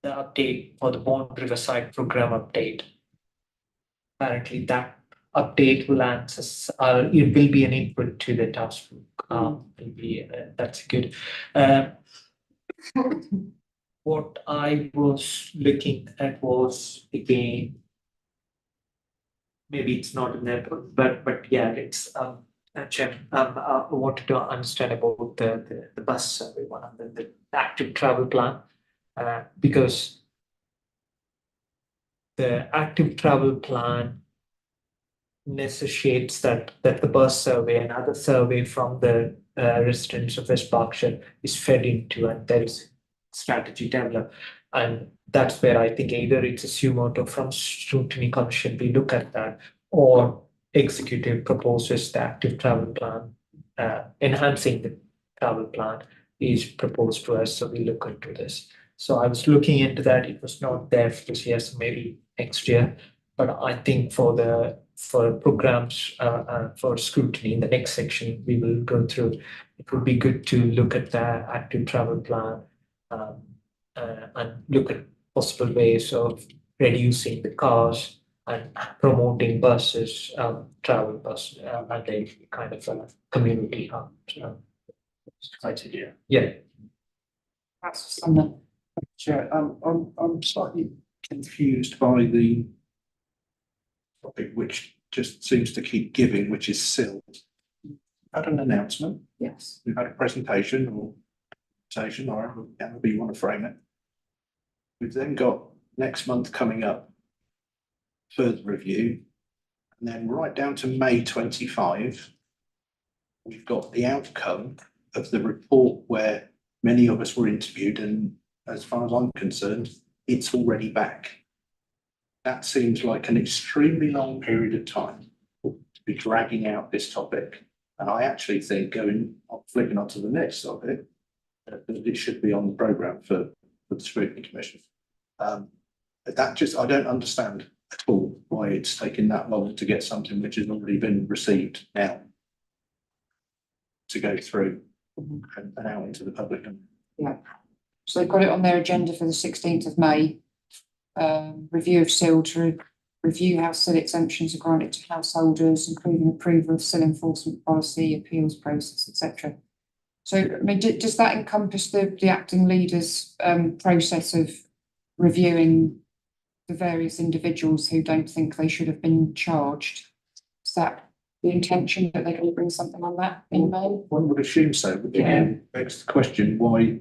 update for the Bond Riverside program update. Apparently, that update will answer. It will be an input to the task group. That's good. What I was looking at was again, maybe it's not in there, but yeah, it's Chair, I wanted to understand about the bus survey one and the active travel plan, because the active travel plan necessitates that the bus survey and other survey from the residents of West Berkshire is fed into, and there is strategy developed. And that's where I think either it's a sumoto from Scrutiny Commission, we look at that, or executive proposes the active travel plan, enhancing the travel plan is proposed to us. So we look into this. So I was looking into that. It was not there for this year, so maybe next year. But I think for programs for scrutiny in the next section, we will go through. It would be good to look at the active travel plan and look at possible ways of reducing the cars and promoting buses, travel bus, and a kind of a community hub. Yeah. That's something. Chair, I'm slightly confused by the topic which just seems to keep giving, which is SIL. We've had an announcement. Yes. We've had a presentation or however you want to frame it. We've then got next month coming up, further review, and then right down to May 25, we've got the outcome of the report where many of us were interviewed, and as far as I'm concerned, it's already back. That seems like an extremely long period of time to be dragging out this topic. And I actually think flicking onto the next topic, that it should be on the programme for the Scrutiny Commission. I don't understand at all why it's taken that long to get something which has already been received now to go through and out into the public. Yeah, so they've got it on their agenda for the 16th of May. Review of SIL to review how SIL exemptions are granted to householders, including approval of SIL enforcement policy, appeals process, etc. So, I mean, does that encompass the acting leader's process of reviewing the various individuals who don't think they should have been charged? Is that the intention, that they're going to bring something on that in May? One would assume so, but again, begs the question why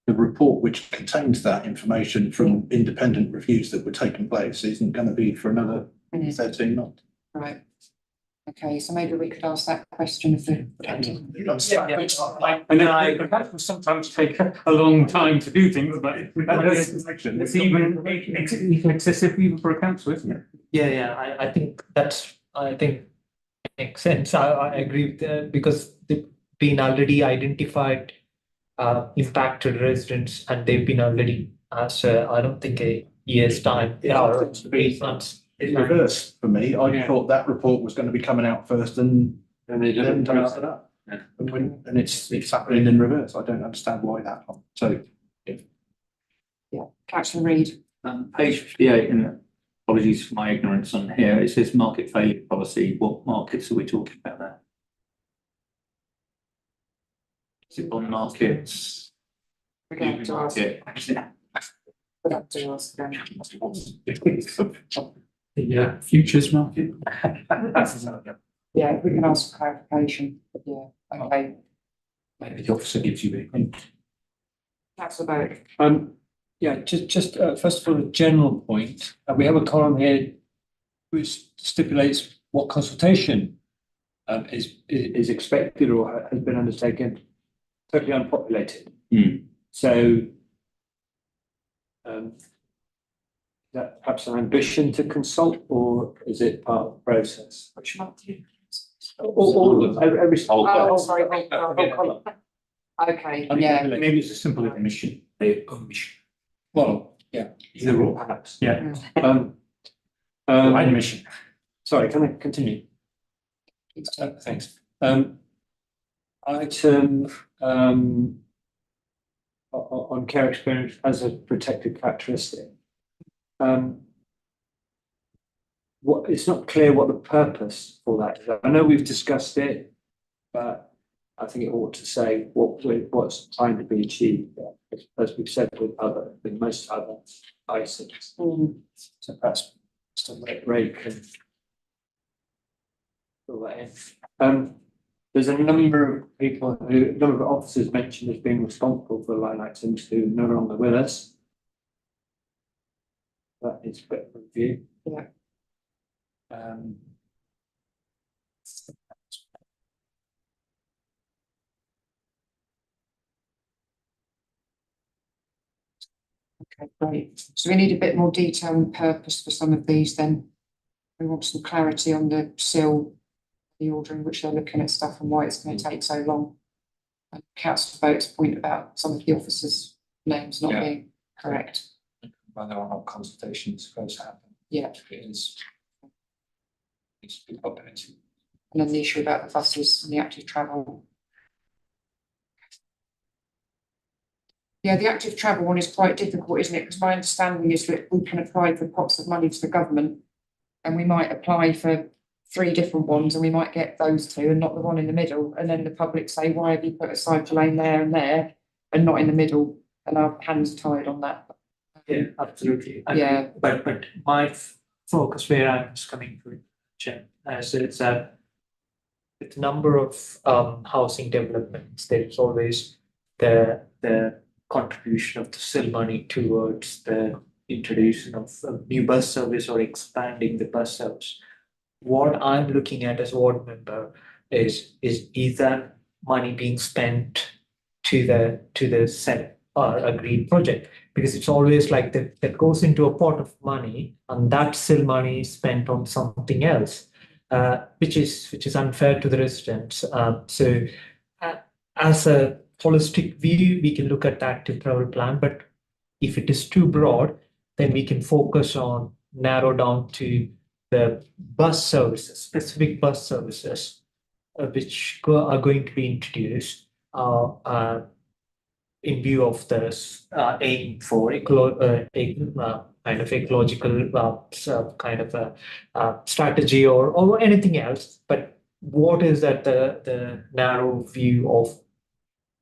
the report which contains that information from independent reviews that were taking place isn't going to be for another 13 months. Right. Okay, so maybe we could ask that question of the. And then I sometimes take a long time to do things, but it's even excessive even for a council, isn't it? Yeah, I think makes sense. I agree with that, because they've been already identified impacted residents, and they've been already asked, I don't think a year's time, or 8 months. It's reversed for me. I thought that report was going to be coming out first and they then didn't. after that. And it's happening in reverse. I don't understand why that. So yeah, Councillor Reid. Page 58, and apologies for my ignorance on here, it says market failure policy. What markets are we talking about there? Is it bond markets? We're going to ask. We're going to ask them. The futures market. Yeah, if we can ask for clarification. Yeah, okay. Maybe the officer gives you a hint. Councillor Bowick. Yeah, just first of all, a general point. We have a column here which stipulates what consultation is expected or has been undertaken. Totally unpopulated. So is that perhaps an ambition to consult, or is it part of the process? Which month? All of every Oh, sorry, whole column. Okay, yeah. Maybe it's a simple omission. Well, yeah, Either or. perhaps. Yeah. Omission. Sorry, can I continue? Thanks. Item on care experience as a protected characteristic. It's not clear what the purpose for that is. I know we've discussed it, but I think it ought to say what's trying to be achieved, as we've said with most other items. So perhaps Mr. Ray can fill that in. There's a number of officers mentioned as being responsible for line items who are no longer with us. That is a bit of a review. Yeah. Okay, great. So we need a bit more detail and purpose for some of these then. We want some clarity on the SIL, the order in which they're looking at stuff and why it's going to take so long. And Councillor Boat's point about some of the officers' names not being correct. Whether or not consultation is supposed to happen. Yeah. It is. Needs to be populated. And then the issue about the buses and the active travel. Yeah, the active travel one is quite difficult, isn't it? Because my understanding is that we can apply for pots of money to the government, and we might apply for 3 different ones, and we might get those 2 and not the one in the middle. And then the public say, why have you put a cycle lane there and not in the middle? And our hands are tied on that. Yeah, absolutely. Yeah. But my focus where I was coming from, as it's that with the number of housing developments, there is always the contribution of the SIL money towards the introduction of a new bus service or expanding the bus service. What I'm looking at as ward member is that money being spent to the set or agreed project? Because it's always like that goes into a pot of money, and that still money is spent on something else, which is unfair to the residents. As a holistic view, we can look at the active travel plan, but if it is too broad, then we can focus on narrow down to the bus services, specific bus services, which are going to be introduced in view of this aim for kind of ecological kind of a strategy or anything else. But what is that the narrow view of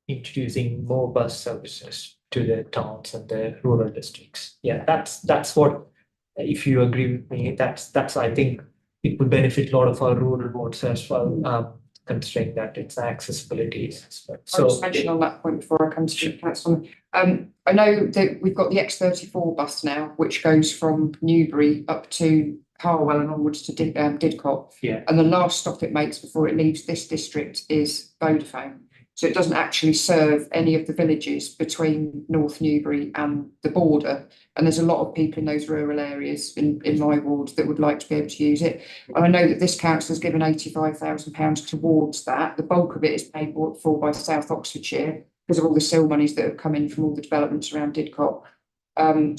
introducing more bus services to the towns and the rural districts? Yeah, that's what, if you agree with me, that's I think it would benefit a lot of our rural wards as well, considering that it's accessibility. I'll just mention on that point before I come to you, Councillor. I know that we've got the X34 bus now, which goes from Newbury up to Harwell and onwards to Didcot. Yeah. And the last stop it makes before it leaves this district is Vodafone. So it doesn't actually serve any of the villages between North Newbury and the border. And there's a lot of people in those rural areas in my ward that would like to be able to use it. And I know that this council has given £85,000 towards that. The bulk of it is paid for by South Oxfordshire because of all the SIL monies that have come in from all the developments around Didcot.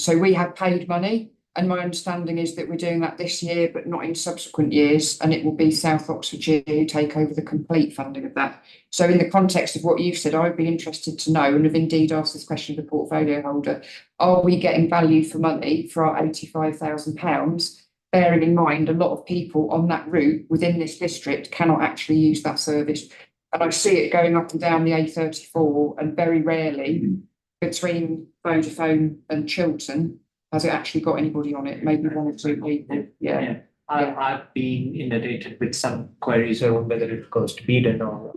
So we have paid money. And my understanding is that we're doing that this year, but not in subsequent years. And it will be South Oxfordshire who take over the complete funding of that. So in the context of what you've said, I would be interested to know, and have indeed asked this question of the portfolio holder, are we getting value for money for our £85,000? Bearing in mind, a lot of people on that route within this district cannot actually use that service. And I see it going up and down the A34, and very rarely between Vodafone and Chiltern has it actually got anybody on it? Maybe one or two people. Yeah. I've been inundated with some queries around whether it goes to Beedon or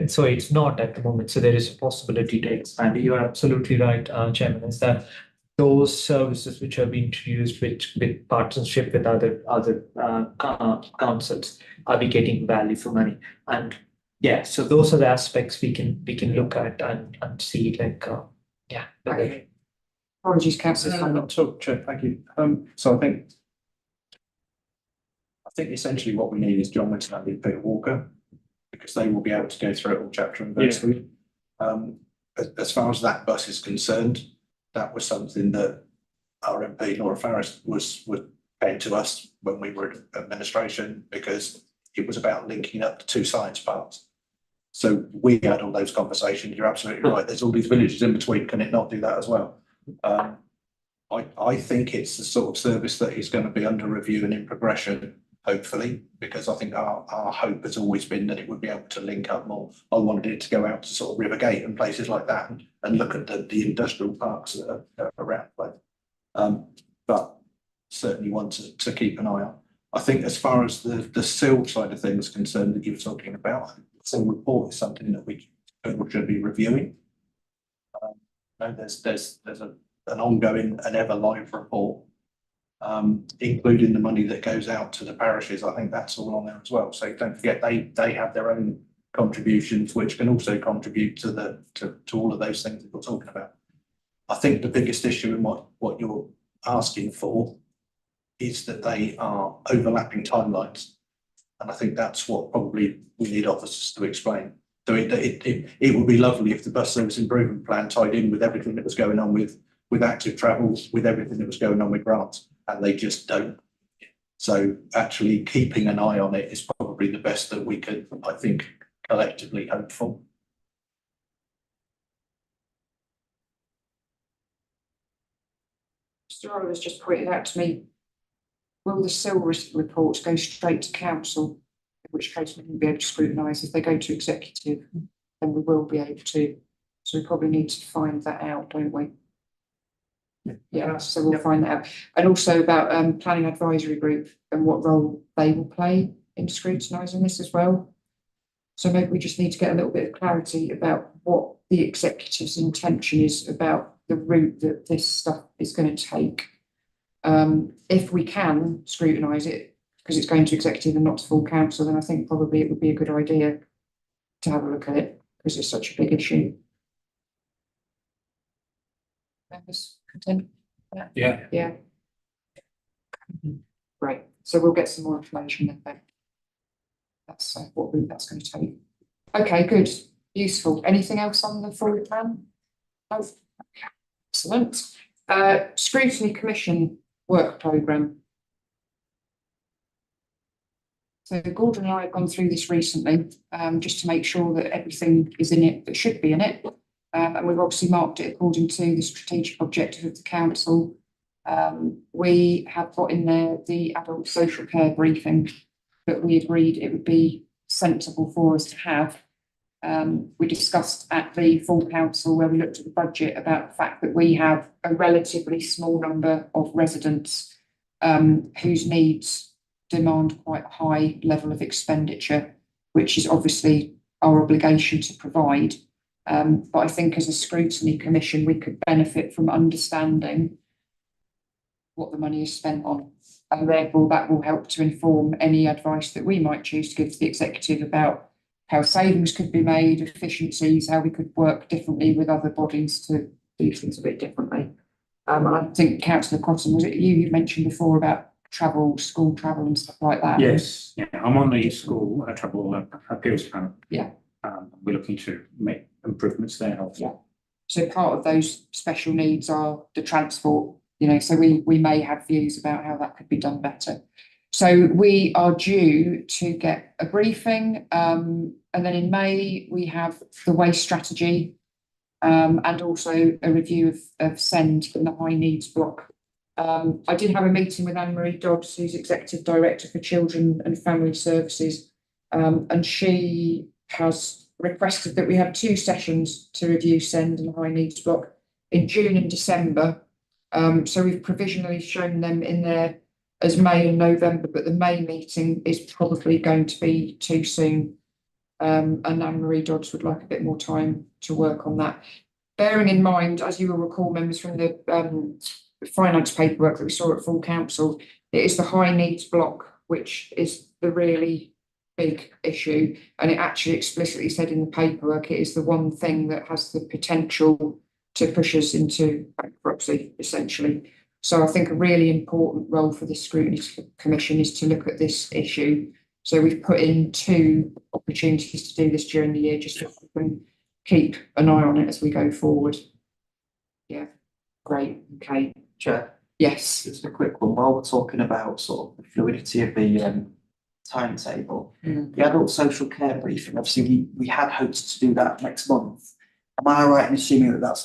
so it's not at the moment. So there is a possibility to expand. You are absolutely right, Chairman, is that those services which have been introduced with partnership with other councils, are we getting value for money? And yeah, so those are the aspects we can look at and see, like whether. Apologies, Councillor. Not at all, Chair, thank you. So I think essentially what we need is John Whittingham and Peter Walker, because they will be able to go through it all chapter and verse. As far as that bus is concerned, that was something that our MP Laura Farris was paying to us when we were in administration, because it was about linking up the two science parks. So we had all those conversations. You're absolutely right. There's all these villages in between. Can it not do that as well? I think it's the sort of service that is going to be under review and in progression, hopefully, because I think our hope has always been that it would be able to link up more. I wanted it to go out to sort of Rivergate and places like that and look at the industrial parks that are around. But certainly want to keep an eye on. I think as far as the SIL side of things concerned that you were talking about, the SIL report is something that we should be reviewing. There's an ongoing and ever live report, including the money that goes out to the parishes. I think that's all on there as well. So don't forget they have their own contributions, which can also contribute to all of those things that we're talking about. I think the biggest issue in what you're asking for is that they are overlapping timelines, and I think that's what probably we need officers to explain. So it would be lovely if the bus service improvement plan tied in with everything that was going on with active travel, with everything that was going on with grants, and they just don't. So actually keeping an eye on it is probably the best that we could, I think, collectively hope for. Mr. Oliver's just pointed out to me, will the SIL reports go straight to council? In which case we won't be able to scrutinise. If they go to executive, then we will be able to. So we probably need to find that out, don't we? Yeah, so we'll find that out. And also about planning advisory group and what role they will play in scrutinising this as well. So maybe we just need to get a little bit of clarity about what the executive's intention is about the route that this stuff is going to take. If we can scrutinise it, because it's going to executive and not to full council, then I think probably it would be a good idea to have a look at it, because it's such a big issue. Members content? Yeah. Yeah. Great, so we'll get some more information then. That's what route that's going to take. Okay, good, useful. Anything else on the forward plan? No. Excellent. Scrutiny Commission work programme. So Gordon and I have gone through this recently, just to make sure that everything is in it that should be in it. And we've obviously marked it according to the strategic objective of the council. We have got in there the adult social care briefing that we agreed it would be sensible for us to have. We discussed at the full council, where we looked at the budget, about the fact that we have a relatively small number of residents whose needs demand quite a high level of expenditure, which is obviously our obligation to provide. But I think as a scrutiny commission, we could benefit from understanding what the money is spent on. And therefore that will help to inform any advice that we might choose to give to the executive about how savings could be made, efficiencies, how we could work differently with other bodies to do things a bit differently. And I think Councillor Cotton, was it you mentioned before about travel, school travel and stuff like that? Yes, yeah, I'm on the school travel appeals panel. Yeah. We're looking to make improvements there. Yeah. So part of those special needs are the transport, you know, so we may have views about how that could be done better. So we are due to get a briefing, and then in May we have the waste strategy, and also a review of SEND in the high needs block. I did have a meeting with Anne-Marie Dodds, who's Executive Director for Children and Family Services, and she has requested that we have 2 sessions to review SEND and the high needs block in June and December. So we've provisionally shown them in there as May and November, but the May meeting is probably going to be too soon. And Anne-Marie Dodds would like a bit more time to work on that. Bearing in mind, as you will recall, members, from the finance paperwork that we saw at full council, it is the high needs block which is the really big issue, and it actually explicitly said in the paperwork it is the one thing that has the potential to push us into bankruptcy, essentially. So I think a really important role for the Scrutiny Commission is to look at this issue. So we've put in 2 opportunities to do this during the year, just so we can keep an eye on it as we go forward. Yeah, great, okay. Chair, Yes. just a quick one. While we're talking about sort of the fluidity of the timetable, the adult social care briefing, obviously we had hoped to do that next month. Am I right in assuming that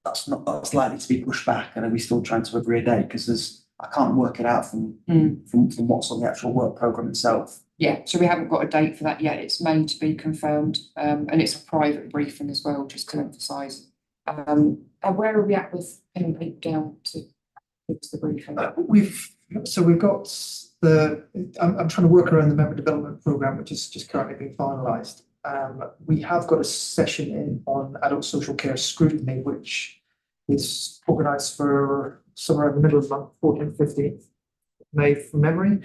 that's likely to be pushed back, and are we still trying to agree a date? Because I can't work it out from what's on the actual work programme itself. Yeah, so we haven't got a date for that yet. It's made to be confirmed, and it's a private briefing as well, just to emphasise. Where are we at with pinning people down to fix the briefing? We've got I'm trying to work around the member development programme, which is just currently being finalised. We have got a session in on adult social care scrutiny, which is organised for somewhere in the middle of the month, 14th, 15th May from memory.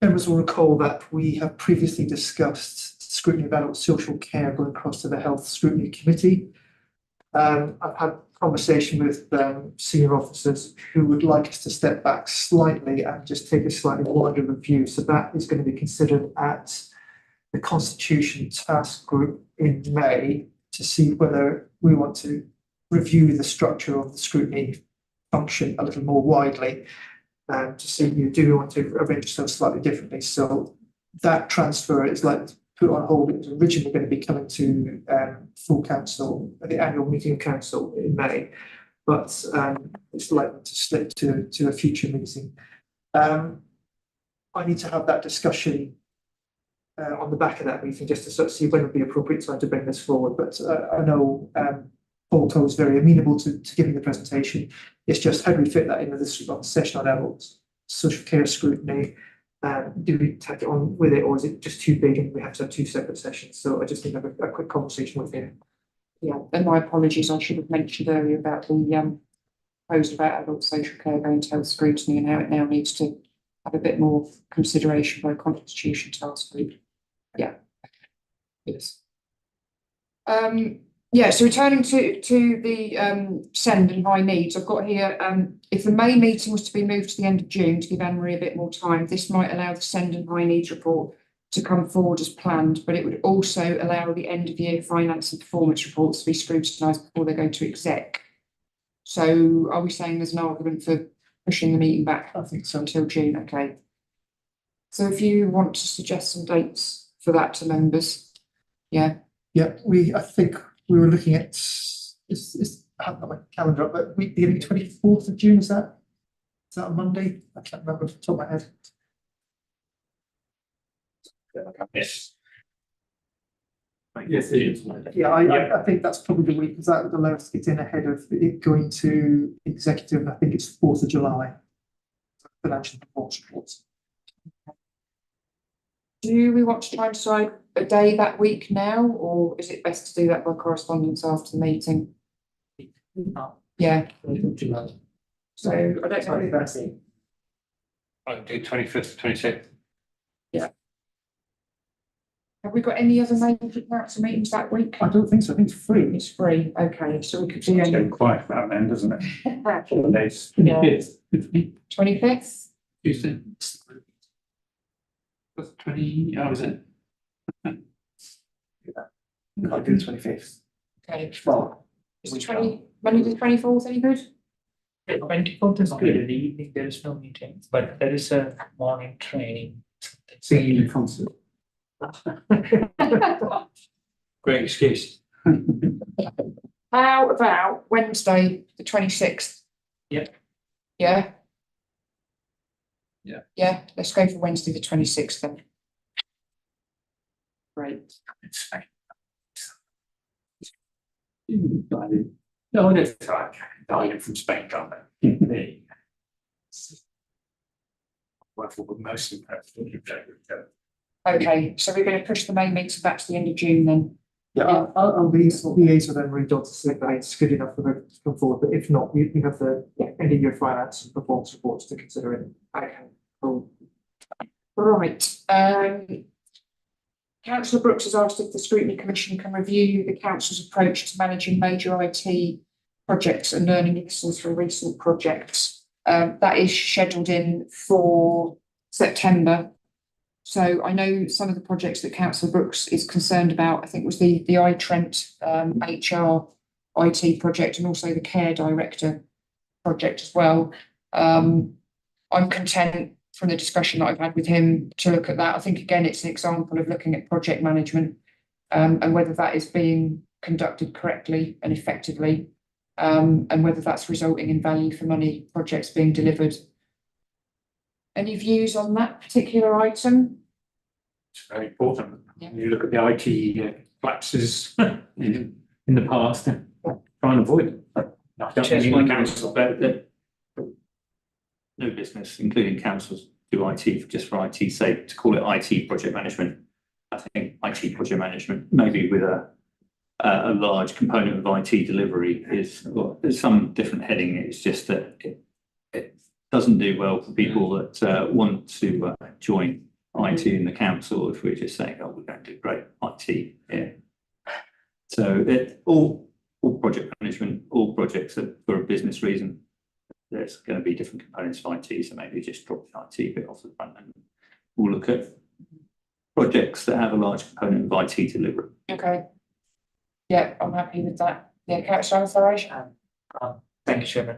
Members will recall that we have previously discussed scrutiny of adult social care going across to the Health Scrutiny Committee. I've had conversation with senior officers who would like us to step back slightly and just take a slightly wider review. So that is going to be considered at the Constitution Task Group in May to see whether we want to review the structure of the scrutiny function a little more widely, and to see, do we want to arrange ourselves slightly differently. So that transfer is likely to put on hold. It was originally going to be coming to full council at the annual meeting of council in May, but it's likely to slip to a future meeting. I need to have that discussion on the back of that meeting, just to sort of see when would be appropriate time to bring this forward. But I know Paul Toll is very amenable to giving the presentation. It's just how do we fit that into this session on adults social care scrutiny? Do we tack it on with it, or is it just too big and we have to have 2 separate sessions? So I just need to have a quick conversation with him Yeah, and my apologies, I should have mentioned earlier about the proposed about adult social care going to health scrutiny and how it now needs to have a bit more consideration by constitution task group. Yeah. Yes. Yeah, so returning to the send and high needs, I've got here, if the May meeting was to be moved to the end of June to give Anne-Marie a bit more time, this might allow the send and high needs report to come forward as planned, but it would also allow the end of year finance and performance reports to be scrutinised before they go to exec. So are we saying there's an argument for pushing the meeting back? I think so, until June, okay. So if you want to suggest some dates for that to members, yeah. Yeah, I think we were looking at, I haven't got my calendar up, but week beginning 24th of June, is that a Monday? I can't remember off the top of my head. Yes. Yes, it is. Yeah, I think that's probably the week, because that would allow us to get in ahead of it going to executive, and I think it's 4th of July. Financial performance reports. Do we want to try and decide a day that week now, or is it best to do that by correspondence after the meeting? Yeah. So I don't know. I can do 25th, 26th. Yeah. Have we got any other major council meetings that week? I don't think so. I think it's free. It's free. Okay, so we could do It's any. getting quiet about then, doesn't it? Holidays. 25th? Tuesday. 20, oh, is it? I'll do the 25th. Okay. Well, Is the Monday the 24th any good? The 24th is good. In the evening, there is no meetings, but there is a morning training. Singing in concert. Great excuse. How about Wednesday, the 26th? Yeah. Yeah? Yeah. Yeah, let's go for Wednesday, the 26th then. Great. No, that's right. Died from Spain, can't they? Well, for most of them. Okay, so we're going to push the main meeting back to the end of June then. Yeah, I'll liaise with them, read on to see if it's good enough for them to come forward, but if not, you have the end of year finance and performance reports to consider it. Okay, cool. Right, Councillor Brooks has asked if the Scrutiny Commission can review the council's approach to managing major IT projects and learning lessons from recent projects. That is scheduled in for September. So I know some of the projects that Councillor Brooks is concerned about, I think was the iTrent HR IT project and also the Care Director project as well. I'm content from the discussion that I've had with him to look at that. I think again, it's an example of looking at project management and whether that is being conducted correctly and effectively, and whether that's resulting in value for money projects being delivered. Any views on that particular item? It's very important. Yeah. You look at the IT collapses in the past, try and avoid them. I don't Chair's mean one the council, but no business, including councils, do IT just for IT's sake. To call it IT project management, I think IT project management, maybe with a large component of IT delivery, is well, there's some different heading. It's just that it doesn't do well for people that want to join IT in the council if we're just saying, oh, we're going to do great IT. Yeah. So all project management, all projects are for a business reason. There's going to be different components of IT, so maybe just drop the IT bit off the front and we'll look at projects that have a large component of IT delivery. Okay. Yeah, I'm happy with that. Yeah, Councillor Farage. Thank you, Chairman.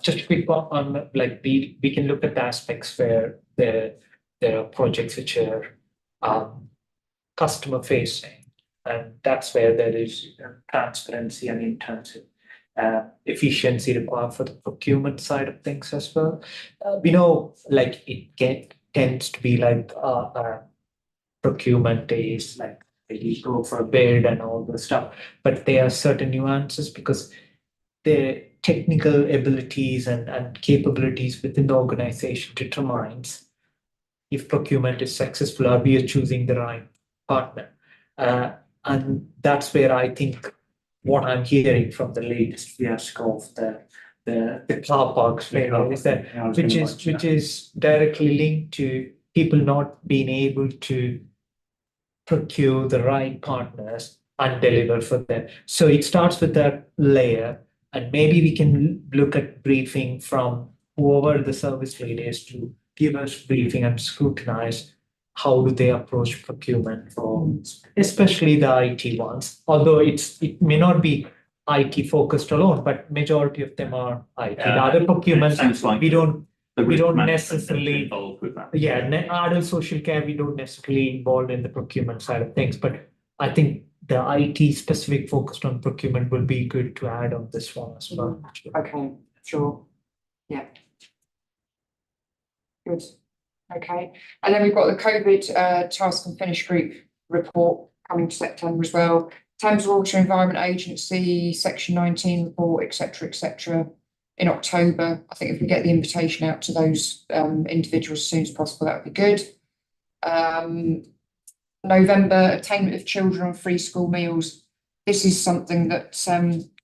Just a quick one on like we can look at the aspects where there are projects which are customer facing, and that's where there is transparency and in terms of efficiency required for the procurement side of things as well. We know like it tends to be like procurement is like you go for a bid and all the stuff, but there are certain nuances because the technical abilities and capabilities within the organization determines if procurement is successful or we are choosing the right partner. And that's where I think what I'm hearing from the latest fiasco of the car parks failure is that Yeah, I was gonna mention which is directly linked to people not being able to procure the right partners and deliver for them. So it starts with that layer, and maybe we can look at briefing from whoever the service lead is to give us briefing and scrutinize how do they approach procurement for especially the IT ones. Although it may not be IT focused alone, but majority of them are IT. The other procurement Sounds like we don't the risk don't management is necessarily involved with that. yeah, adult social care, we don't necessarily involved in the procurement side of things, but I think the IT specific focused on procurement will be good to add on this one as well. Okay, sure. Yeah. Good. Okay. And then we've got the COVID task and finish group report coming to September as well. Thames Water Environment Agency, Section 19 report, etc., in October. I think if we get the invitation out to those individuals as soon as possible, that would be good. November, attainment of children on free school meals. This is something that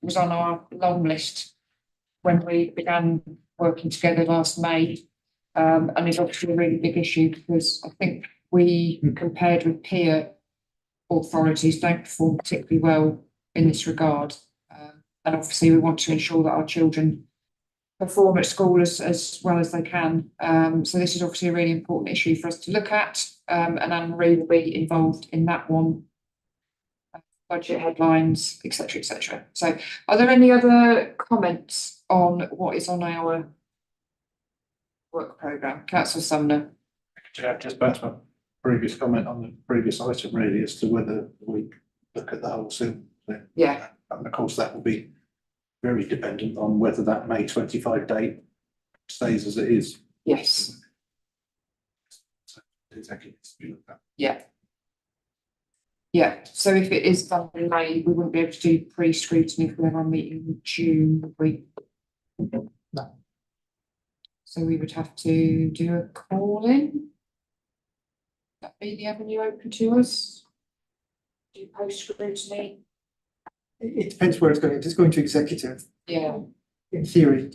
was on our long list when we began working together last May. And is obviously a really big issue because I think we, compared with peer authorities, don't perform particularly well in this regard. And obviously we want to ensure that our children perform at school as well as they can. So this is obviously a really important issue for us to look at. And Anne-Marie will be involved in that one. Budget headlines, etc. So are there any other comments on what is on our work programme? Councillor Sumner. Just back to my previous comment on the previous item really as to whether we look at the wholesale thing. Yeah. And of course that will be very dependent on whether that May 25 date stays as it is. Yes. Exactly. Yeah. Yeah, so if it is done in May, we wouldn't be able to do pre-scrutiny if we have our meeting in June, would we? No. So we would have to do a call-in. That be the avenue open to us? Do post-scrutiny? It depends where it's going. If it's going to executive, Yeah, in theory,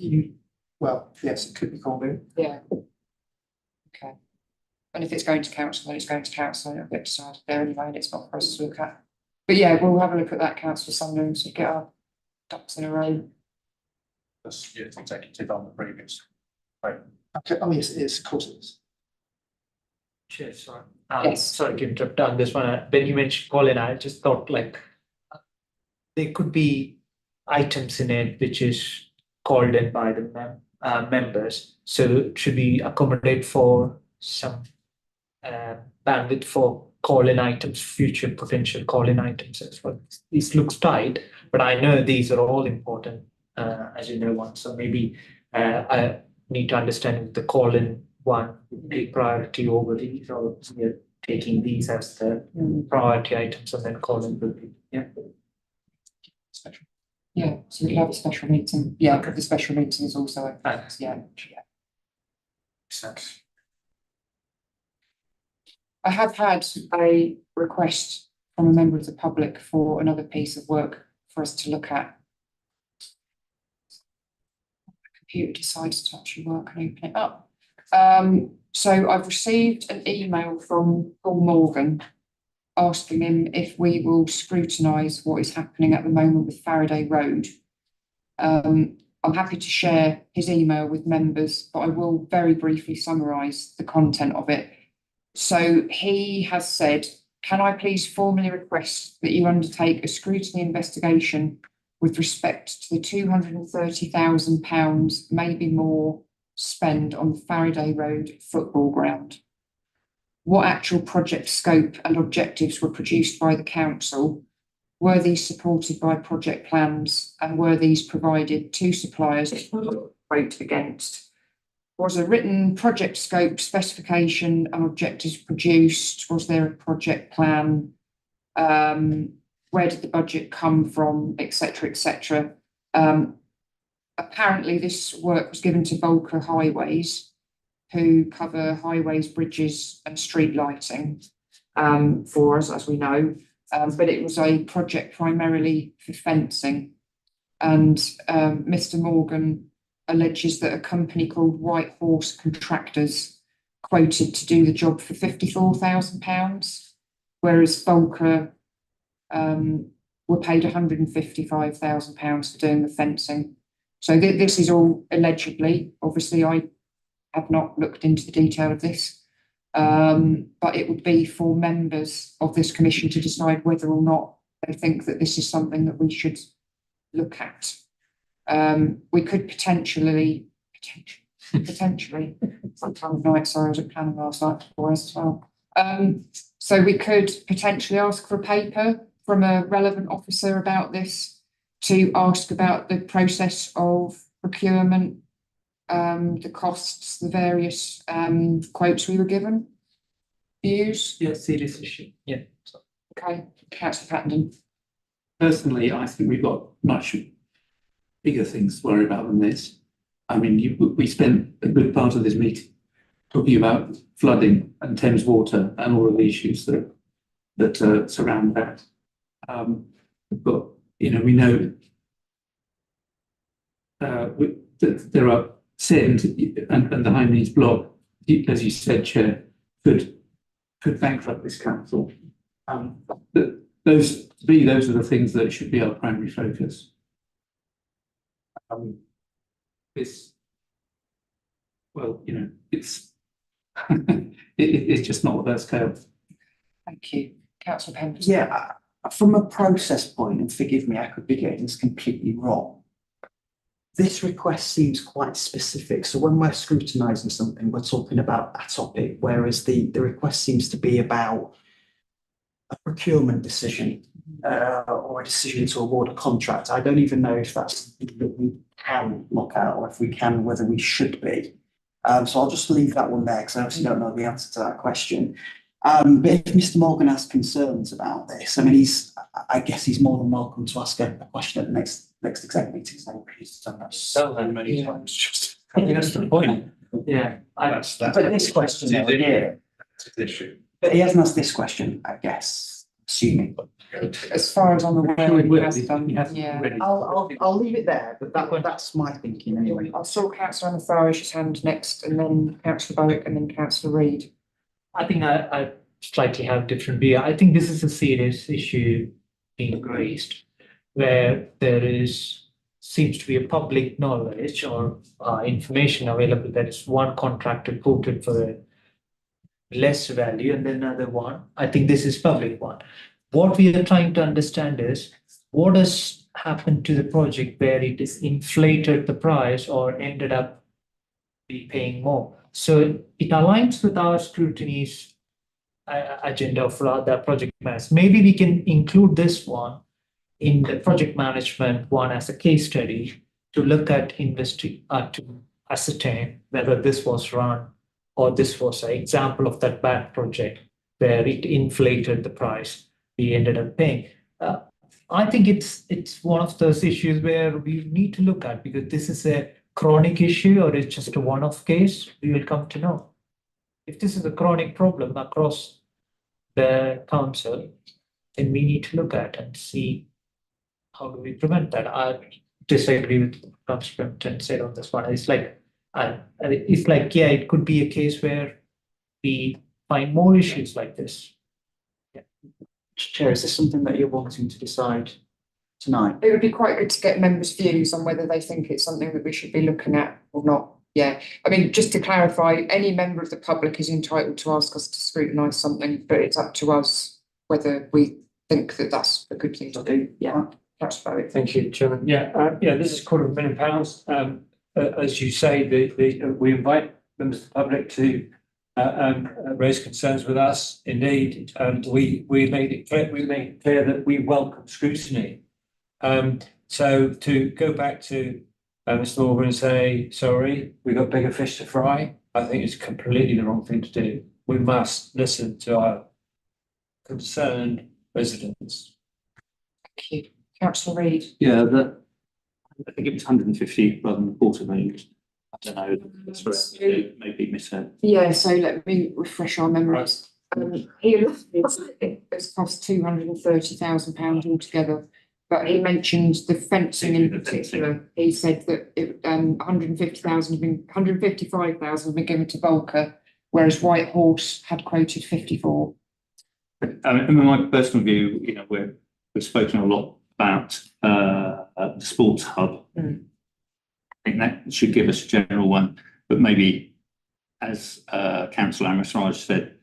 yes, it could be called in. yeah. Okay. And if it's going to council, then it's going to council, it'll get decided there anyway, and it's not for us to look at. But yeah, we'll have a look at that, councillor Sumner, and get our ducks in a row. That's executive on the previous. Right. Okay. Oh yes, it is. Of course it is. Sure, sorry. Yes. Sorry to interrupt on this one. When you mentioned Colin, I just thought there could be items in it which is called in by the members. So should we accommodate for some bandwidth for call-in items, future potential call-in items as well? This looks tight, but I know these are all important, as you know, one. So maybe I need to understand if the call-in one would be priority over these, or we're taking these as the priority items and then call-in will be, yeah. Yeah, so we'll have a special meeting. Yeah, the special meeting is also open. Thanks. Yeah. I have had a request from a member of the public for another piece of work for us to look at. The computer decides to actually work and open it up. So I've received an email from Paul Morgan asking him if we will scrutinise what is happening at the moment with Faraday Road. I'm happy to share his email with members, but I will very briefly summarise the content of it. So he has said, can I please formally request that you undertake a scrutiny investigation with respect to the £230,000, maybe more, spend on the Faraday Road football ground? What actual project scope and objectives were produced by the council? Were these supported by project plans, and were these provided to suppliers to vote against? Was a written project scope, specification and objectives produced? Was there a project plan? Where did the budget come from, etc. Apparently this work was given to Volker Highways, who cover highways, bridges and street lighting for us, as we know. but it was a project primarily for fencing. And Mr. Morgan alleges that a company called White Horse Contractors quoted to do the job for £54,000, whereas Volker were paid £155,000 for doing the fencing. So this is all allegedly. Obviously, I have not looked into the detail of this, but it would be for members of this commission to decide whether or not they think that this is something that we should look at. We could potentially, sometime night, sorry, I was at planning last night for boys as well. So we could potentially ask for a paper from a relevant officer about this, to ask about the process of procurement, the costs, the various quotes we were given. Views? Yeah, serious issue. Yeah. Okay, Councillor Pattenden. Personally, I think we've got much bigger things to worry about than this. I mean, we spent a good part of this meeting talking about flooding and Thames water and all of the issues that surround that. But we know that there are SEND and the High Needs block, as you said, Chair, could bankrupt this council. Those are the things that should be our primary focus. It's it's just not of that scale. Thank you, Councillor Pemberton. Yeah, from a process point, and forgive me, I could be getting this completely wrong. This request seems quite specific. So when we're scrutinising something, we're talking about a topic, whereas the request seems to be about a procurement decision or a decision to award a contract. I don't even know if that's something that we can look at, or if we can, whether we should be. So I'll just leave that one there, because I obviously don't know the answer to that question. But if Mr. Morgan has concerns about this, I mean, I guess he's more than welcome to ask a question at the next exec meeting. So many times, just. I think that's the point. Yeah. But this question, yeah. But he hasn't asked this question, I guess, assuming. As far as I'm aware, he has done, yeah. I'll leave it there, but that's my thinking anyway. I saw Councillor Anatharish's hand next, and then Councillor Bowick, and then Councillor Reid. I think I slightly have different view. I think this is a serious issue being raised, where there seems to be a public knowledge or information available that is one contractor quoted for a less value and then another one. I think this is public one. What we are trying to understand is what has happened to the project where it is inflated the price or ended up be paying more. So it aligns with our scrutiny's agenda for the project management. Maybe we can include this one in the project management one as a case study to look at to ascertain whether this was run or this was an example of that bad project where it inflated the price we ended up paying. I think it's one of those issues where we need to look at, because this is a chronic issue or it's just a one-off case. We will come to know. If this is a chronic problem across the council, then we need to look at and see how do we prevent that. I disagree with what Councillor Pimpton said on this one. It's like, yeah, it could be a case where we find more issues like this. Yeah. Chair, is this something that you're wanting to decide tonight? It would be quite good to get members' views on whether they think it's something that we should be looking at or not. Yeah, I mean, just to clarify, any member of the public is entitled to ask us to scrutinise something, but it's up to us whether we think that that's a good thing to do. Yeah, that's about it. Thank you, Chairman. Yeah, this is £250,000. As you say, we invite members of the public to raise concerns with us. Indeed, we made it clear that we welcome scrutiny. So to go back to Mr. Morgan and say, sorry, we've got bigger fish to fry, I think it's completely the wrong thing to do. We must listen to our concerned residents. Thank you. Councillor Reid. Yeah, I think it was 150 rather than $250,000. I don't know, that's correct, maybe misheard. Yeah, so let me refresh our memories. He alluded it's cost £230,000 altogether, but he mentioned the fencing in particular. He said that it, 155,000 have been given to Volker, whereas White Horse had quoted 54. In my personal view, we've spoken a lot about the sports hub. I think that should give us a general one, but maybe, as Councillor Amrasraj said,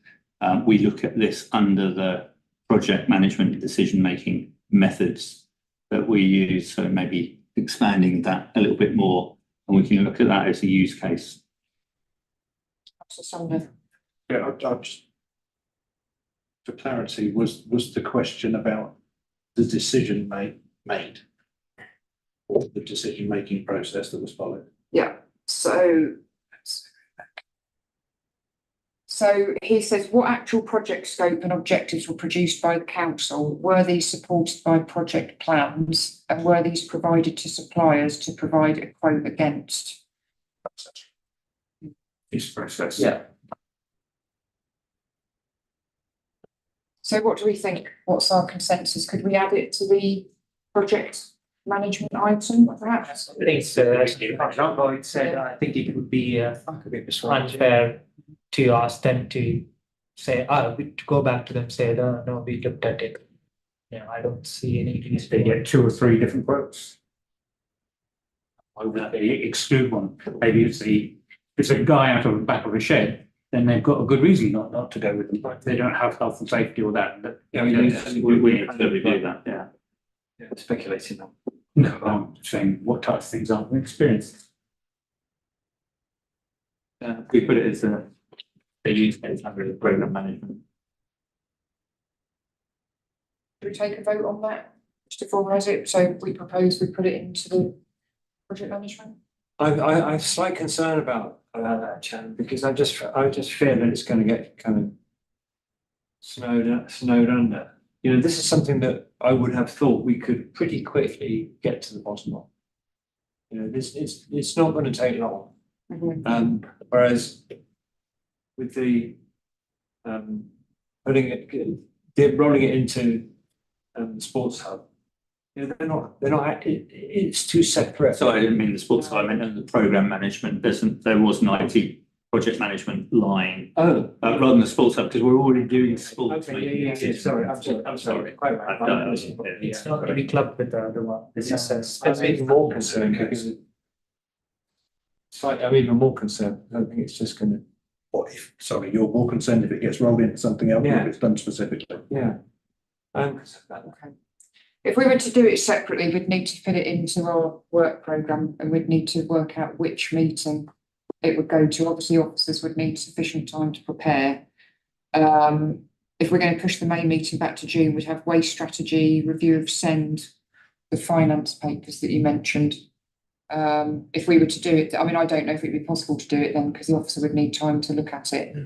we look at this under the project management decision-making methods that we use. So maybe expanding that a little bit more, and we can look at that as a use case. Yeah, I just, for clarity, was the question about the decision made, or the decision-making process that was followed? Yeah, so he says, what actual project scope and objectives were produced by the council? Were these supported by project plans, and were these provided to suppliers to provide a quote against? This process. Yeah. So what do we think? What's our consensus? Could we add it to the project management item, perhaps? I think so. Actually, like Lloyd said, I think it would be unfair to ask them to say, to go back to them, say, no, we looked at it. I don't see any reason. They get 2 or 3 different quotes. Why would they exclude one? Maybe it's a guy out of the back of a shed, then they've got a good reason not to go with them. They don't have health and safety or that. But, We need to review that. Yeah. Speculating on. No, I'm saying what types of things aren't we experienced? We put it as a use case under the program management. Do we take a vote on that just to formalise it? So we propose we put it into the project management. I have slight concern about that, Chan, because I just fear that it's going to get kind of snowed under. This is something that I would have thought we could pretty quickly get to the bottom of. It's not going to take long. Whereas with the rolling it into the sports hub, they're not. It's too separate. So I didn't mean the sports hub. I meant the program management. There was an IT project management line. Oh, rather than the sports hub, because we're already doing sports. Okay, yeah. Sorry, I'm sorry. Quite right. It's not to be clubbed with the other one. This is I'm even more concerned because I'm even more concerned. I don't think it's just going to. What if? Sorry, you're more concerned if it gets rolled into something else, Yeah. if it's done specifically. Yeah. Okay. If we were to do it separately, we'd need to fit it into our work programme, and we'd need to work out which meeting it would go to. Obviously, officers would need sufficient time to prepare. If we're going to push the main meeting back to June, we'd have waste strategy, review of SEND, the finance papers that you mentioned. If we were to do it, I mean, I don't know if it'd be possible to do it then, because the officer would need time to look at it.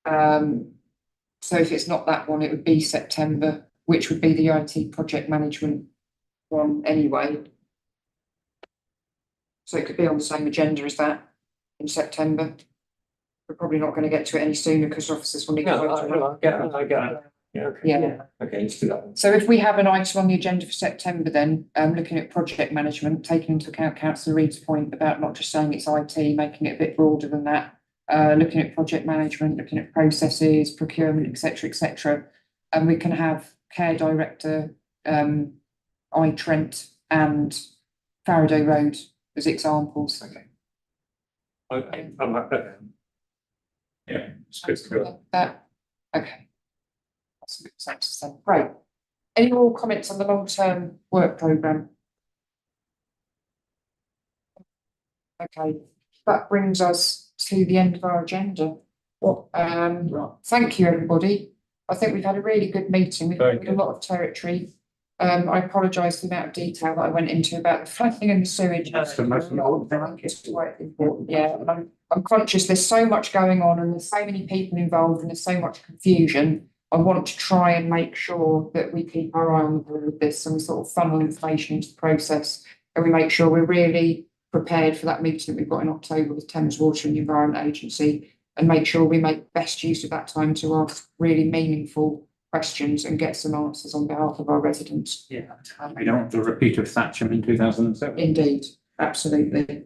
So if it's not that one, it would be September, which would be the IT project management one anyway. So it could be on the same agenda as that in September. We're probably not going to get to it any sooner because officers will need to vote on it. I get it. Yeah. Okay, let's do that. So if we have an item on the agenda for September, then looking at project management, taking into account Councillor Reid's point about not just saying it's IT, making it a bit broader than that, looking at project management, looking at processes, procurement, etc., and we can have care director, Trent and Faraday Road as examples. Okay. I'm like that. Yeah, it's good to go. That okay. That's a good consensus then. Great. Any more comments on the long-term work programme? Okay, that brings us to the end of our agenda. Well, thank you, everybody. I think we've had a really good meeting. We've covered a lot of territory. I apologise for the amount of detail that I went into about the flooding and the sewage. That's the most important thing. I think it's quite important. Yeah, and I'm conscious there's so much going on and there's so many people involved and there's so much confusion. I want to try and make sure that we keep our eye on the ball with this and we sort of funnel information into the process and we make sure we're really prepared for that meeting that we've got in October with Thames Water and the Environment Agency. and make sure we make best use of that time to ask really meaningful questions and get some answers on behalf of our residents. Yeah, we don't want the repeat of Thatcham in 2007. Indeed, absolutely.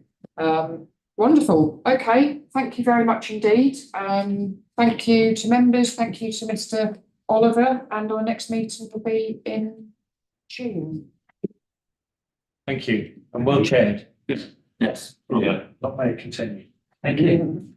Wonderful. Okay, thank you very much indeed. Thank you to members. Thank you to Mr. Oliver, and our next meeting will be in June. Thank you, and well chaired. Yes. Yeah. Not may it continue. Thank you.